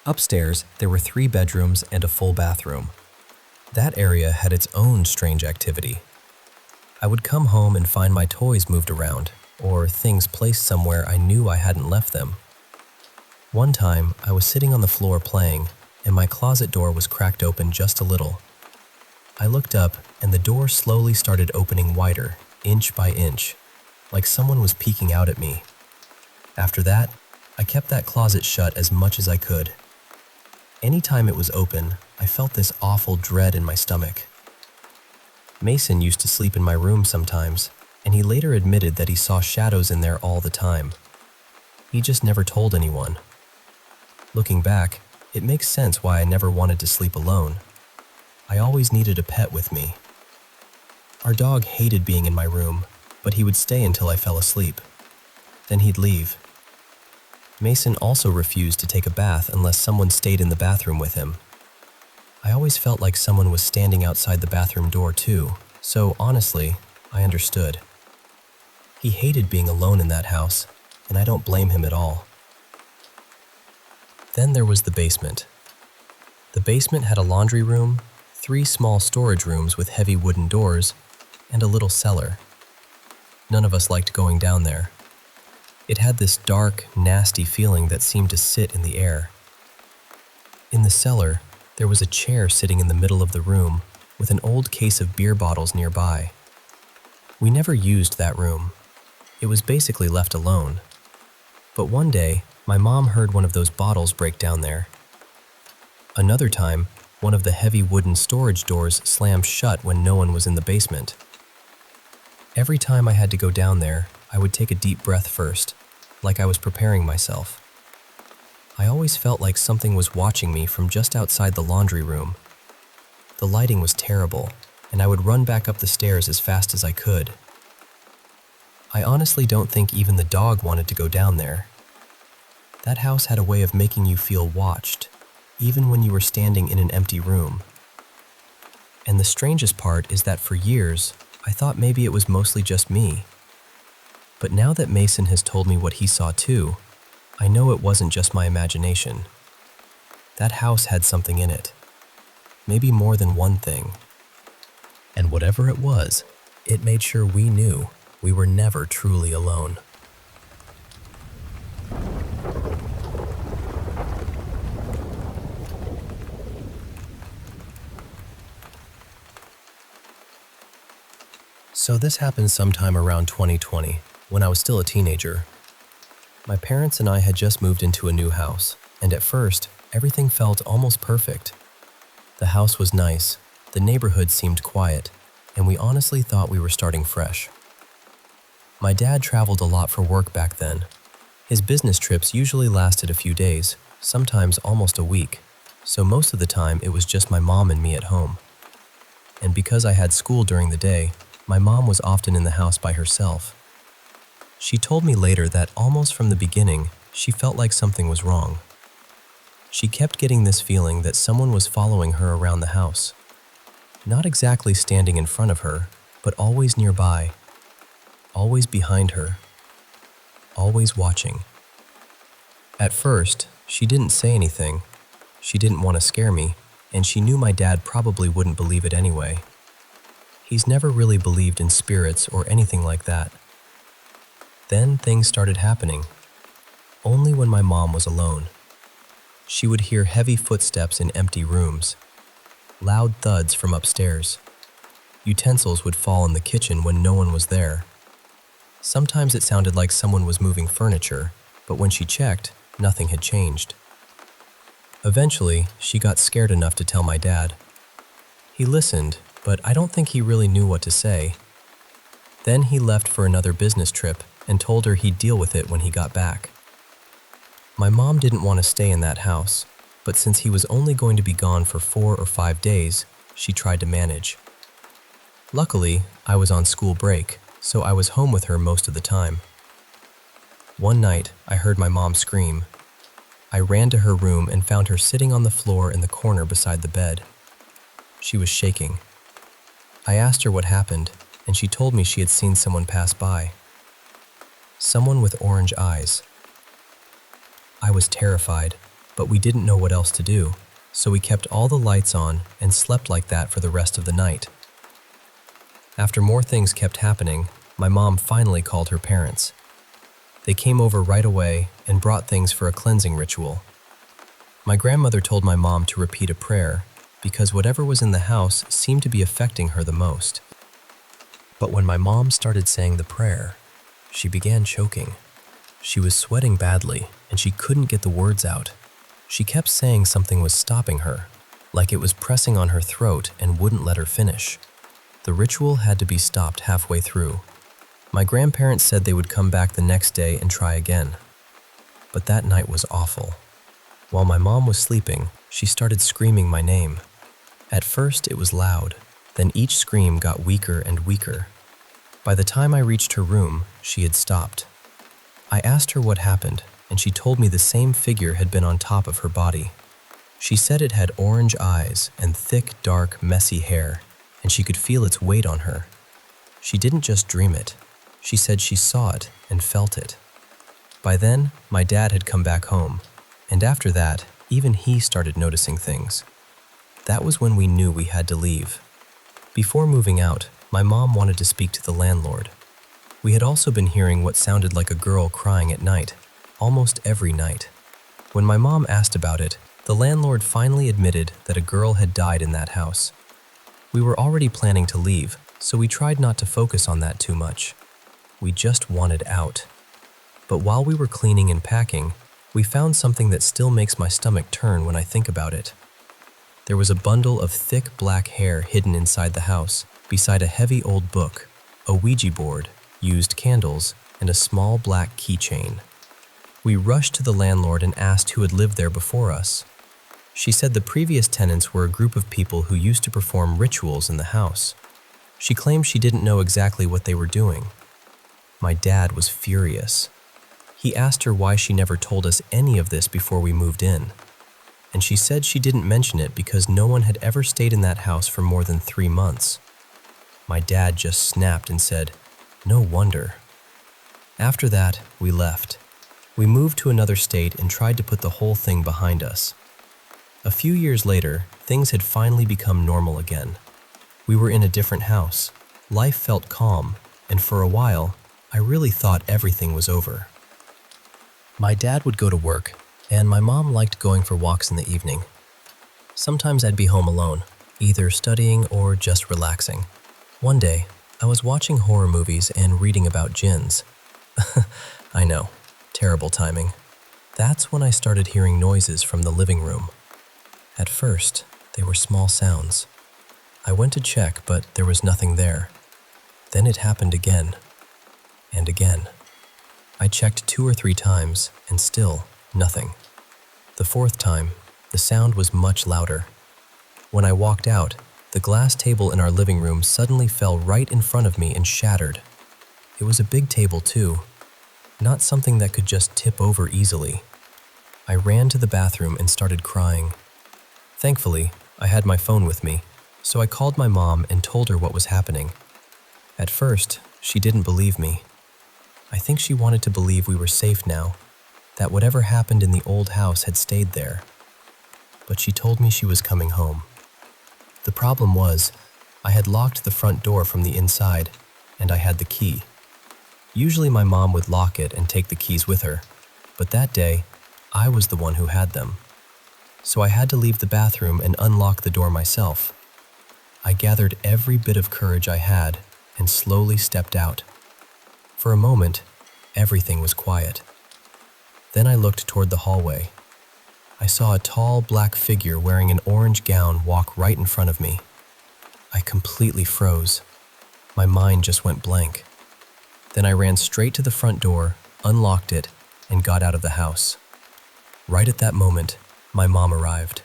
Upstairs, there were 3 bedrooms and a full bathroom. That area had its own strange activity. I would come home and find my toys moved around, or things placed somewhere I knew I hadn't left them. One time, I was sitting on the floor playing, and my closet door was cracked open just a little. I looked up, and the door slowly started opening wider, inch by inch, like someone was peeking out at me. After that, I kept that closet shut as much as I could. Anytime it was open, I felt this awful dread in my stomach. Mason used to sleep in my room sometimes, and he later admitted that he saw shadows in there all the time. He just never told anyone. Looking back, it makes sense why I never wanted to sleep alone. I always needed a pet with me. Our dog hated being in my room, but he would stay until I fell asleep. Then he'd leave. Mason also refused to take a bath unless someone stayed in the bathroom with him. I always felt like someone was standing outside the bathroom door too, so honestly, I understood. He hated being alone in that house, and I don't blame him at all. Then there was the basement. The basement had a laundry room, 3 small storage rooms with heavy wooden doors, and a little cellar. None of us liked going down there. It had this dark, nasty feeling that seemed to sit in the air. In the cellar, there was a chair sitting in the middle of the room with an old case of beer bottles nearby. We never used that room. It was basically left alone. But one day, my mom heard one of those bottles break down there. Another time, one of the heavy wooden storage doors slammed shut when no one was in the basement. Every time I had to go down there, I would take a deep breath first, like I was preparing myself. I always felt like something was watching me from just outside the laundry room. The lighting was terrible, and I would run back up the stairs as fast as I could. I honestly don't think even the dog wanted to go down there. That house had a way of making you feel watched, even when you were standing in an empty room. And the strangest part is that for years, I thought maybe it was mostly just me. But now that Mason has told me what he saw too, I know it wasn't just my imagination. That house had something in it. Maybe more than one thing. And whatever it was, it made sure we knew we were never truly alone. So this happened sometime around 2020, when I was still a teenager. My parents and I had just moved into a new house, and at first, everything felt almost perfect. The house was nice, the neighborhood seemed quiet, and we honestly thought we were starting fresh. My dad traveled a lot for work back then. His business trips usually lasted a few days, sometimes almost a week, so most of the time it was just my mom and me at home. And because I had school during the day, my mom was often in the house by herself. She told me later that almost from the beginning, she felt like something was wrong. She kept getting this feeling that someone was following her around the house. Not exactly standing in front of her, but always nearby, always behind her, always watching. At first, she didn't say anything. She didn't want to scare me, and she knew my dad probably wouldn't believe it anyway. He's never really believed in spirits or anything like that. Then things started happening. Only when my mom was alone. She would hear heavy footsteps in empty rooms, loud thuds from upstairs. Utensils would fall in the kitchen when no one was there. Sometimes it sounded like someone was moving furniture, but when she checked, nothing had changed. Eventually, she got scared enough to tell my dad. He listened, but I don't think he really knew what to say. Then he left for another business trip and told her he'd deal with it when he got back. My mom didn't want to stay in that house, but since he was only going to be gone for 4 or 5 days, she tried to manage. Luckily, I was on school break, so I was home with her most of the time. One night, I heard my mom scream. I ran to her room and found her sitting on the floor in the corner beside the bed. She was shaking. I asked her what happened, and she told me she had seen someone pass by. Someone with orange eyes. I was terrified, but we didn't know what else to do, so we kept all the lights on and slept like that for the rest of the night. After more things kept happening, my mom finally called her parents. They came over right away and brought things for a cleansing ritual. My grandmother told my mom to repeat a prayer because whatever was in the house seemed to be affecting her the most. But when my mom started saying the prayer, she began choking. She was sweating badly and she couldn't get the words out. She kept saying something was stopping her, like it was pressing on her throat and wouldn't let her finish. The ritual had to be stopped halfway through. My grandparents said they would come back the next day and try again. But that night was awful. While my mom was sleeping, she started screaming my name. At first it was loud, then each scream got weaker and weaker. By the time I reached her room, she had stopped. I asked her what happened, and she told me the same figure had been on top of her body. She said it had orange eyes and thick, dark, messy hair, and she could feel its weight on her. She didn't just dream it. She said she saw it and felt it. By then, my dad had come back home, and after that, even he started noticing things. That was when we knew we had to leave. Before moving out, my mom wanted to speak to the landlord. We had also been hearing what sounded like a girl crying at night, almost every night. When my mom asked about it, the landlord finally admitted that a girl had died in that house. We were already planning to leave, so we tried not to focus on that too much. We just wanted out. But while we were cleaning and packing, we found something that still makes my stomach turn when I think about it. There was a bundle of thick black hair hidden inside the house, beside a heavy old book, a Ouija board, used candles, and a small black keychain. We rushed to the landlord and asked who had lived there before us. She said the previous tenants were a group of people who used to perform rituals in the house. She claimed she didn't know exactly what they were doing. My dad was furious. He asked her why she never told us any of this before we moved in. And she said she didn't mention it because no one had ever stayed in that house for more than 3 months. My dad just snapped and said, "No wonder." After that, we left. We moved to another state and tried to put the whole thing behind us. A few years later, things had finally become normal again. We were in a different house. Life felt calm, and for a while, I really thought everything was over. My dad would go to work, and my mom liked going for walks in the evening. Sometimes I'd be home alone, either studying or just relaxing. One day, I was watching horror movies and reading about jinns. I know, terrible timing. That's when I started hearing noises from the living room. At first, they were small sounds. I went to check, but there was nothing there. Then it happened again, and again. I checked 2 or 3 times, and still nothing. The 4th time, the sound was much louder. When I walked out, the glass table in our living room suddenly fell right in front of me and shattered. It was a big table too, not something that could just tip over easily. I ran to the bathroom and started crying. Thankfully, I had my phone with me, so I called my mom and told her what was happening. At first, she didn't believe me. I think she wanted to believe we were safe now, that whatever happened in the old house had stayed there. But she told me she was coming home. The problem was, I had locked the front door from the inside, and I had the key. Usually my mom would lock it and take the keys with her, but that day, I was the one who had them. So I had to leave the bathroom and unlock the door myself. I gathered every bit of courage I had and slowly stepped out. For a moment, everything was quiet. Then I looked toward the hallway. I saw a tall black figure wearing an orange gown walk right in front of me. I completely froze. My mind just went blank. Then I ran straight to the front door, unlocked it, and got out of the house. Right at that moment, my mom arrived.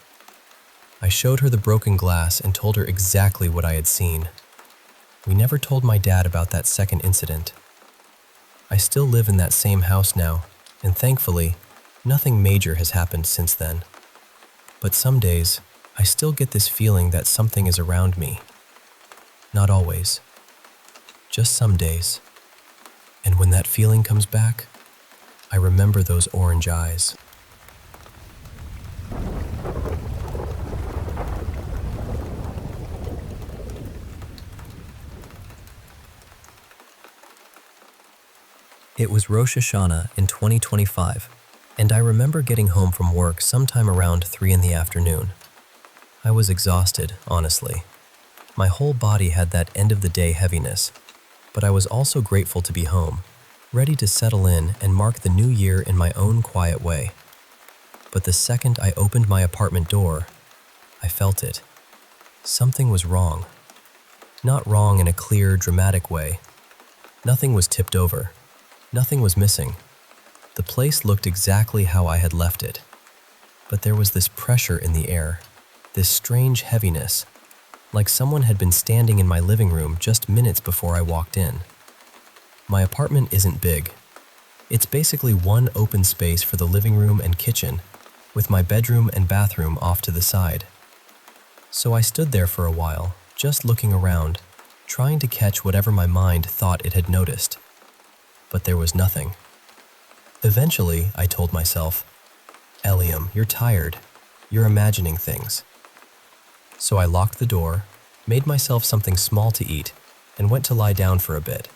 I showed her the broken glass and told her exactly what I had seen. We never told my dad about that second incident. I still live in that same house now, and thankfully, nothing major has happened since then. But some days, I still get this feeling that something is around me. Not always. Just some days. And when that feeling comes back, I remember those orange eyes. It was Rosh Hashanah in 2025, and I remember getting home from work sometime around 3 in the afternoon. I was exhausted, honestly. My whole body had that end-of-the-day heaviness, but I was also grateful to be home, ready to settle in and mark the new year in my own quiet way. But the second I opened my apartment door, I felt it. Something was wrong. Not wrong in a clear, dramatic way. Nothing was tipped over. Nothing was missing. The place looked exactly how I had left it. But there was this pressure in the air, this strange heaviness, like someone had been standing in my living room just minutes before I walked in. My apartment isn't big. It's basically one open space for the living room and kitchen, with my bedroom and bathroom off to the side. So I stood there for a while, just looking around, trying to catch whatever my mind thought it had noticed. But there was nothing. Eventually, I told myself, "Eliam, you're tired. You're imagining things." So I locked the door, made myself something small to eat, and went to lie down for a bit.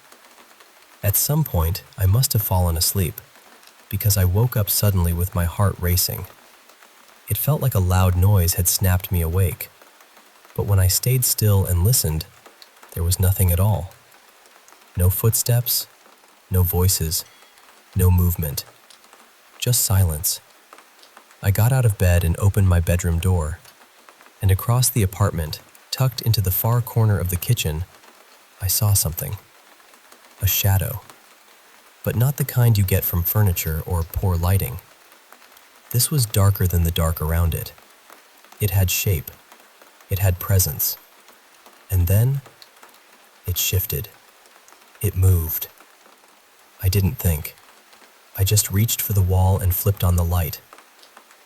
At some point, I must have fallen asleep, because I woke up suddenly with my heart racing. It felt like a loud noise had snapped me awake, but when I stayed still and listened, there was nothing at all. No footsteps, no voices, no movement, just silence. I got out of bed and opened my bedroom door, and across the apartment, tucked into the far corner of the kitchen, I saw something. A shadow. But not the kind you get from furniture or poor lighting. This was darker than the dark around it. It had shape. It had presence. And then, it shifted. It moved. I didn't think. I just reached for the wall and flipped on the light.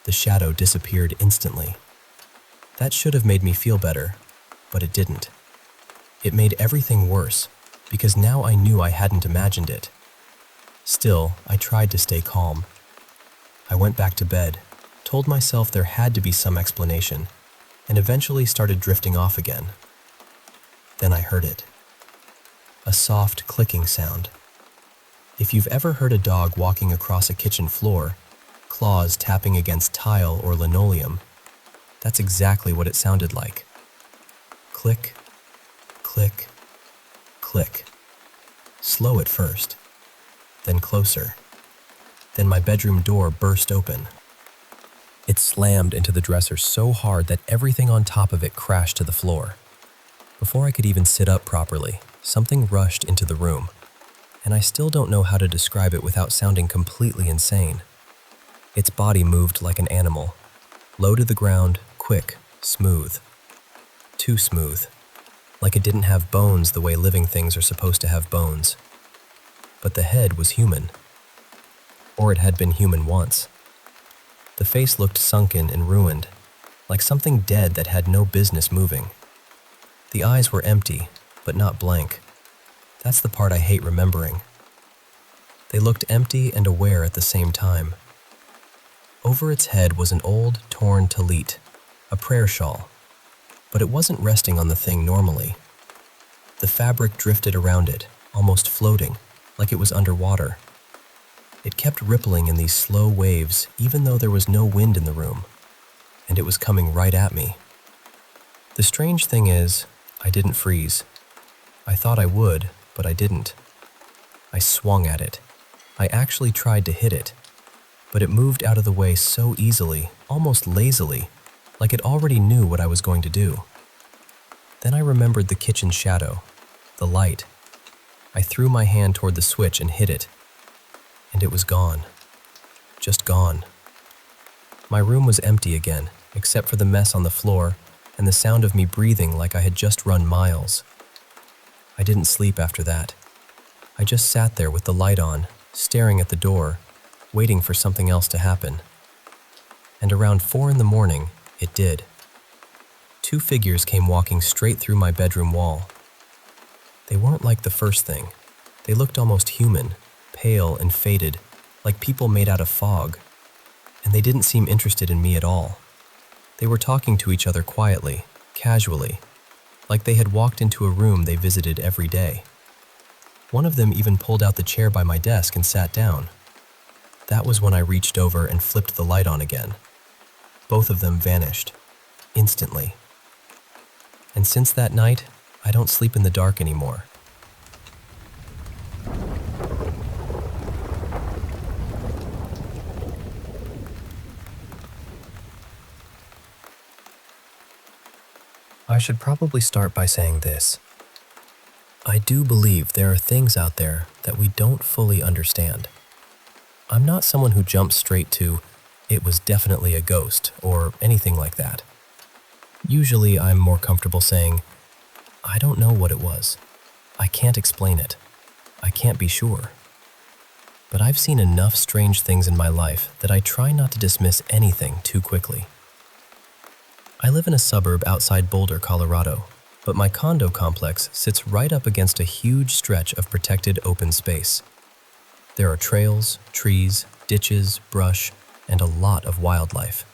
The shadow disappeared instantly. That should have made me feel better, but it didn't. It made everything worse, because now I knew I hadn't imagined it. Still, I tried to stay calm. I went back to bed, told myself there had to be some explanation, and eventually started drifting off again. Then I heard it. A soft clicking sound. If you've ever heard a dog walking across a kitchen floor, claws tapping against tile or linoleum, that's exactly what it sounded like. Click, click, click. Slow at first, then closer. Then my bedroom door burst open. It slammed into the dresser so hard that everything on top of it crashed to the floor. Before I could even sit up properly, something rushed into the room, and I still don't know how to describe it without sounding completely insane. Its body moved like an animal, low to the ground, quick, smooth. Too smooth, like it didn't have bones the way living things are supposed to have bones. But the head was human. Or it had been human once. The face looked sunken and ruined, like something dead that had no business moving. The eyes were empty, but not blank. That's the part I hate remembering. They looked empty and aware at the same time. Over its head was an old, torn tallit, a prayer shawl, but it wasn't resting on the thing normally. The fabric drifted around it, almost floating, like it was underwater. It kept rippling in these slow waves even though there was no wind in the room, and it was coming right at me. The strange thing is, I didn't freeze. I thought I would, but I didn't. I swung at it. I actually tried to hit it, but it moved out of the way so easily, almost lazily, like it already knew what I was going to do. Then I remembered the kitchen shadow, the light. I threw my hand toward the switch and hit it, and it was gone. Just gone. My room was empty again, except for the mess on the floor and the sound of me breathing like I had just run miles. I didn't sleep after that. I just sat there with the light on, staring at the door, waiting for something else to happen. And around 4 a.m, it did. 2 figures came walking straight through my bedroom wall. They weren't like the first thing. They looked almost human, pale and faded, like people made out of fog. And they didn't seem interested in me at all. They were talking to each other quietly, casually, like they had walked into a room they visited every day. One of them even pulled out the chair by my desk and sat down. That was when I reached over and flipped the light on again. Both of them vanished, instantly. And since that night, I don't sleep in the dark anymore. I should probably start by saying this. I do believe there are things out there that we don't fully understand. I'm not someone who jumps straight to, "It was definitely a ghost," or anything like that. Usually I'm more comfortable saying, "I don't know what it was. I can't explain it. I can't be sure." But I've seen enough strange things in my life that I try not to dismiss anything too quickly. I live in a suburb outside Boulder, Colorado, but my condo complex sits right up against a huge stretch of protected open space. There are trails, trees, ditches, brush, and a lot of wildlife.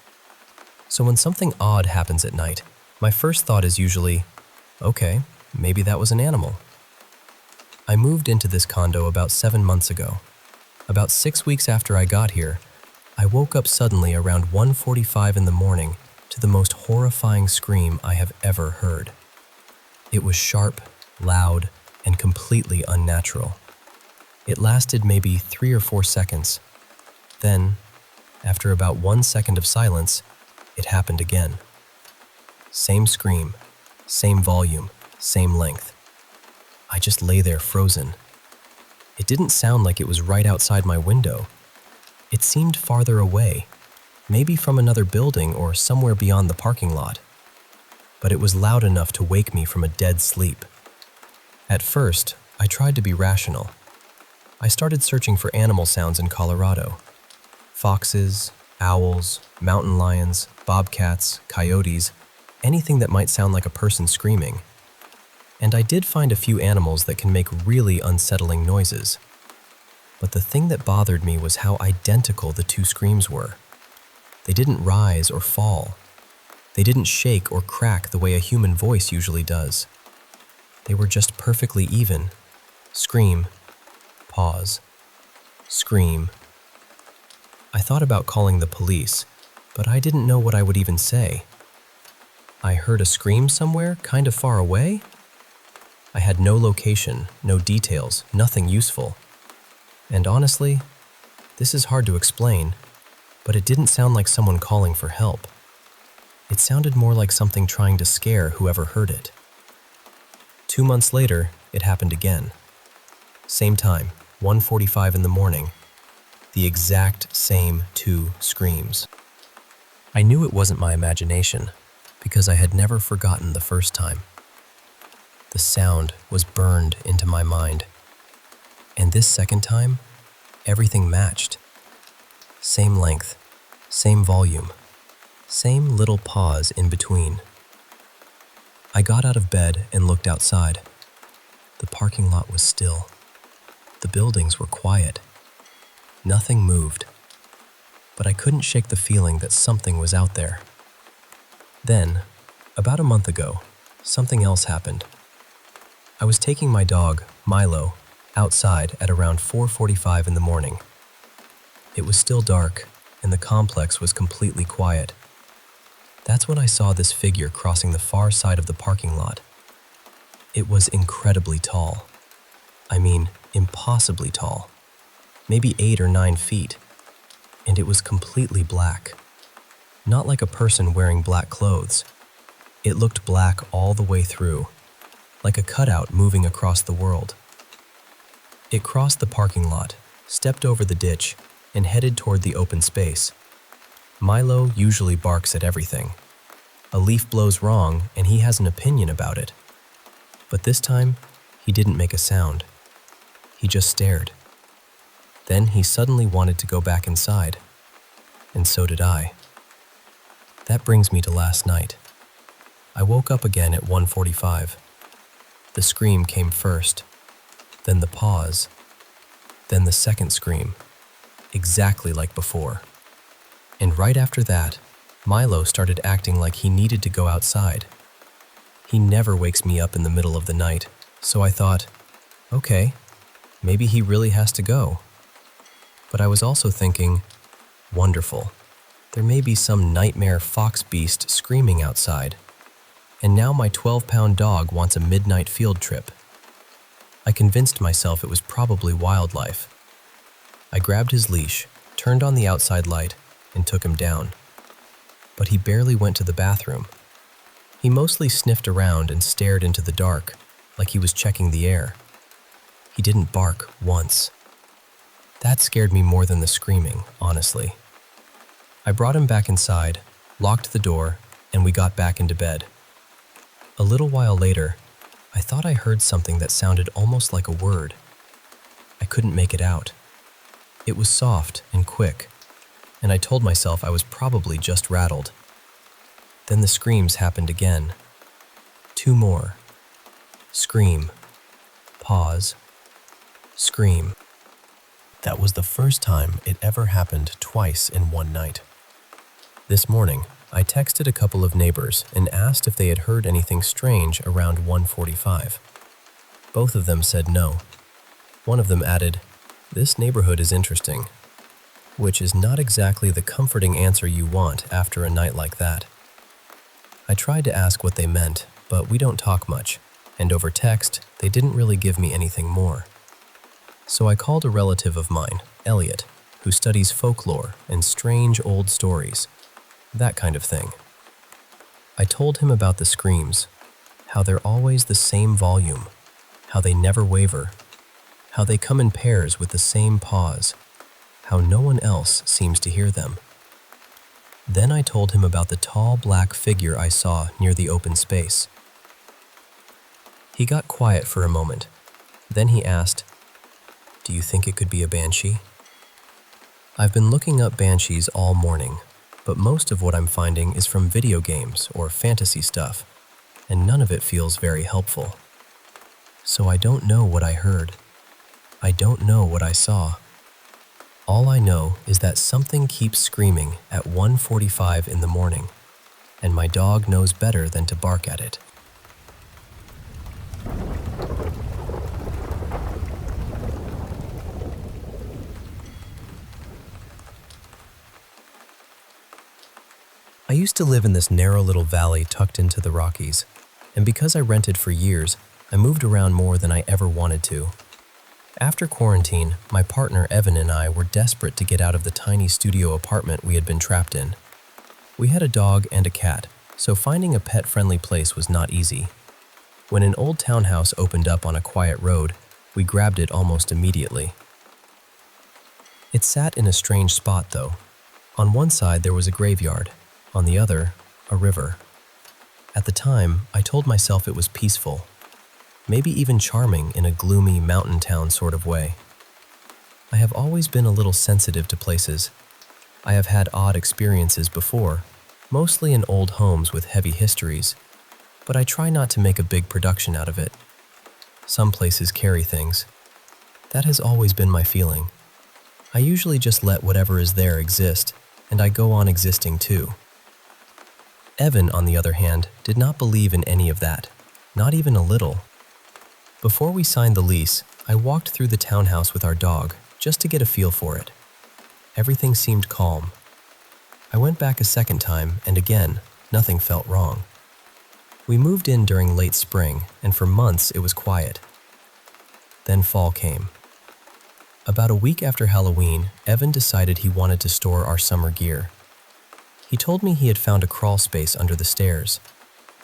So when something odd happens at night, my first thought is usually, okay, maybe that was an animal. I moved into this condo about 7 months ago. About 6 weeks after I got here, I woke up suddenly around 1:45 in the morning to the most horrifying scream I have ever heard. It was sharp, loud, and completely unnatural. It lasted maybe 3 or 4 seconds. Then, after about 1 second of silence, it happened again. Same scream, same volume, same length. I just lay there frozen. It didn't sound like it was right outside my window. It seemed farther away, maybe from another building or somewhere beyond the parking lot. But it was loud enough to wake me from a dead sleep. At first, I tried to be rational. I started searching for animal sounds in Colorado. Foxes, owls, mountain lions, bobcats, coyotes, anything that might sound like a person screaming. And I did find a few animals that can make really unsettling noises. But the thing that bothered me was how identical the 2 screams were. They didn't rise or fall. They didn't shake or crack the way a human voice usually does. They were just perfectly even. Scream, pause, scream. I thought about calling the police, but I didn't know what I would even say. I heard a scream somewhere, kind of far away? I had no location, no details, nothing useful. And honestly, this is hard to explain, but it didn't sound like someone calling for help. It sounded more like something trying to scare whoever heard it. 2 months later, it happened again. Same time, 1:45 in the morning. The exact same 2 screams. I knew it wasn't my imagination because I had never forgotten the first time. The sound was burned into my mind. And this second time, everything matched. Same length, same volume, same little pause in between. I got out of bed and looked outside. The parking lot was still. The buildings were quiet. Nothing moved. But I couldn't shake the feeling that something was out there. Then, about a month ago, something else happened. I was taking my dog, Milo, outside at around 4:45 in the morning. It was still dark, and the complex was completely quiet. That's when I saw this figure crossing the far side of the parking lot. It was incredibly tall. I mean, impossibly tall. Maybe 8 or 9 feet. And it was completely black. Not like a person wearing black clothes. It looked black all the way through, like a cutout moving across the world. It crossed the parking lot, stepped over the ditch, and headed toward the open space. Milo usually barks at everything. A leaf blows wrong, and he has an opinion about it. But this time, he didn't make a sound. He just stared. Then he suddenly wanted to go back inside. And so did I. That brings me to last night. I woke up again at 1:45. The scream came first, then the pause, then the second scream, exactly like before. And right after that, Milo started acting like he needed to go outside. He never wakes me up in the middle of the night, so I thought, okay, maybe he really has to go. But I was also thinking, wonderful, there may be some nightmare fox beast screaming outside. And now my 12-pound dog wants a midnight field trip. I convinced myself it was probably wildlife. I grabbed his leash, turned on the outside light, and took him down. But he barely went to the bathroom. He mostly sniffed around and stared into the dark, like he was checking the air. He didn't bark once. That scared me more than the screaming, honestly. I brought him back inside, locked the door, and we got back into bed. A little while later, I thought I heard something that sounded almost like a word. I couldn't make it out. It was soft and quick, and I told myself I was probably just rattled. Then the screams happened again. 2 more. Scream. Pause. Scream. That was the first time it ever happened twice in one night. This morning, I texted a couple of neighbors and asked if they had heard anything strange around 1:45. Both of them said no. One of them added, "This neighborhood is interesting," which is not exactly the comforting answer you want after a night like that. I tried to ask what they meant, but we don't talk much, and over text, they didn't really give me anything more. So I called a relative of mine, Elliot, who studies folklore and strange old stories. That kind of thing. I told him about the screams, how they're always the same volume, how they never waver, how they come in pairs with the same pause, how no one else seems to hear them. Then I told him about the tall black figure I saw near the open space. He got quiet for a moment. Then he asked, "Do you think it could be a banshee?" I've been looking up banshees all morning, but most of what I'm finding is from video games or fantasy stuff, and none of it feels very helpful. So I don't know what I heard. I don't know what I saw. All I know is that something keeps screaming at 1:45 in the morning, and my dog knows better than to bark at it. I used to live in this narrow little valley tucked into the Rockies, and because I rented for years, I moved around more than I ever wanted to. After quarantine, my partner Evan and I were desperate to get out of the tiny studio apartment we had been trapped in. We had a dog and a cat, so finding a pet-friendly place was not easy. When an old townhouse opened up on a quiet road, we grabbed it almost immediately. It sat in a strange spot, though. On one side there was a graveyard, on the other, a river. At the time, I told myself it was peaceful, maybe even charming in a gloomy mountain town sort of way. I have always been a little sensitive to places. I have had odd experiences before, mostly in old homes with heavy histories, but I try not to make a big production out of it. Some places carry things. That has always been my feeling. I usually just let whatever is there exist, and I go on existing too. Evan, on the other hand, did not believe in any of that, not even a little. Before we signed the lease, I walked through the townhouse with our dog, just to get a feel for it. Everything seemed calm. I went back a second time, and again, nothing felt wrong. We moved in during late spring, and for months it was quiet. Then fall came. About a week after Halloween, Evan decided he wanted to store our summer gear. He told me he had found a crawl space under the stairs.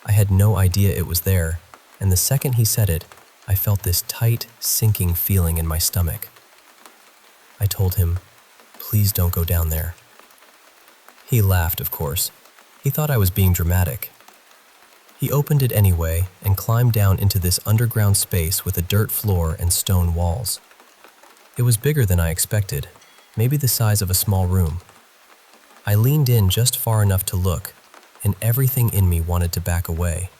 I had no idea it was there, and the second he said it, I felt this tight, sinking feeling in my stomach. I told him, "Please don't go down there." He laughed, of course. He thought I was being dramatic. He opened it anyway and climbed down into this underground space with a dirt floor and stone walls. It was bigger than I expected, maybe the size of a small room. I leaned in just far enough to look, and everything in me wanted to back away.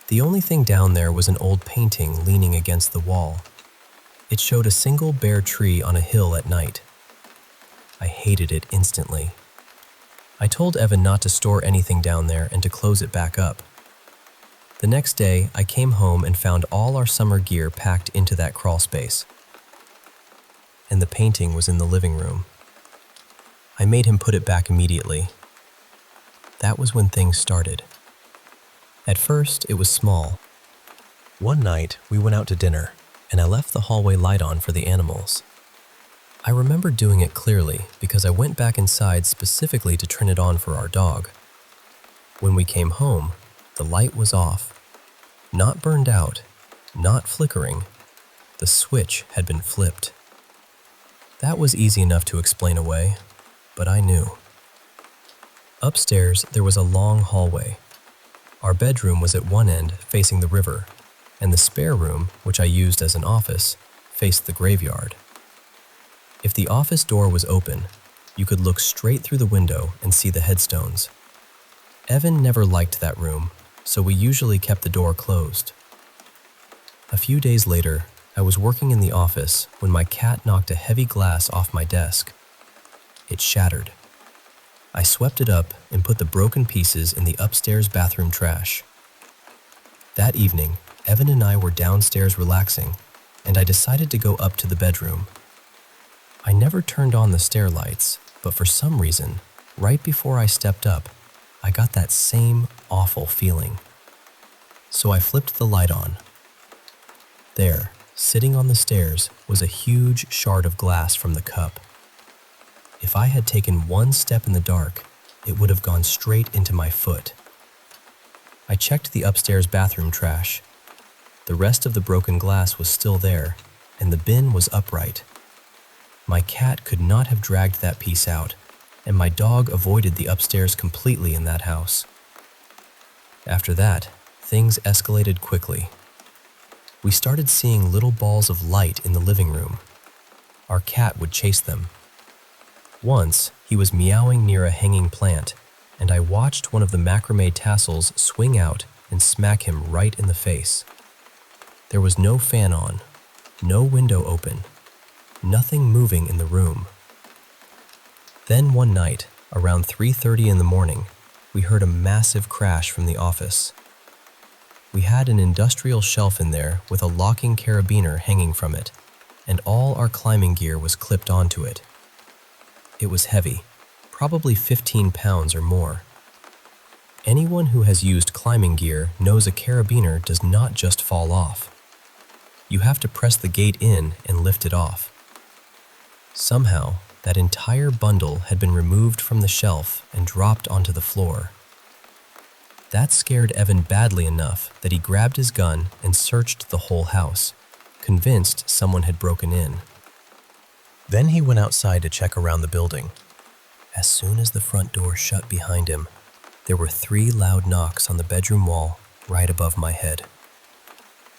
The only thing down there was an old painting leaning against the wall. It showed a single bare tree on a hill at night. I hated it instantly. I told Evan not to store anything down there and to close it back up. The next day, I came home and found all our summer gear packed into that crawl space. And the painting was in the living room. I made him put it back immediately. That was when things started. At first, it was small. One night, we went out to dinner, and I left the hallway light on for the animals. I remember doing it clearly because I went back inside specifically to turn it on for our dog. When we came home, the light was off. Not burned out, not flickering. The switch had been flipped. That was easy enough to explain away, but I knew. Upstairs, there was a long hallway. Our bedroom was at one end, facing the river, and the spare room, which I used as an office, faced the graveyard. If the office door was open, you could look straight through the window and see the headstones. Evan never liked that room, so we usually kept the door closed. A few days later, I was working in the office when my cat knocked a heavy glass off my desk. It shattered. I swept it up and put the broken pieces in the upstairs bathroom trash. That evening, Evan and I were downstairs relaxing, and I decided to go up to the bedroom. I never turned on the stair lights, but for some reason, right before I stepped up, I got that same awful feeling. So I flipped the light on. There, sitting on the stairs, was a huge shard of glass from the cup. If I had taken one step in the dark, it would have gone straight into my foot. I checked the upstairs bathroom trash. The rest of the broken glass was still there, and the bin was upright. My cat could not have dragged that piece out, and my dog avoided the upstairs completely in that house. After that, things escalated quickly. We started seeing little balls of light in the living room. Our cat would chase them. Once, he was meowing near a hanging plant, and I watched one of the macrame tassels swing out and smack him right in the face. There was no fan on, no window open, nothing moving in the room. Then one night, around 3:30 in the morning, we heard a massive crash from the office. We had an industrial shelf in there with a locking carabiner hanging from it, and all our climbing gear was clipped onto it. It was heavy, probably 15 pounds or more. Anyone who has used climbing gear knows a carabiner does not just fall off. You have to press the gate in and lift it off. Somehow, that entire bundle had been removed from the shelf and dropped onto the floor. That scared Evan badly enough that he grabbed his gun and searched the whole house, convinced someone had broken in. Then he went outside to check around the building. As soon as the front door shut behind him, there were 3 loud knocks on the bedroom wall right above my head.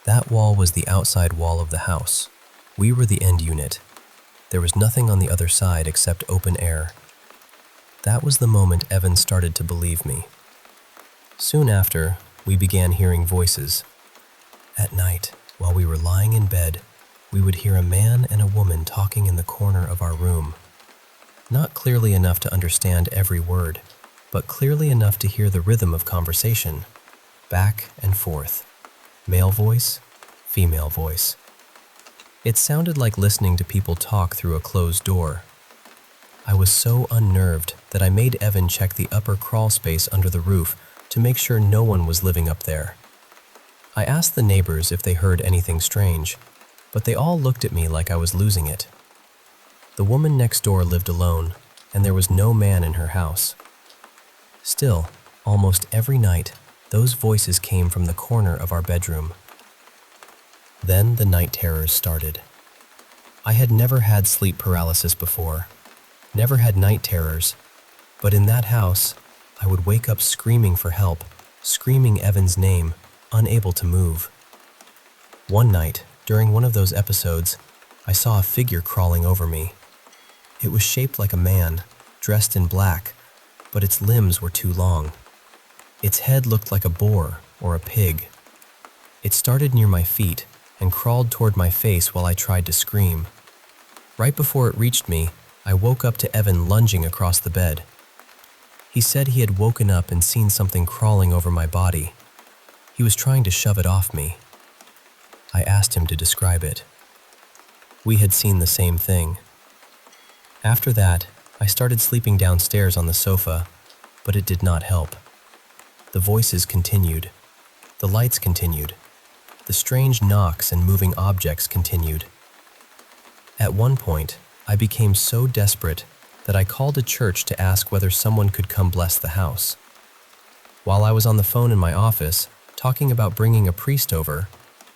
That wall was the outside wall of the house. We were the end unit. There was nothing on the other side except open air. That was the moment Evan started to believe me. Soon after, we began hearing voices. At night, while we were lying in bed, we would hear a man and a woman talking in the corner of our room. Not clearly enough to understand every word, but clearly enough to hear the rhythm of conversation. Back and forth. Male voice, female voice. It sounded like listening to people talk through a closed door. I was so unnerved that I made Evan check the upper crawl space under the roof to make sure no one was living up there. I asked the neighbors if they heard anything strange, but they all looked at me like I was losing it. The woman next door lived alone, and there was no man in her house. Still, almost every night, Those voices came from the corner of our bedroom. Then the night terrors started. I had never had sleep paralysis before, never had night terrors, but in that house, I would wake up screaming for help, screaming Evan's name, unable to move. One night, during one of those episodes, I saw a figure crawling over me. It was shaped like a man, dressed in black, but its limbs were too long. Its head looked like a boar or a pig. It started near my feet and crawled toward my face while I tried to scream. Right before it reached me, I woke up to Evan lunging across the bed. He said he had woken up and seen something crawling over my body. He was trying to shove it off me. I asked him to describe it. We had seen the same thing. After that, I started sleeping downstairs on the sofa, but it did not help. The voices continued. The lights continued. The strange knocks and moving objects continued. At one point, I became so desperate that I called a church to ask whether someone could come bless the house. While I was on the phone in my office, talking about bringing a priest over,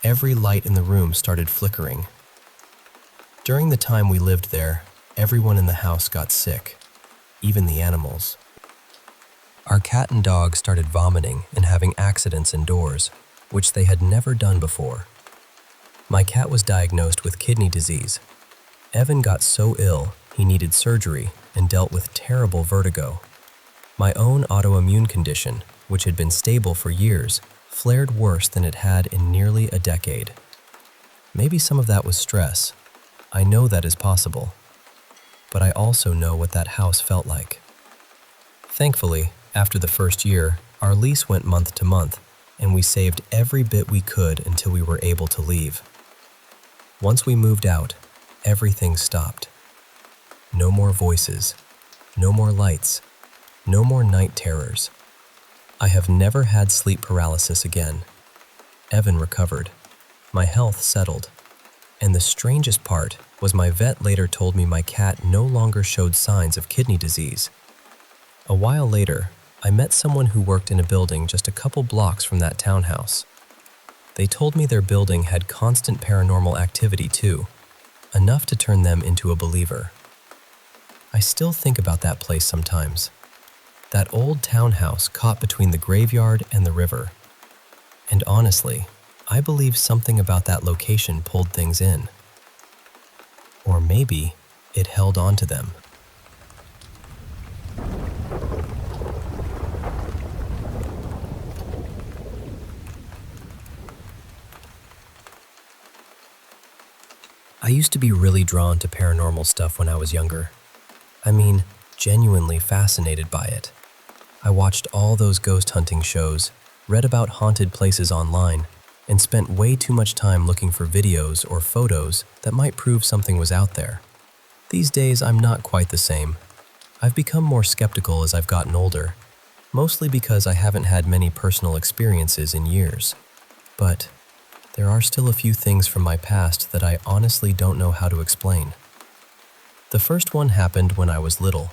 every light in the room started flickering. During the time we lived there, everyone in the house got sick, even the animals. Our cat and dog started vomiting and having accidents indoors, which they had never done before. My cat was diagnosed with kidney disease. Evan got so ill, he needed surgery and dealt with terrible vertigo. My own autoimmune condition, which had been stable for years, flared worse than it had in nearly a decade. Maybe some of that was stress. I know that is possible. But I also know what that house felt like. Thankfully, after the first year, our lease went month to month, and we saved every bit we could until we were able to leave. Once we moved out, everything stopped. No more voices, no more lights, no more night terrors. I have never had sleep paralysis again. Evan recovered. My health settled. And the strangest part was my vet later told me my cat no longer showed signs of kidney disease. A while later, I met someone who worked in a building just a couple blocks from that townhouse. They told me their building had constant paranormal activity too, enough to turn them into a believer. I still think about that place sometimes. That old townhouse caught between the graveyard and the river. And honestly, I believe something about that location pulled things in. Or maybe it held on to them. I used to be really drawn to paranormal stuff when I was younger. I mean, genuinely fascinated by it. I watched all those ghost hunting shows, read about haunted places online, and spent way too much time looking for videos or photos that might prove something was out there. These days, I'm not quite the same. I've become more skeptical as I've gotten older, mostly because I haven't had many personal experiences in years. But there are still a few things from my past that I honestly don't know how to explain. The first one happened when I was little.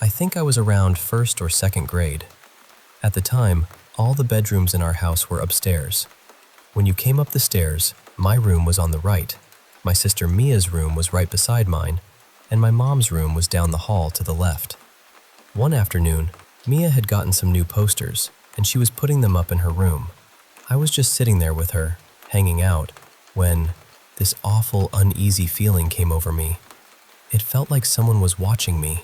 I think I was around first or second grade. At the time, all the bedrooms in our house were upstairs. When you came up the stairs, my room was on the right, my sister Mia's room was right beside mine, and my mom's room was down the hall to the left. One afternoon, Mia had gotten some new posters, and she was putting them up in her room. I was just sitting there with her, hanging out, when this awful, uneasy feeling came over me. It felt like someone was watching me.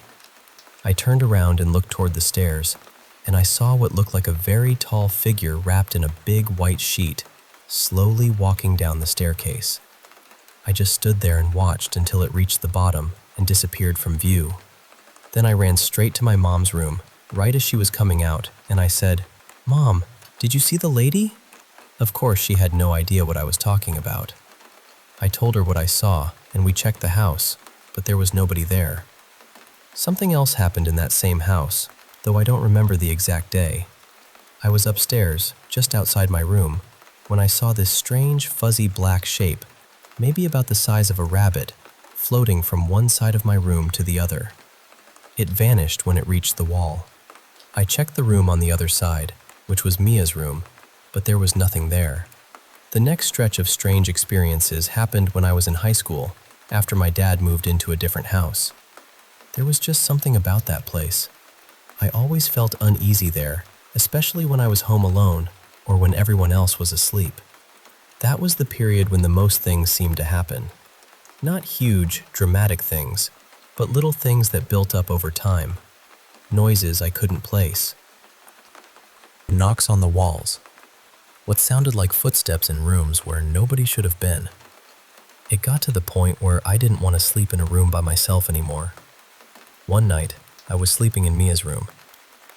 I turned around and looked toward the stairs, and I saw what looked like a very tall figure wrapped in a big white sheet, slowly walking down the staircase. I just stood there and watched until it reached the bottom and disappeared from view. Then I ran straight to my mom's room, right as she was coming out, and I said, "Mom, did you see the lady?" Of course, she had no idea what I was talking about. I told her what I saw, and we checked the house, but there was nobody there. Something else happened in that same house, though I don't remember the exact day. I was upstairs, just outside my room, when I saw this strange, fuzzy black shape, maybe about the size of a rabbit, floating from one side of my room to the other. It vanished when it reached the wall. I checked the room on the other side, which was Mia's room, but there was nothing there. The next stretch of strange experiences happened when I was in high school, after my dad moved into a different house. There was just something about that place. I always felt uneasy there, especially when I was home alone or when everyone else was asleep. That was the period when the most things seemed to happen. Not huge, dramatic things, but little things that built up over time. Noises I couldn't place. Knocks on the walls. What sounded like footsteps in rooms where nobody should have been. It got to the point where I didn't want to sleep in a room by myself anymore. One night, I was sleeping in Mia's room.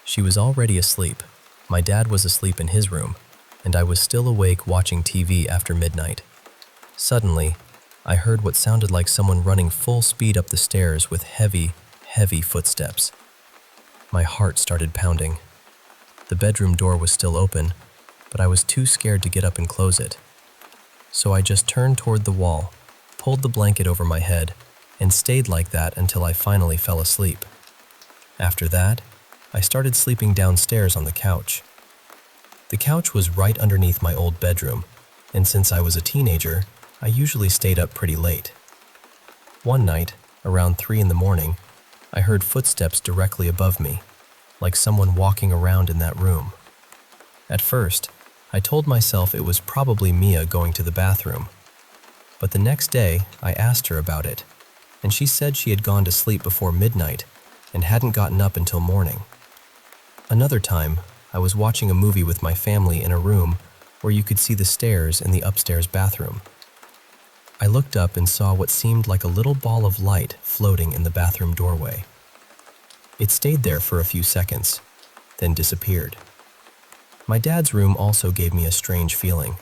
She was already asleep. My dad was asleep in his room, and I was still awake watching TV after midnight. Suddenly, I heard what sounded like someone running full speed up the stairs with heavy, heavy footsteps. My heart started pounding. The bedroom door was still open, but I was too scared to get up and close it. So I just turned toward the wall, pulled the blanket over my head, and stayed like that until I finally fell asleep. After that, I started sleeping downstairs on the couch. The couch was right underneath my old bedroom, and since I was a teenager, I usually stayed up pretty late. One night, around 3 in the morning, I heard footsteps directly above me, like someone walking around in that room. At first, I told myself it was probably Mia going to the bathroom. But the next day, I asked her about it, and she said she had gone to sleep before midnight and hadn't gotten up until morning. Another time, I was watching a movie with my family in a room where you could see the stairs in the upstairs bathroom. I looked up and saw what seemed like a little ball of light floating in the bathroom doorway. It stayed there for a few seconds, then disappeared. My dad's room also gave me a strange feeling.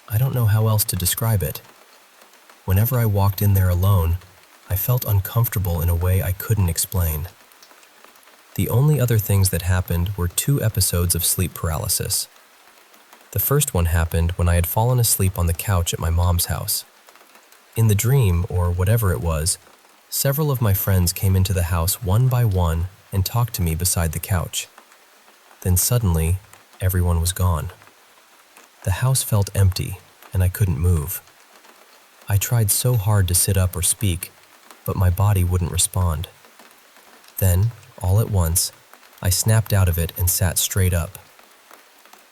I don't know how else to describe it. Whenever I walked in there alone, I felt uncomfortable in a way I couldn't explain. The only other things that happened were 2 episodes of sleep paralysis. The first one happened when I had fallen asleep on the couch at my mom's house. In the dream, or whatever it was, several of my friends came into the house one by one and talked to me beside the couch. Then suddenly, everyone was gone. The house felt empty, and I couldn't move. I tried so hard to sit up or speak, but my body wouldn't respond. Then, all at once, I snapped out of it and sat straight up.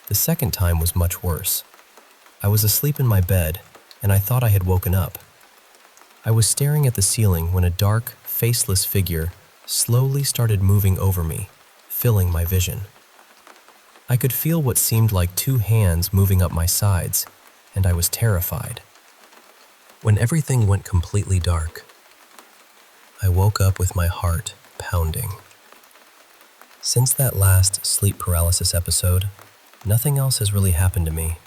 The second time was much worse. I was asleep in my bed, and I thought I had woken up. I was staring at the ceiling when a dark, faceless figure slowly started moving over me, filling my vision. I could feel what seemed like 2 hands moving up my sides, and I was terrified. When everything went completely dark, I woke up with my heart pounding. Since that last sleep paralysis episode, nothing else has really happened to me.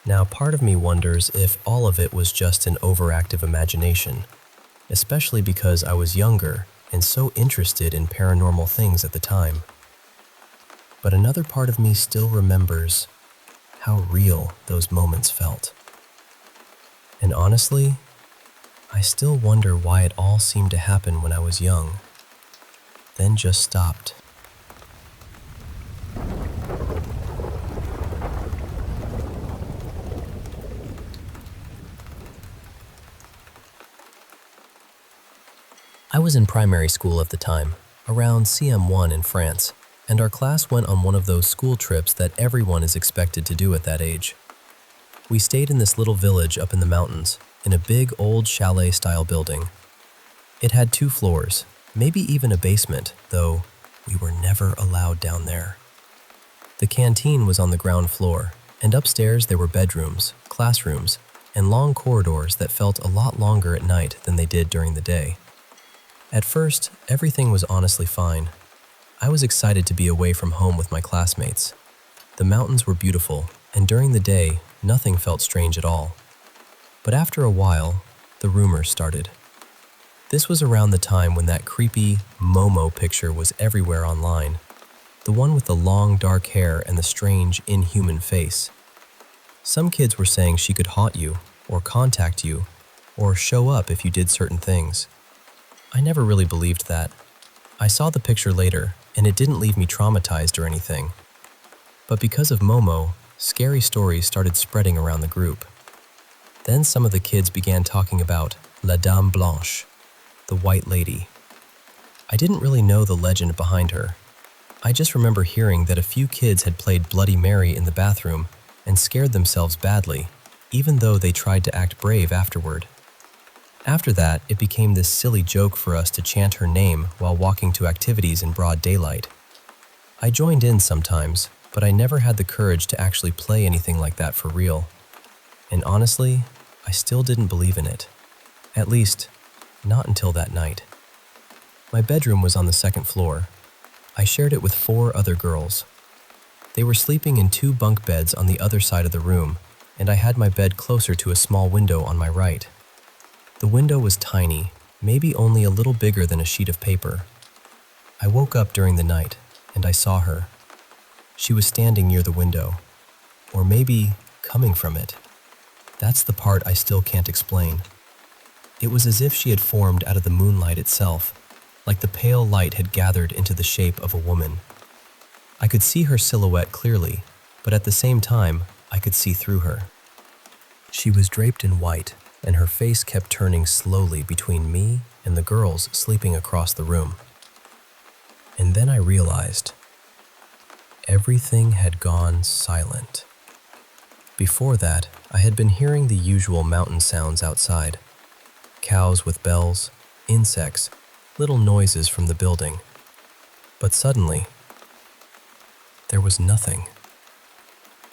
Now, part of me wonders if all of it was just an overactive imagination, especially because I was younger and so interested in paranormal things at the time. But another part of me still remembers how real those moments felt. And honestly, I still wonder why it all seemed to happen when I was young, then just stopped. I was in primary school at the time, around CM1 in France, and our class went on one of those school trips that everyone is expected to do at that age. We stayed in this little village up in the mountains, in a big old chalet-style building. It had 2 floors, maybe even a basement, though we were never allowed down there. The canteen was on the ground floor, and upstairs there were bedrooms, classrooms, and long corridors that felt a lot longer at night than they did during the day. At first, everything was honestly fine. I was excited to be away from home with my classmates. The mountains were beautiful, and during the day, nothing felt strange at all. But after a while, the rumors started. This was around the time when that creepy Momo picture was everywhere online, the one with the long dark hair and the strange, inhuman face. Some kids were saying she could haunt you, or contact you, or show up if you did certain things. I never really believed that. I saw the picture later, and it didn't leave me traumatized or anything. But because of Momo, scary stories started spreading around the group. Then some of the kids began talking about La Dame Blanche, the White Lady. I didn't really know the legend behind her. I just remember hearing that a few kids had played Bloody Mary in the bathroom and scared themselves badly, even though they tried to act brave afterward. After that, it became this silly joke for us to chant her name while walking to activities in broad daylight. I joined in sometimes, but I never had the courage to actually play anything like that for real. And honestly, I still didn't believe in it. At least, not until that night. My bedroom was on the second floor. I shared it with 4 other girls. They were sleeping in 2 bunk beds on the other side of the room, and I had my bed closer to a small window on my right. The window was tiny, maybe only a little bigger than a sheet of paper. I woke up during the night, and I saw her. She was standing near the window, or maybe coming from it. That's the part I still can't explain. It was as if she had formed out of the moonlight itself, like the pale light had gathered into the shape of a woman. I could see her silhouette clearly, but at the same time, I could see through her. She was draped in white, and her face kept turning slowly between me and the girls sleeping across the room. And then I realized everything had gone silent. Before that, I had been hearing the usual mountain sounds outside. Cows with bells, insects, little noises from the building. But suddenly, there was nothing.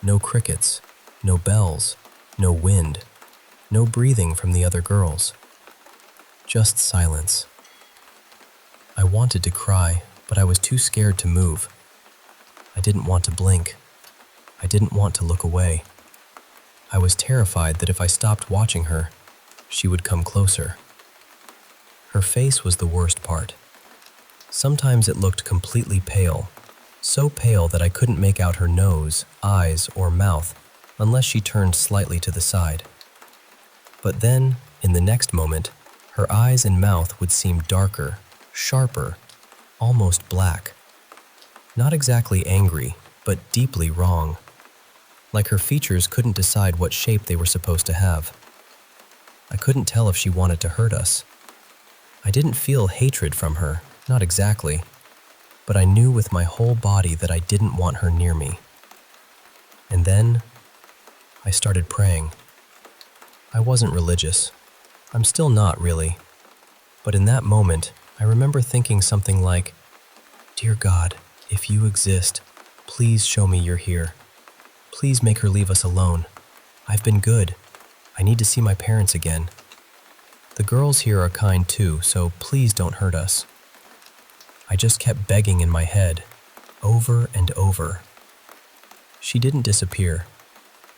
No crickets, no bells, no wind, no breathing from the other girls. Just silence. I wanted to cry, but I was too scared to move. I didn't want to blink. I didn't want to look away. I was terrified that if I stopped watching her, she would come closer. Her face was the worst part. Sometimes it looked completely pale, so pale that I couldn't make out her nose, eyes, or mouth unless she turned slightly to the side. But then, in the next moment, her eyes and mouth would seem darker, sharper, almost black. Not exactly angry, but deeply wrong. Like her features couldn't decide what shape they were supposed to have. I couldn't tell if she wanted to hurt us. I didn't feel hatred from her, not exactly, but I knew with my whole body that I didn't want her near me. And then, I started praying. I wasn't religious. I'm still not really. But in that moment, I remember thinking something like, "Dear God, if you exist, please show me you're here. Please make her leave us alone. I've been good. I need to see my parents again. The girls here are kind too, so please don't hurt us." I just kept begging in my head, over and over. She didn't disappear.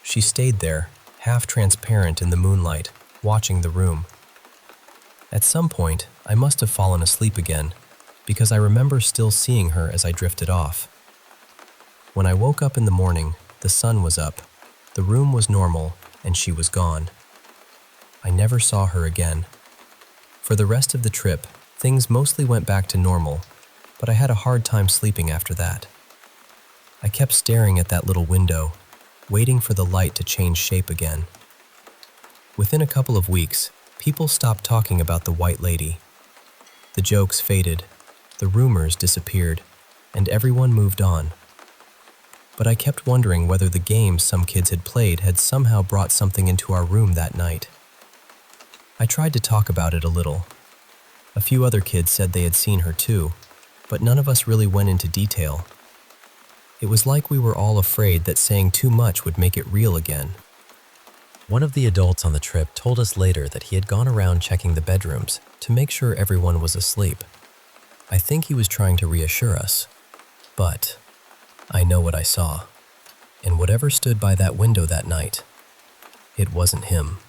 She stayed there, half transparent in the moonlight, watching the room. At some point, I must have fallen asleep again, because I remember still seeing her as I drifted off. When I woke up in the morning, the sun was up, the room was normal, and she was gone. I never saw her again. For the rest of the trip, things mostly went back to normal, but I had a hard time sleeping after that. I kept staring at that little window, waiting for the light to change shape again. Within a couple of weeks, people stopped talking about the White Lady. The jokes faded, the rumors disappeared, and everyone moved on. But I kept wondering whether the games some kids had played had somehow brought something into our room that night. I tried to talk about it a little. A few other kids said they had seen her too, but none of us really went into detail. It was like we were all afraid that saying too much would make it real again. One of the adults on the trip told us later that he had gone around checking the bedrooms to make sure everyone was asleep. I think he was trying to reassure us, but I know what I saw, and whatever stood by that window that night, it wasn't him.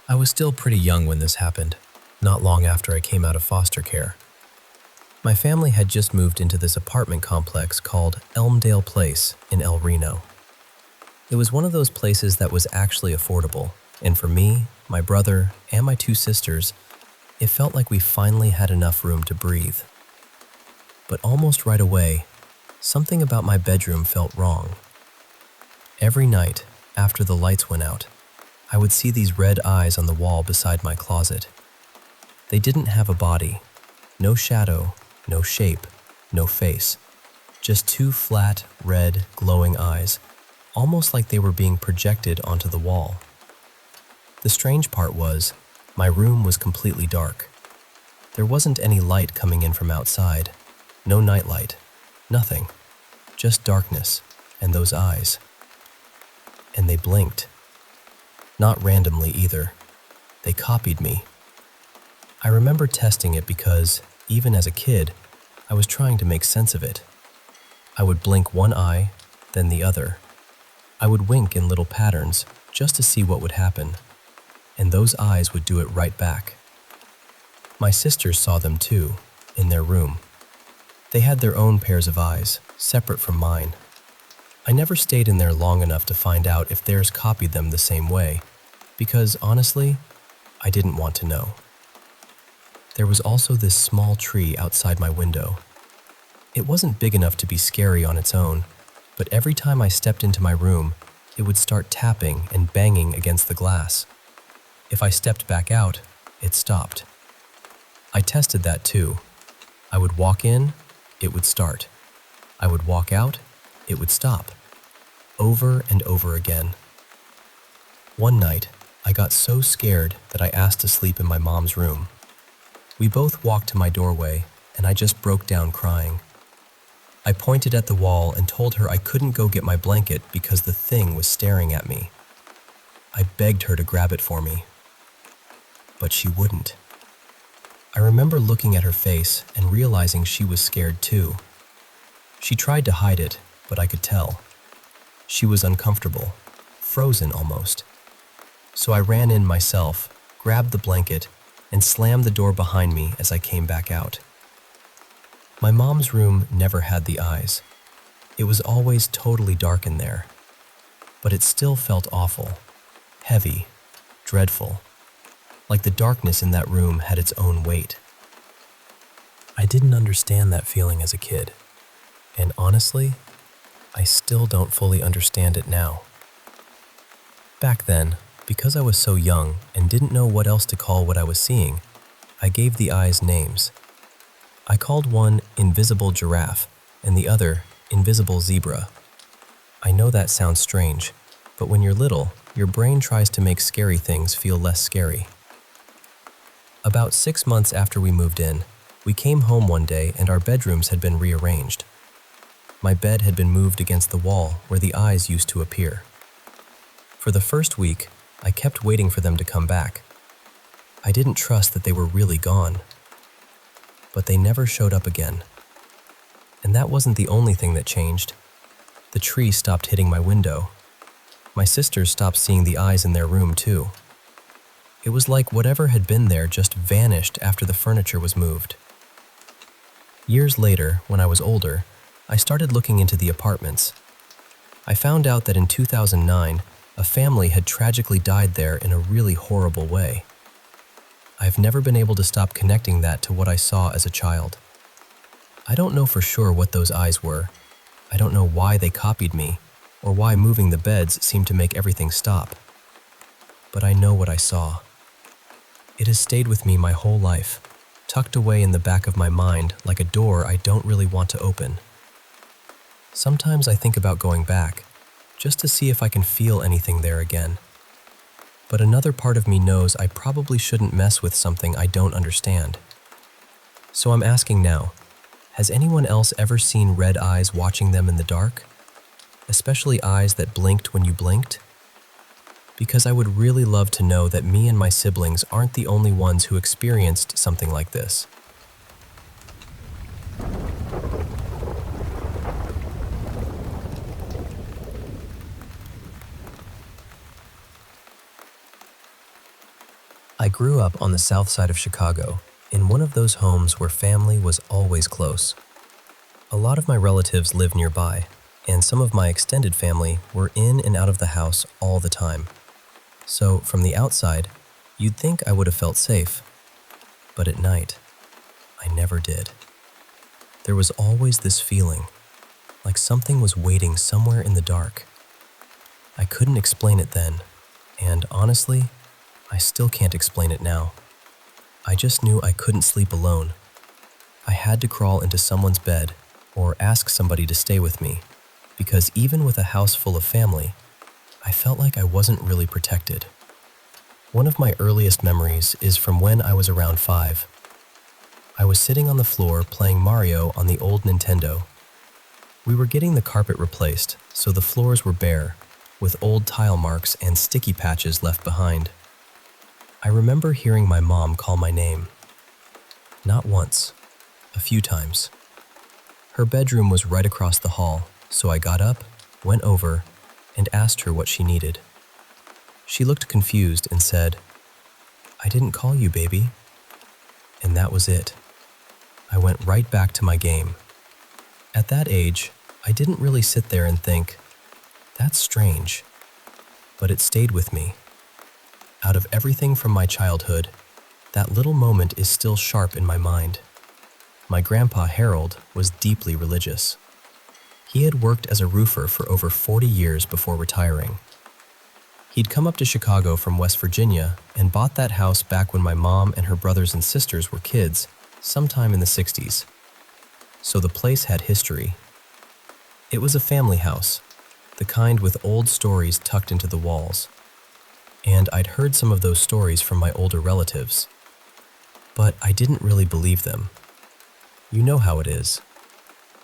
I was still pretty young when this happened, not long after I came out of foster care. My family had just moved into this apartment complex called Elmdale Place in El Reno. It was one of those places that was actually affordable, and for me, my brother, and my two sisters, it felt like we finally had enough room to breathe. But almost right away, something about my bedroom felt wrong. Every night, after the lights went out, I would see these red eyes on the wall beside my closet. They didn't have a body, no shadow, no shape, no face, just two flat, red, glowing eyes, almost like they were being projected onto the wall. The strange part was, my room was completely dark. There wasn't any light coming in from outside, no nightlight, nothing, just darkness and those eyes. And they blinked. Not randomly either. They copied me. I remember testing it because, even as a kid, I was trying to make sense of it. I would blink one eye, then the other. I would wink in little patterns just to see what would happen, and those eyes would do it right back. My sisters saw them too, in their room. They had their own pairs of eyes, separate from mine. I never stayed in there long enough to find out if theirs copied them the same way, because honestly, I didn't want to know. There was also this small tree outside my window. It wasn't big enough to be scary on its own, but every time I stepped into my room, it would start tapping and banging against the glass. If I stepped back out, it stopped. I tested that too. I would walk in, it would start. I would walk out, it would stop. Over and over again. One night, I got so scared that I asked to sleep in my mom's room. We both walked to my doorway, and I just broke down crying. I pointed at the wall and told her I couldn't go get my blanket because the thing was staring at me. I begged her to grab it for me, but she wouldn't. I remember looking at her face and realizing she was scared too. She tried to hide it, but I could tell. She was uncomfortable, frozen almost. So I ran in myself, grabbed the blanket, and slammed the door behind me as I came back out. My mom's room never had the eyes. It was always totally dark in there. But it still felt awful, heavy, dreadful, like the darkness in that room had its own weight. I didn't understand that feeling as a kid, and honestly, I still don't fully understand it now. Back then, because I was so young and didn't know what else to call what I was seeing, I gave the eyes names. I called one Invisible Giraffe and the other Invisible Zebra. I know that sounds strange, but when you're little, your brain tries to make scary things feel less scary. About 6 months after we moved in, we came home one day and our bedrooms had been rearranged. My bed had been moved against the wall where the eyes used to appear. For the first week, I kept waiting for them to come back. I didn't trust that they were really gone. But they never showed up again. And that wasn't the only thing that changed. The tree stopped hitting my window. My sisters stopped seeing the eyes in their room too. It was like whatever had been there just vanished after the furniture was moved. Years later, when I was older, I started looking into the apartments. I found out that in 2009, a family had tragically died there in a really horrible way. I've never been able to stop connecting that to what I saw as a child. I don't know for sure what those eyes were. I don't know why they copied me, or why moving the beds seemed to make everything stop. But I know what I saw. It has stayed with me my whole life, tucked away in the back of my mind like a door I don't really want to open. Sometimes I think about going back, just to see if I can feel anything there again. But another part of me knows I probably shouldn't mess with something I don't understand. So I'm asking now, has anyone else ever seen red eyes watching them in the dark? Especially eyes that blinked when you blinked? Because I would really love to know that me and my siblings aren't the only ones who experienced something like this. I grew up on the south side of Chicago, in one of those homes where family was always close. A lot of my relatives live nearby, and some of my extended family were in and out of the house all the time. So, from the outside, you'd think I would have felt safe. But at night, I never did. There was always this feeling, like something was waiting somewhere in the dark. I couldn't explain it then, and honestly, I still can't explain it now. I just knew I couldn't sleep alone. I had to crawl into someone's bed or ask somebody to stay with me, because even with a house full of family, I felt like I wasn't really protected. One of my earliest memories is from when I was around 5. I was sitting on the floor playing Mario on the old Nintendo. We were getting the carpet replaced, so the floors were bare, with old tile marks and sticky patches left behind. I remember hearing my mom call my name. Not once, a few times. Her bedroom was right across the hall, so I got up, went over, and asked her what she needed. She looked confused and said, "I didn't call you, baby." And that was it. I went right back to my game. At that age, I didn't really sit there and think, "That's strange." But it stayed with me. Out of everything from my childhood, that little moment is still sharp in my mind. My grandpa Harold was deeply religious. He had worked as a roofer for over 40 years before retiring. He'd come up to Chicago from West Virginia and bought that house back when my mom and her brothers and sisters were kids, sometime in the 60s. So the place had history. It was a family house, the kind with old stories tucked into the walls. And I'd heard some of those stories from my older relatives. But I didn't really believe them. You know how it is.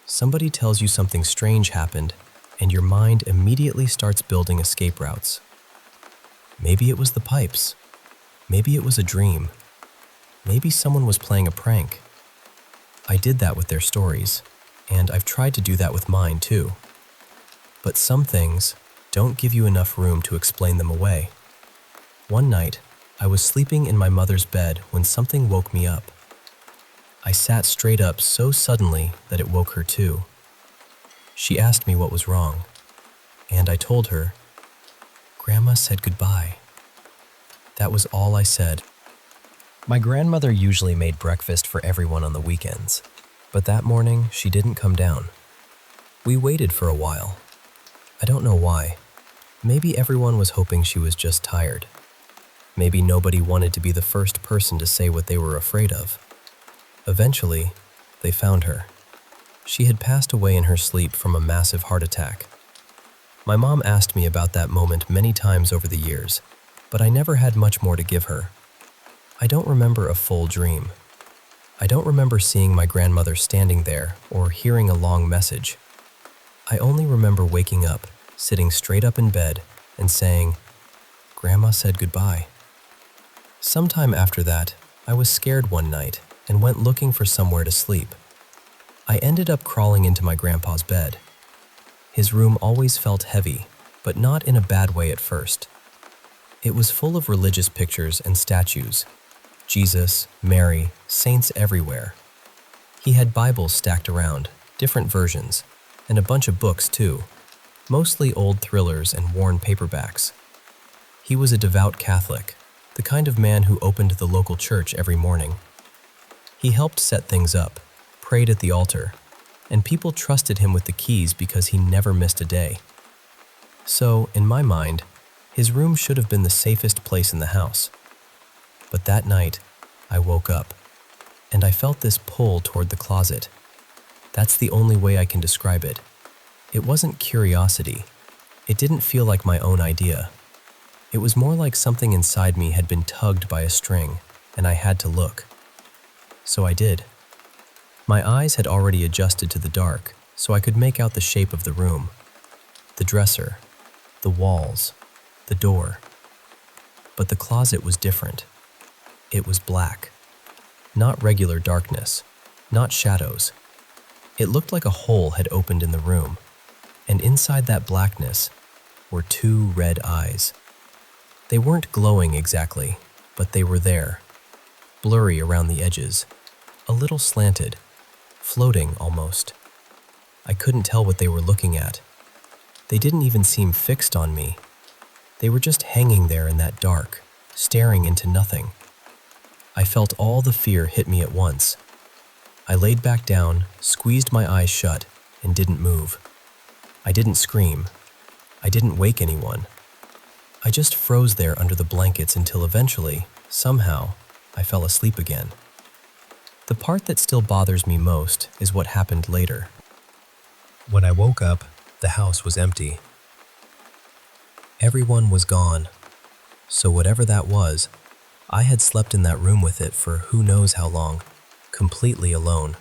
Somebody tells you something strange happened, and your mind immediately starts building escape routes. Maybe it was the pipes. Maybe it was a dream. Maybe someone was playing a prank. I did that with their stories, and I've tried to do that with mine too. But some things don't give you enough room to explain them away. One night, I was sleeping in my mother's bed when something woke me up. I sat straight up so suddenly that it woke her too. She asked me what was wrong, and I told her, "Grandma said goodbye." That was all I said. My grandmother usually made breakfast for everyone on the weekends, but that morning she didn't come down. We waited for a while. I don't know why. Maybe everyone was hoping she was just tired. Maybe nobody wanted to be the first person to say what they were afraid of. Eventually, they found her. She had passed away in her sleep from a massive heart attack. My mom asked me about that moment many times over the years, but I never had much more to give her. I don't remember a full dream. I don't remember seeing my grandmother standing there or hearing a long message. I only remember waking up, sitting straight up in bed, and saying, "Grandma said goodbye." Sometime after that, I was scared one night and went looking for somewhere to sleep. I ended up crawling into my grandpa's bed. His room always felt heavy, but not in a bad way at first. It was full of religious pictures and statues. Jesus, Mary, saints everywhere. He had Bibles stacked around, different versions, and a bunch of books too, mostly old thrillers and worn paperbacks. He was a devout Catholic, the kind of man who opened the local church every morning. He helped set things up, prayed at the altar, and people trusted him with the keys because he never missed a day. So, in my mind, his room should have been the safest place in the house. But that night, I woke up, and I felt this pull toward the closet. That's the only way I can describe it. It wasn't curiosity. It didn't feel like my own idea. It was more like something inside me had been tugged by a string, and I had to look. So I did. My eyes had already adjusted to the dark, so I could make out the shape of the room. The dresser, the walls, the door. But the closet was different. It was black. Not regular darkness, not shadows. It looked like a hole had opened in the room, and inside that blackness were two red eyes. They weren't glowing exactly, but they were there, blurry around the edges, a little slanted, floating almost. I couldn't tell what they were looking at. They didn't even seem fixed on me. They were just hanging there in that dark, staring into nothing. I felt all the fear hit me at once. I laid back down, squeezed my eyes shut, and didn't move. I didn't scream. I didn't wake anyone. I just froze there under the blankets until eventually, somehow, I fell asleep again. The part that still bothers me most is what happened later. When I woke up, the house was empty. Everyone was gone. So whatever that was, I had slept in that room with it for who knows how long, completely alone.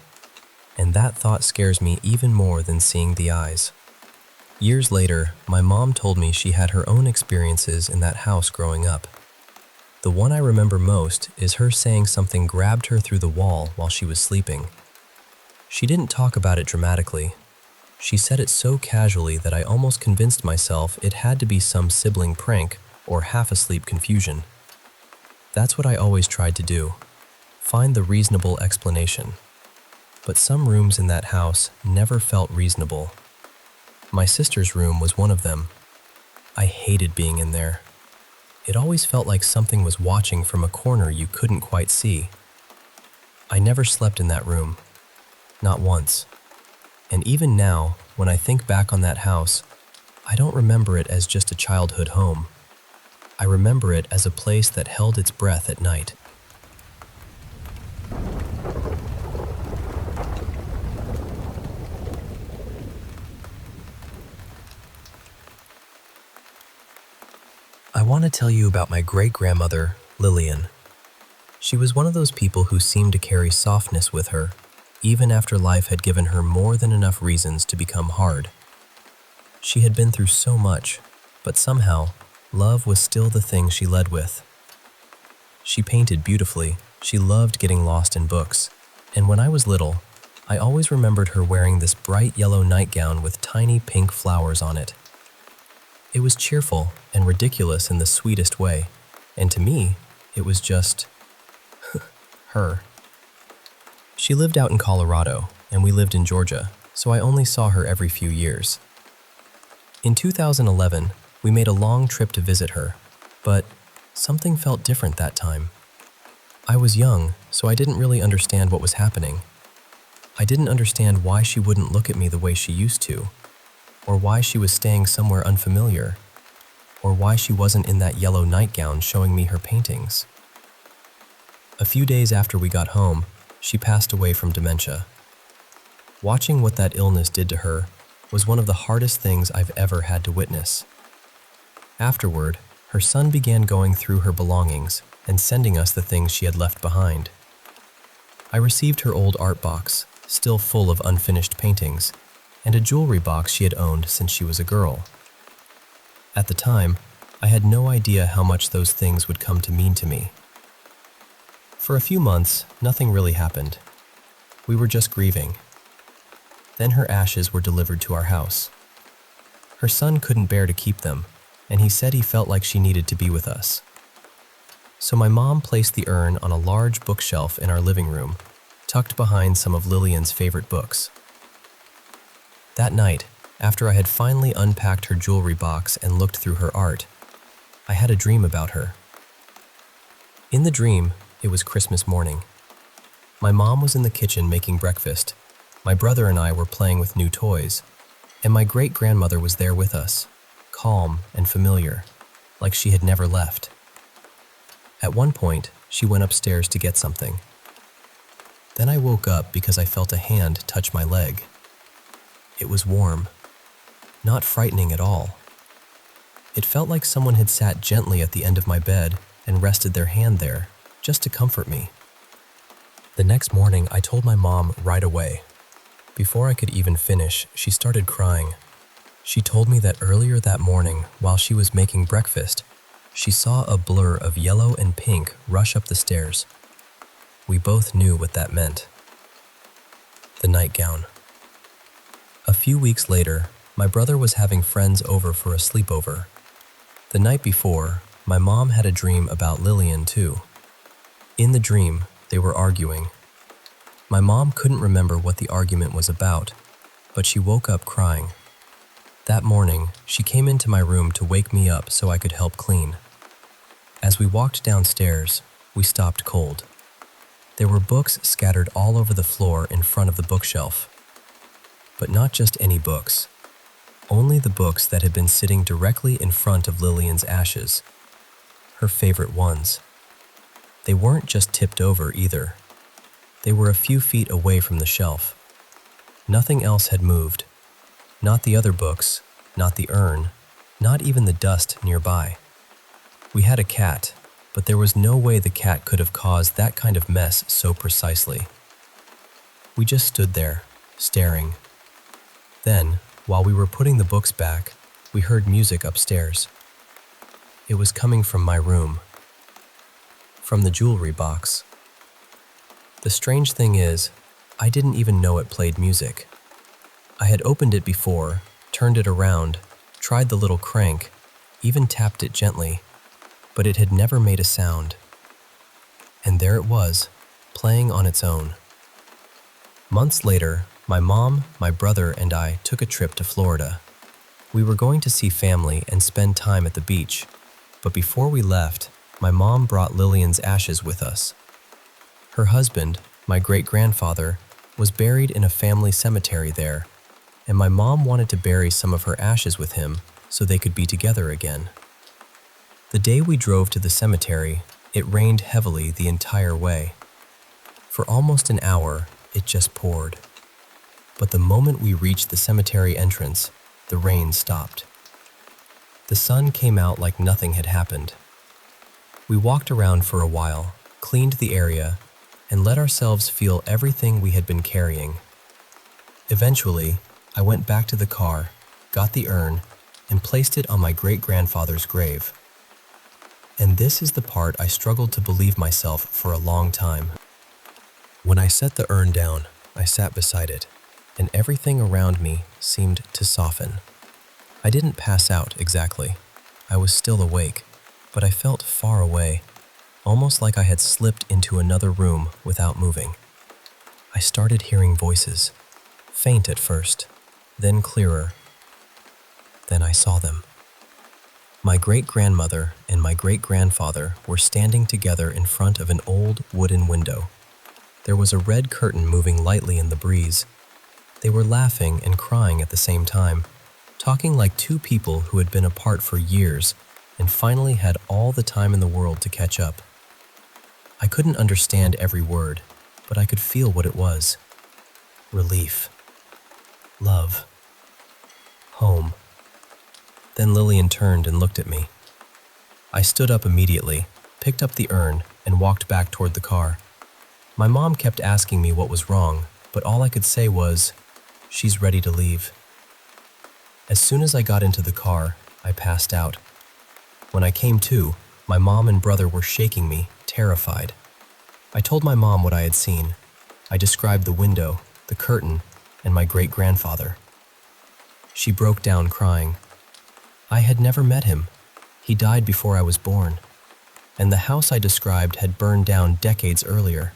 And that thought scares me even more than seeing the eyes. Years later, my mom told me she had her own experiences in that house growing up. The one I remember most is her saying something grabbed her through the wall while she was sleeping. She didn't talk about it dramatically. She said it so casually that I almost convinced myself it had to be some sibling prank or half-asleep confusion. That's what I always tried to do, find the reasonable explanation. But some rooms in that house never felt reasonable. My sister's room was one of them. I hated being in there. It always felt like something was watching from a corner you couldn't quite see. I never slept in that room, not once. And even now, when I think back on that house, I don't remember it as just a childhood home. I remember it as a place that held its breath at night. I want to tell you about my great-grandmother, Lillian. She was one of those people who seemed to carry softness with her, even after life had given her more than enough reasons to become hard. She had been through so much, but somehow, love was still the thing she led with. She painted beautifully, she loved getting lost in books, and when I was little, I always remembered her wearing this bright yellow nightgown with tiny pink flowers on it. It was cheerful and ridiculous in the sweetest way, and to me, it was just her. She lived out in Colorado, and we lived in Georgia, so I only saw her every few years. In 2011, we made a long trip to visit her, but something felt different that time. I was young, so I didn't really understand what was happening. I didn't understand why she wouldn't look at me the way she used to, or why she was staying somewhere unfamiliar, or why she wasn't in that yellow nightgown showing me her paintings. A few days after we got home, she passed away from dementia. Watching what that illness did to her was one of the hardest things I've ever had to witness. Afterward, her son began going through her belongings and sending us the things she had left behind. I received her old art box, still full of unfinished paintings, and a jewelry box she had owned since she was a girl. At the time, I had no idea how much those things would come to mean to me. For a few months, nothing really happened. We were just grieving. Then her ashes were delivered to our house. Her son couldn't bear to keep them, and he said he felt like she needed to be with us. So my mom placed the urn on a large bookshelf in our living room, tucked behind some of Lillian's favorite books. That night, after I had finally unpacked her jewelry box and looked through her art, I had a dream about her. In the dream, it was Christmas morning. My mom was in the kitchen making breakfast. My brother and I were playing with new toys, and my great-grandmother was there with us, calm and familiar, like she had never left. At one point, she went upstairs to get something. Then I woke up because I felt a hand touch my leg. It was warm, not frightening at all. It felt like someone had sat gently at the end of my bed and rested their hand there, just to comfort me. The next morning, I told my mom right away. Before I could even finish, she started crying. She told me that earlier that morning, while she was making breakfast, she saw a blur of yellow and pink rush up the stairs. We both knew what that meant. The nightgown. A few weeks later, my brother was having friends over for a sleepover. The night before, my mom had a dream about Lillian too. In the dream, they were arguing. My mom couldn't remember what the argument was about, but she woke up crying. That morning, she came into my room to wake me up so I could help clean. As we walked downstairs, we stopped cold. There were books scattered all over the floor in front of the bookshelf. But not just any books. Only the books that had been sitting directly in front of Lillian's ashes. Her favorite ones. They weren't just tipped over either. They were a few feet away from the shelf. Nothing else had moved. Not the other books, not the urn, not even the dust nearby. We had a cat, but there was no way the cat could have caused that kind of mess so precisely. We just stood there, staring. Then, while we were putting the books back, we heard music upstairs. It was coming from my room. From the jewelry box. The strange thing is, I didn't even know it played music. I had opened it before, turned it around, tried the little crank, even tapped it gently, but it had never made a sound. And there it was, playing on its own. Months later, my mom, my brother, and I took a trip to Florida. We were going to see family and spend time at the beach, but before we left, my mom brought Lillian's ashes with us. Her husband, my great-grandfather, was buried in a family cemetery there, and my mom wanted to bury some of her ashes with him so they could be together again. The day we drove to the cemetery, it rained heavily the entire way. For almost an hour, it just poured. But the moment we reached the cemetery entrance, the rain stopped. The sun came out like nothing had happened. We walked around for a while, cleaned the area, and let ourselves feel everything we had been carrying. Eventually, I went back to the car, got the urn, and placed it on my great-grandfather's grave. And this is the part I struggled to believe myself for a long time. When I set the urn down, I sat beside it, and everything around me seemed to soften. I didn't pass out exactly. I was still awake, but I felt far away, almost like I had slipped into another room without moving. I started hearing voices, faint at first, then clearer. Then I saw them. My great-grandmother and my great-grandfather were standing together in front of an old wooden window. There was a red curtain moving lightly in the breeze. They were laughing and crying at the same time, talking like two people who had been apart for years and finally had all the time in the world to catch up. I couldn't understand every word, but I could feel what it was. Relief. Love. Home. Then Lillian turned and looked at me. I stood up immediately, picked up the urn, and walked back toward the car. My mom kept asking me what was wrong, but all I could say was, "She's ready to leave." As soon as I got into the car, I passed out. When I came to, my mom and brother were shaking me, terrified. I told my mom what I had seen. I described the window, the curtain, and my great-grandfather. She broke down crying. I had never met him. He died before I was born. And the house I described had burned down decades earlier.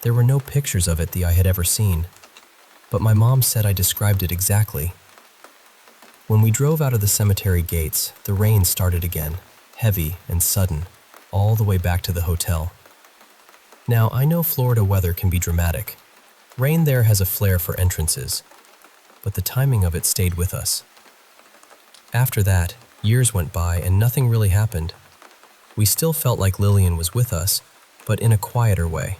There were no pictures of it that I had ever seen, but my mom said I described it exactly. When we drove out of the cemetery gates, the rain started again, heavy and sudden, all the way back to the hotel. Now, I know Florida weather can be dramatic. Rain there has a flair for entrances, but the timing of it stayed with us. After that, years went by and nothing really happened. We still felt like Lillian was with us, but in a quieter way.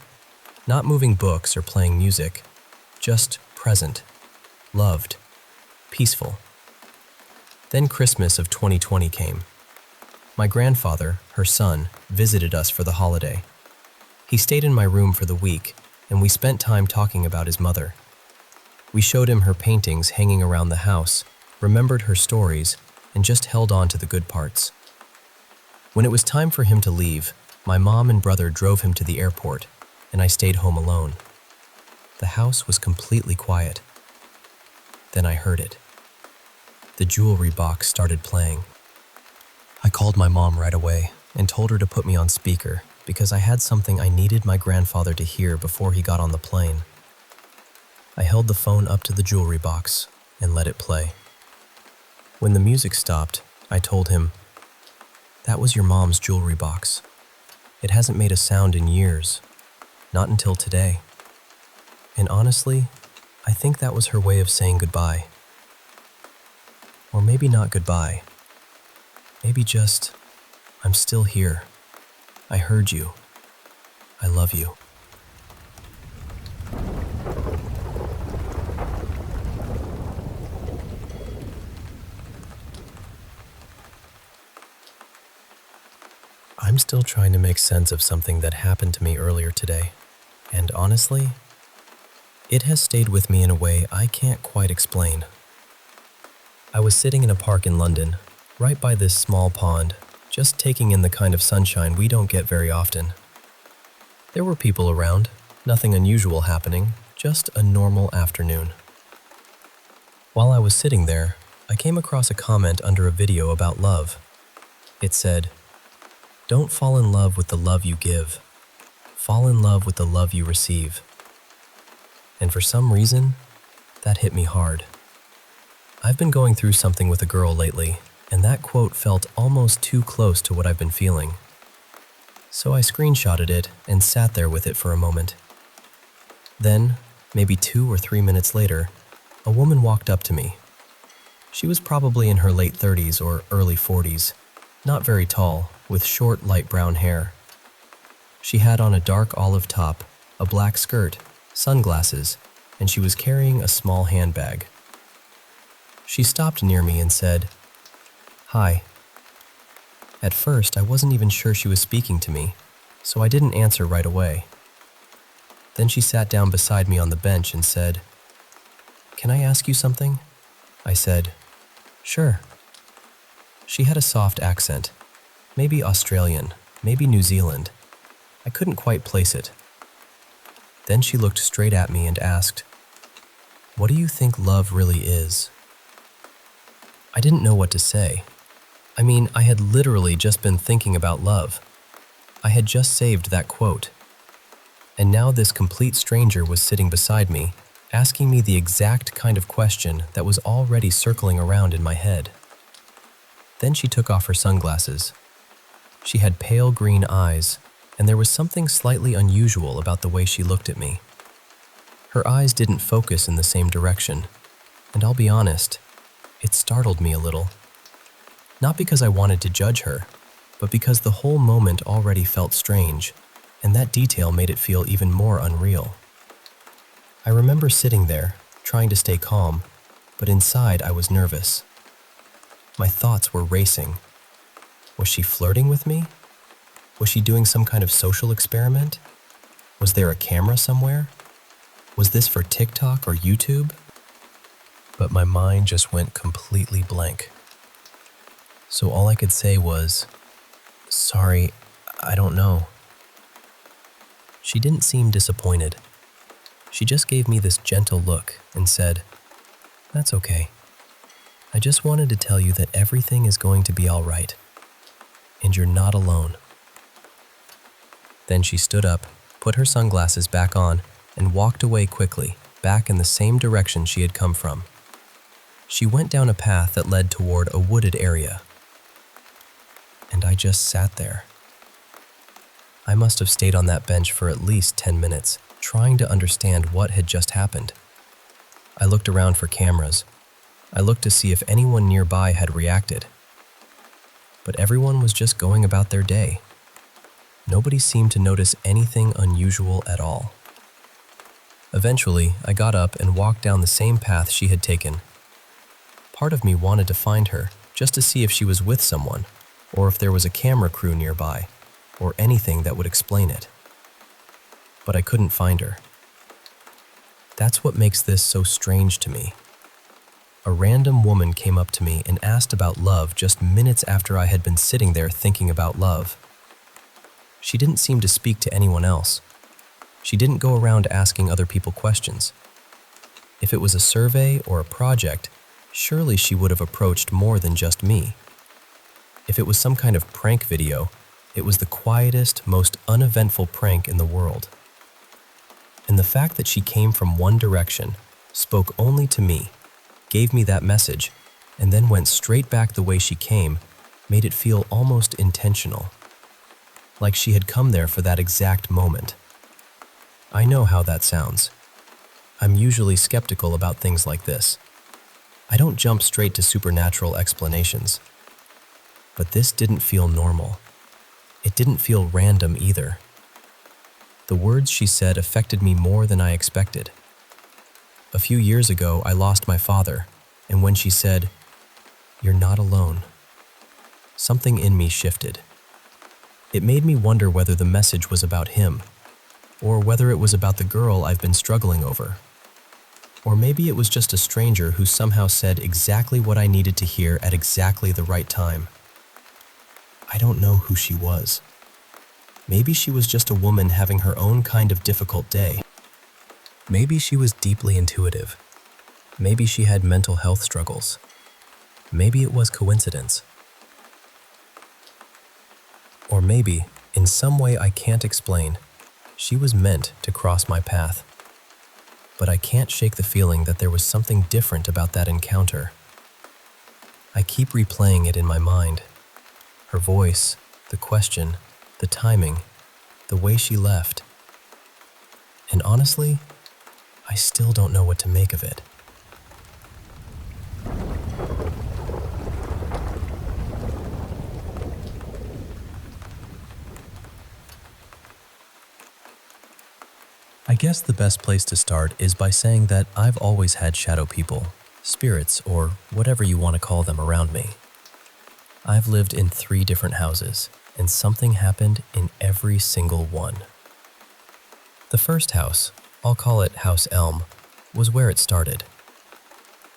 Not moving books or playing music, just present, loved, peaceful. Then Christmas of 2020 came. My grandfather, her son, visited us for the holiday. He stayed in my room for the week, and we spent time talking about his mother. We showed him her paintings hanging around the house, remembered her stories, and just held on to the good parts. When it was time for him to leave, my mom and brother drove him to the airport, and I stayed home alone. The house was completely quiet. Then I heard it. The jewelry box started playing. I called my mom right away and told her to put me on speaker because I had something I needed my grandfather to hear before he got on the plane. I held the phone up to the jewelry box and let it play. When the music stopped, I told him, "That was your mom's jewelry box. It hasn't made a sound in years, not until today." And honestly, I think that was her way of saying goodbye. Or maybe not goodbye. Maybe just, "I'm still here. I heard you. I love you." I'm still trying to make sense of something that happened to me earlier today, and honestly, it has stayed with me in a way I can't quite explain. I was sitting in a park in London, right by this small pond, just taking in the kind of sunshine we don't get very often. There were people around, nothing unusual happening, just a normal afternoon. While I was sitting there, I came across a comment under a video about love. It said, "Don't fall in love with the love you give. Fall in love with the love you receive." And for some reason, that hit me hard. I've been going through something with a girl lately, and that quote felt almost too close to what I've been feeling. So I screenshotted it and sat there with it for a moment. Then, maybe 2 or 3 minutes later, a woman walked up to me. She was probably in her late 30s or early 40s, not very tall, with short light brown hair. She had on a dark olive top, a black skirt, sunglasses, and she was carrying a small handbag. She stopped near me and said, "Hi." At first, I wasn't even sure she was speaking to me, so I didn't answer right away. Then she sat down beside me on the bench and said, "Can I ask you something?" I said, "Sure." She had a soft accent, maybe Australian, maybe New Zealand. I couldn't quite place it. Then she looked straight at me and asked, "What do you think love really is?" I didn't know what to say. I mean, I had literally just been thinking about love. I had just saved that quote. And now this complete stranger was sitting beside me, asking me the exact kind of question that was already circling around in my head. Then she took off her sunglasses. She had pale green eyes, and there was something slightly unusual about the way she looked at me. Her eyes didn't focus in the same direction, and I'll be honest, it startled me a little. Not because I wanted to judge her, but because the whole moment already felt strange, and that detail made it feel even more unreal. I remember sitting there, trying to stay calm, but inside I was nervous. My thoughts were racing. Was she flirting with me? Was she doing some kind of social experiment? Was there a camera somewhere? Was this for TikTok or YouTube? But my mind just went completely blank. So all I could say was, "Sorry, I don't know." She didn't seem disappointed. She just gave me this gentle look and said, "That's okay. I just wanted to tell you that everything is going to be all right, and you're not alone." Then she stood up, put her sunglasses back on, and walked away quickly, back in the same direction she had come from. She went down a path that led toward a wooded area. And I just sat there. I must have stayed on that bench for at least 10 minutes, trying to understand what had just happened. I looked around for cameras. I looked to see if anyone nearby had reacted. But everyone was just going about their day. Nobody seemed to notice anything unusual at all. Eventually, I got up and walked down the same path she had taken. Part of me wanted to find her, just to see if she was with someone, or if there was a camera crew nearby, or anything that would explain it. But I couldn't find her. That's what makes this so strange to me. A random woman came up to me and asked about love just minutes after I had been sitting there thinking about love. She didn't seem to speak to anyone else. She didn't go around asking other people questions. If it was a survey or a project, surely she would have approached more than just me. If it was some kind of prank video, it was the quietest, most uneventful prank in the world. And the fact that she came from one direction, spoke only to me, gave me that message, and then went straight back the way she came, made it feel almost intentional. Like she had come there for that exact moment. I know how that sounds. I'm usually skeptical about things like this. I don't jump straight to supernatural explanations. But this didn't feel normal. It didn't feel random either. The words she said affected me more than I expected. A few years ago, I lost my father, and when she said, "You're not alone," something in me shifted. It made me wonder whether the message was about him, or whether it was about the girl I've been struggling over. Or maybe it was just a stranger who somehow said exactly what I needed to hear at exactly the right time. I don't know who she was. Maybe she was just a woman having her own kind of difficult day. Maybe she was deeply intuitive. Maybe she had mental health struggles. Maybe it was coincidence. Or maybe, in some way I can't explain, she was meant to cross my path. But I can't shake the feeling that there was something different about that encounter. I keep replaying it in my mind. Her voice, the question, the timing, the way she left. And honestly, I still don't know what to make of it. I guess the best place to start is by saying that I've always had shadow people, spirits, or whatever you want to call them around me. I've lived in 3 different houses, and something happened in every single one. The first house, I'll call it House Elm, was where it started.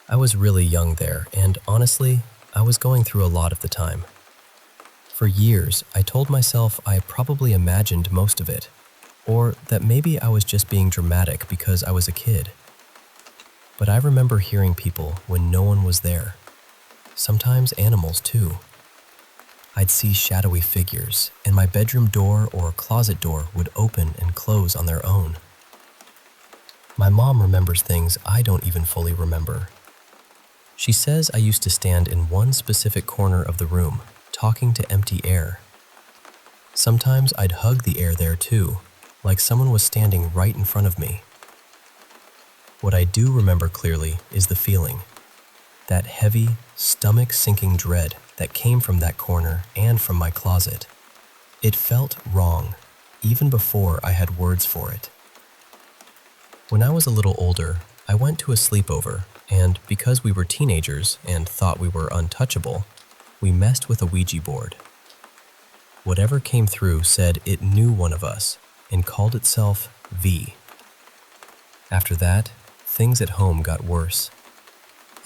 I was really young there, and honestly, I was going through a lot at the time. For years, I told myself I probably imagined most of it, or that maybe I was just being dramatic because I was a kid. But I remember hearing people when no one was there. Sometimes animals too. I'd see shadowy figures, and my bedroom door or closet door would open and close on their own. My mom remembers things I don't even fully remember. She says I used to stand in one specific corner of the room, talking to empty air. Sometimes I'd hug the air there too, like someone was standing right in front of me. What I do remember clearly is the feeling, that heavy, stomach-sinking dread that came from that corner and from my closet. It felt wrong, even before I had words for it. When I was a little older, I went to a sleepover, and because we were teenagers and thought we were untouchable, we messed with a Ouija board. Whatever came through said it knew one of us and called itself V. After that, things at home got worse.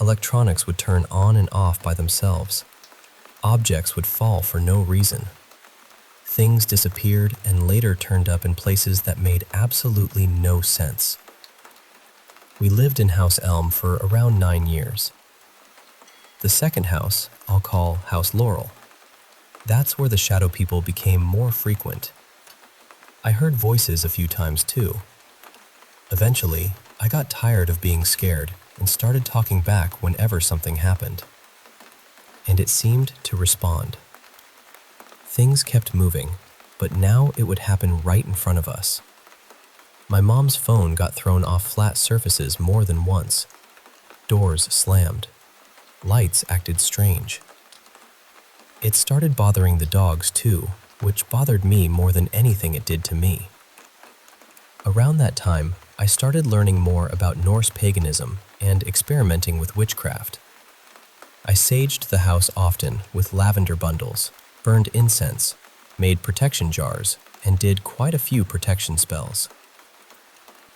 Electronics would turn on and off by themselves. Objects would fall for no reason. Things disappeared and later turned up in places that made absolutely no sense. We lived in House Elm for around 9 years. The second house, I'll call House Laurel. That's where the shadow people became more frequent. I heard voices a few times too. Eventually, I got tired of being scared and started talking back whenever something happened. And it seemed to respond. Things kept moving, but now it would happen right in front of us. My mom's phone got thrown off flat surfaces more than once. Doors slammed. Lights acted strange. It started bothering the dogs too, which bothered me more than anything it did to me. Around that time, I started learning more about Norse paganism and experimenting with witchcraft. I saged the house often with lavender bundles, burned incense, made protection jars, and did quite a few protection spells.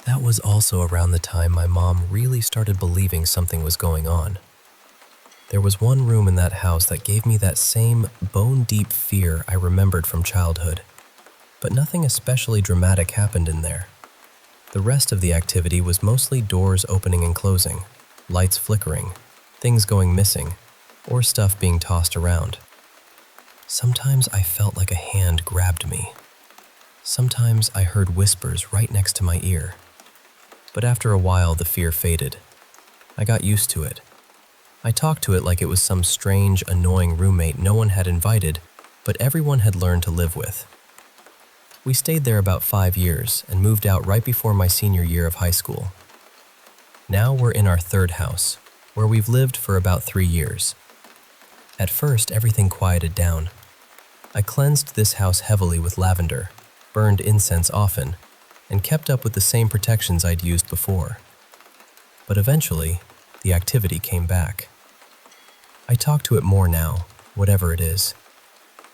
That was also around the time my mom really started believing something was going on. There was one room in that house that gave me that same bone-deep fear I remembered from childhood, but nothing especially dramatic happened in there. The rest of the activity was mostly doors opening and closing, lights flickering, things going missing, or stuff being tossed around. Sometimes I felt like a hand grabbed me. Sometimes I heard whispers right next to my ear. but after a while the fear faded. I got used to it. I talked to it like it was some strange, annoying roommate no one had invited, but everyone had learned to live with. We stayed there about 5 years and moved out right before my senior year of high school. Now we're in our third house, where we've lived for about 3 years. At first, everything quieted down. I cleansed this house heavily with lavender, burned incense often, and kept up with the same protections I'd used before. But eventually, the activity came back. I talk to it more now, whatever it is.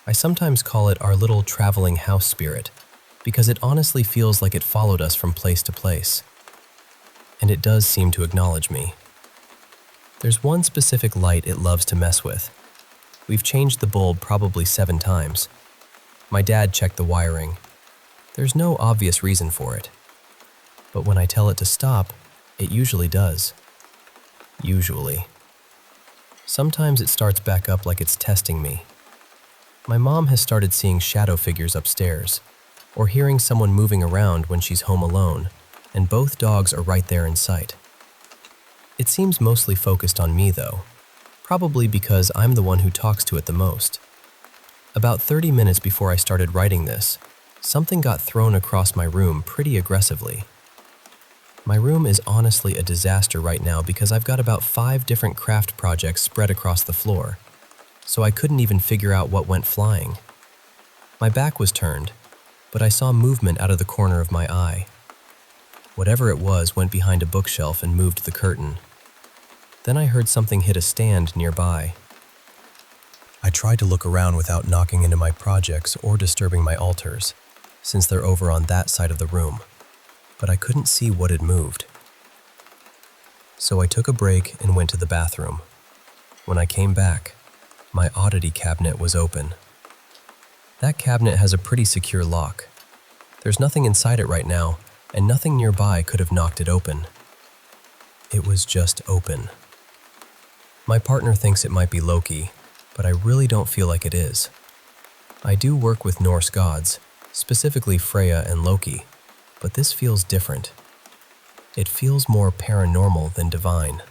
I sometimes call it our little traveling house spirit, because it honestly feels like it followed us from place to place. And it does seem to acknowledge me. There's one specific light it loves to mess with. We've changed the bulb probably 7 times. My dad checked the wiring. There's no obvious reason for it. But when I tell it to stop, it usually does. Usually. Sometimes it starts back up like it's testing me. My mom has started seeing shadow figures upstairs, or hearing someone moving around when she's home alone, and both dogs are right there in sight. It seems mostly focused on me though, probably because I'm the one who talks to it the most. About 30 minutes before I started writing this, something got thrown across my room pretty aggressively. My room is honestly a disaster right now because I've got about 5 different craft projects spread across the floor, so I couldn't even figure out what went flying. My back was turned, but I saw movement out of the corner of my eye. Whatever it was went behind a bookshelf and moved the curtain. Then I heard something hit a stand nearby. I tried to look around without knocking into my projects or disturbing my altars, since they're over on that side of the room, but I couldn't see what had moved. So I took a break and went to the bathroom. When I came back, my oddity cabinet was open. That cabinet has a pretty secure lock. There's nothing inside it right now, and nothing nearby could have knocked it open. It was just open. My partner thinks it might be Loki, but I really don't feel like it is. I do work with Norse gods, specifically Freya and Loki, but this feels different. It feels more paranormal than divine.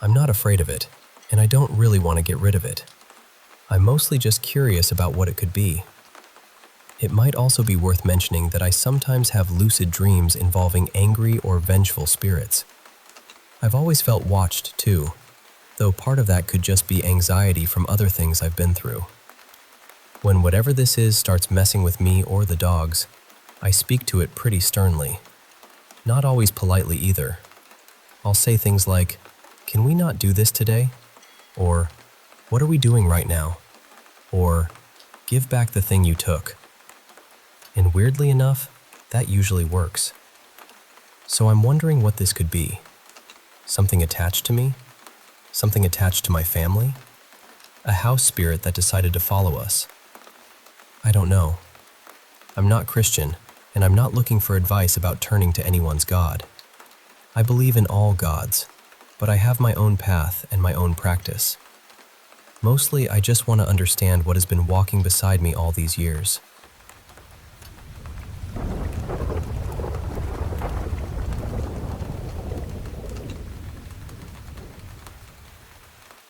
I'm not afraid of it, and I don't really want to get rid of it. I'm mostly just curious about what it could be. It might also be worth mentioning that I sometimes have lucid dreams involving angry or vengeful spirits. I've always felt watched too, though part of that could just be anxiety from other things I've been through. When whatever this is starts messing with me or the dogs, I speak to it pretty sternly. Not always politely either. I'll say things like, "Can we not do this today?" Or, "What are we doing right now?" Or, "Give back the thing you took." And weirdly enough, that usually works. So I'm wondering what this could be. Something attached to me? Something attached to my family? A house spirit that decided to follow us? I don't know. I'm not Christian, and I'm not looking for advice about turning to anyone's God. I believe in all gods, but I have my own path and my own practice. Mostly, I just want to understand what has been walking beside me all these years.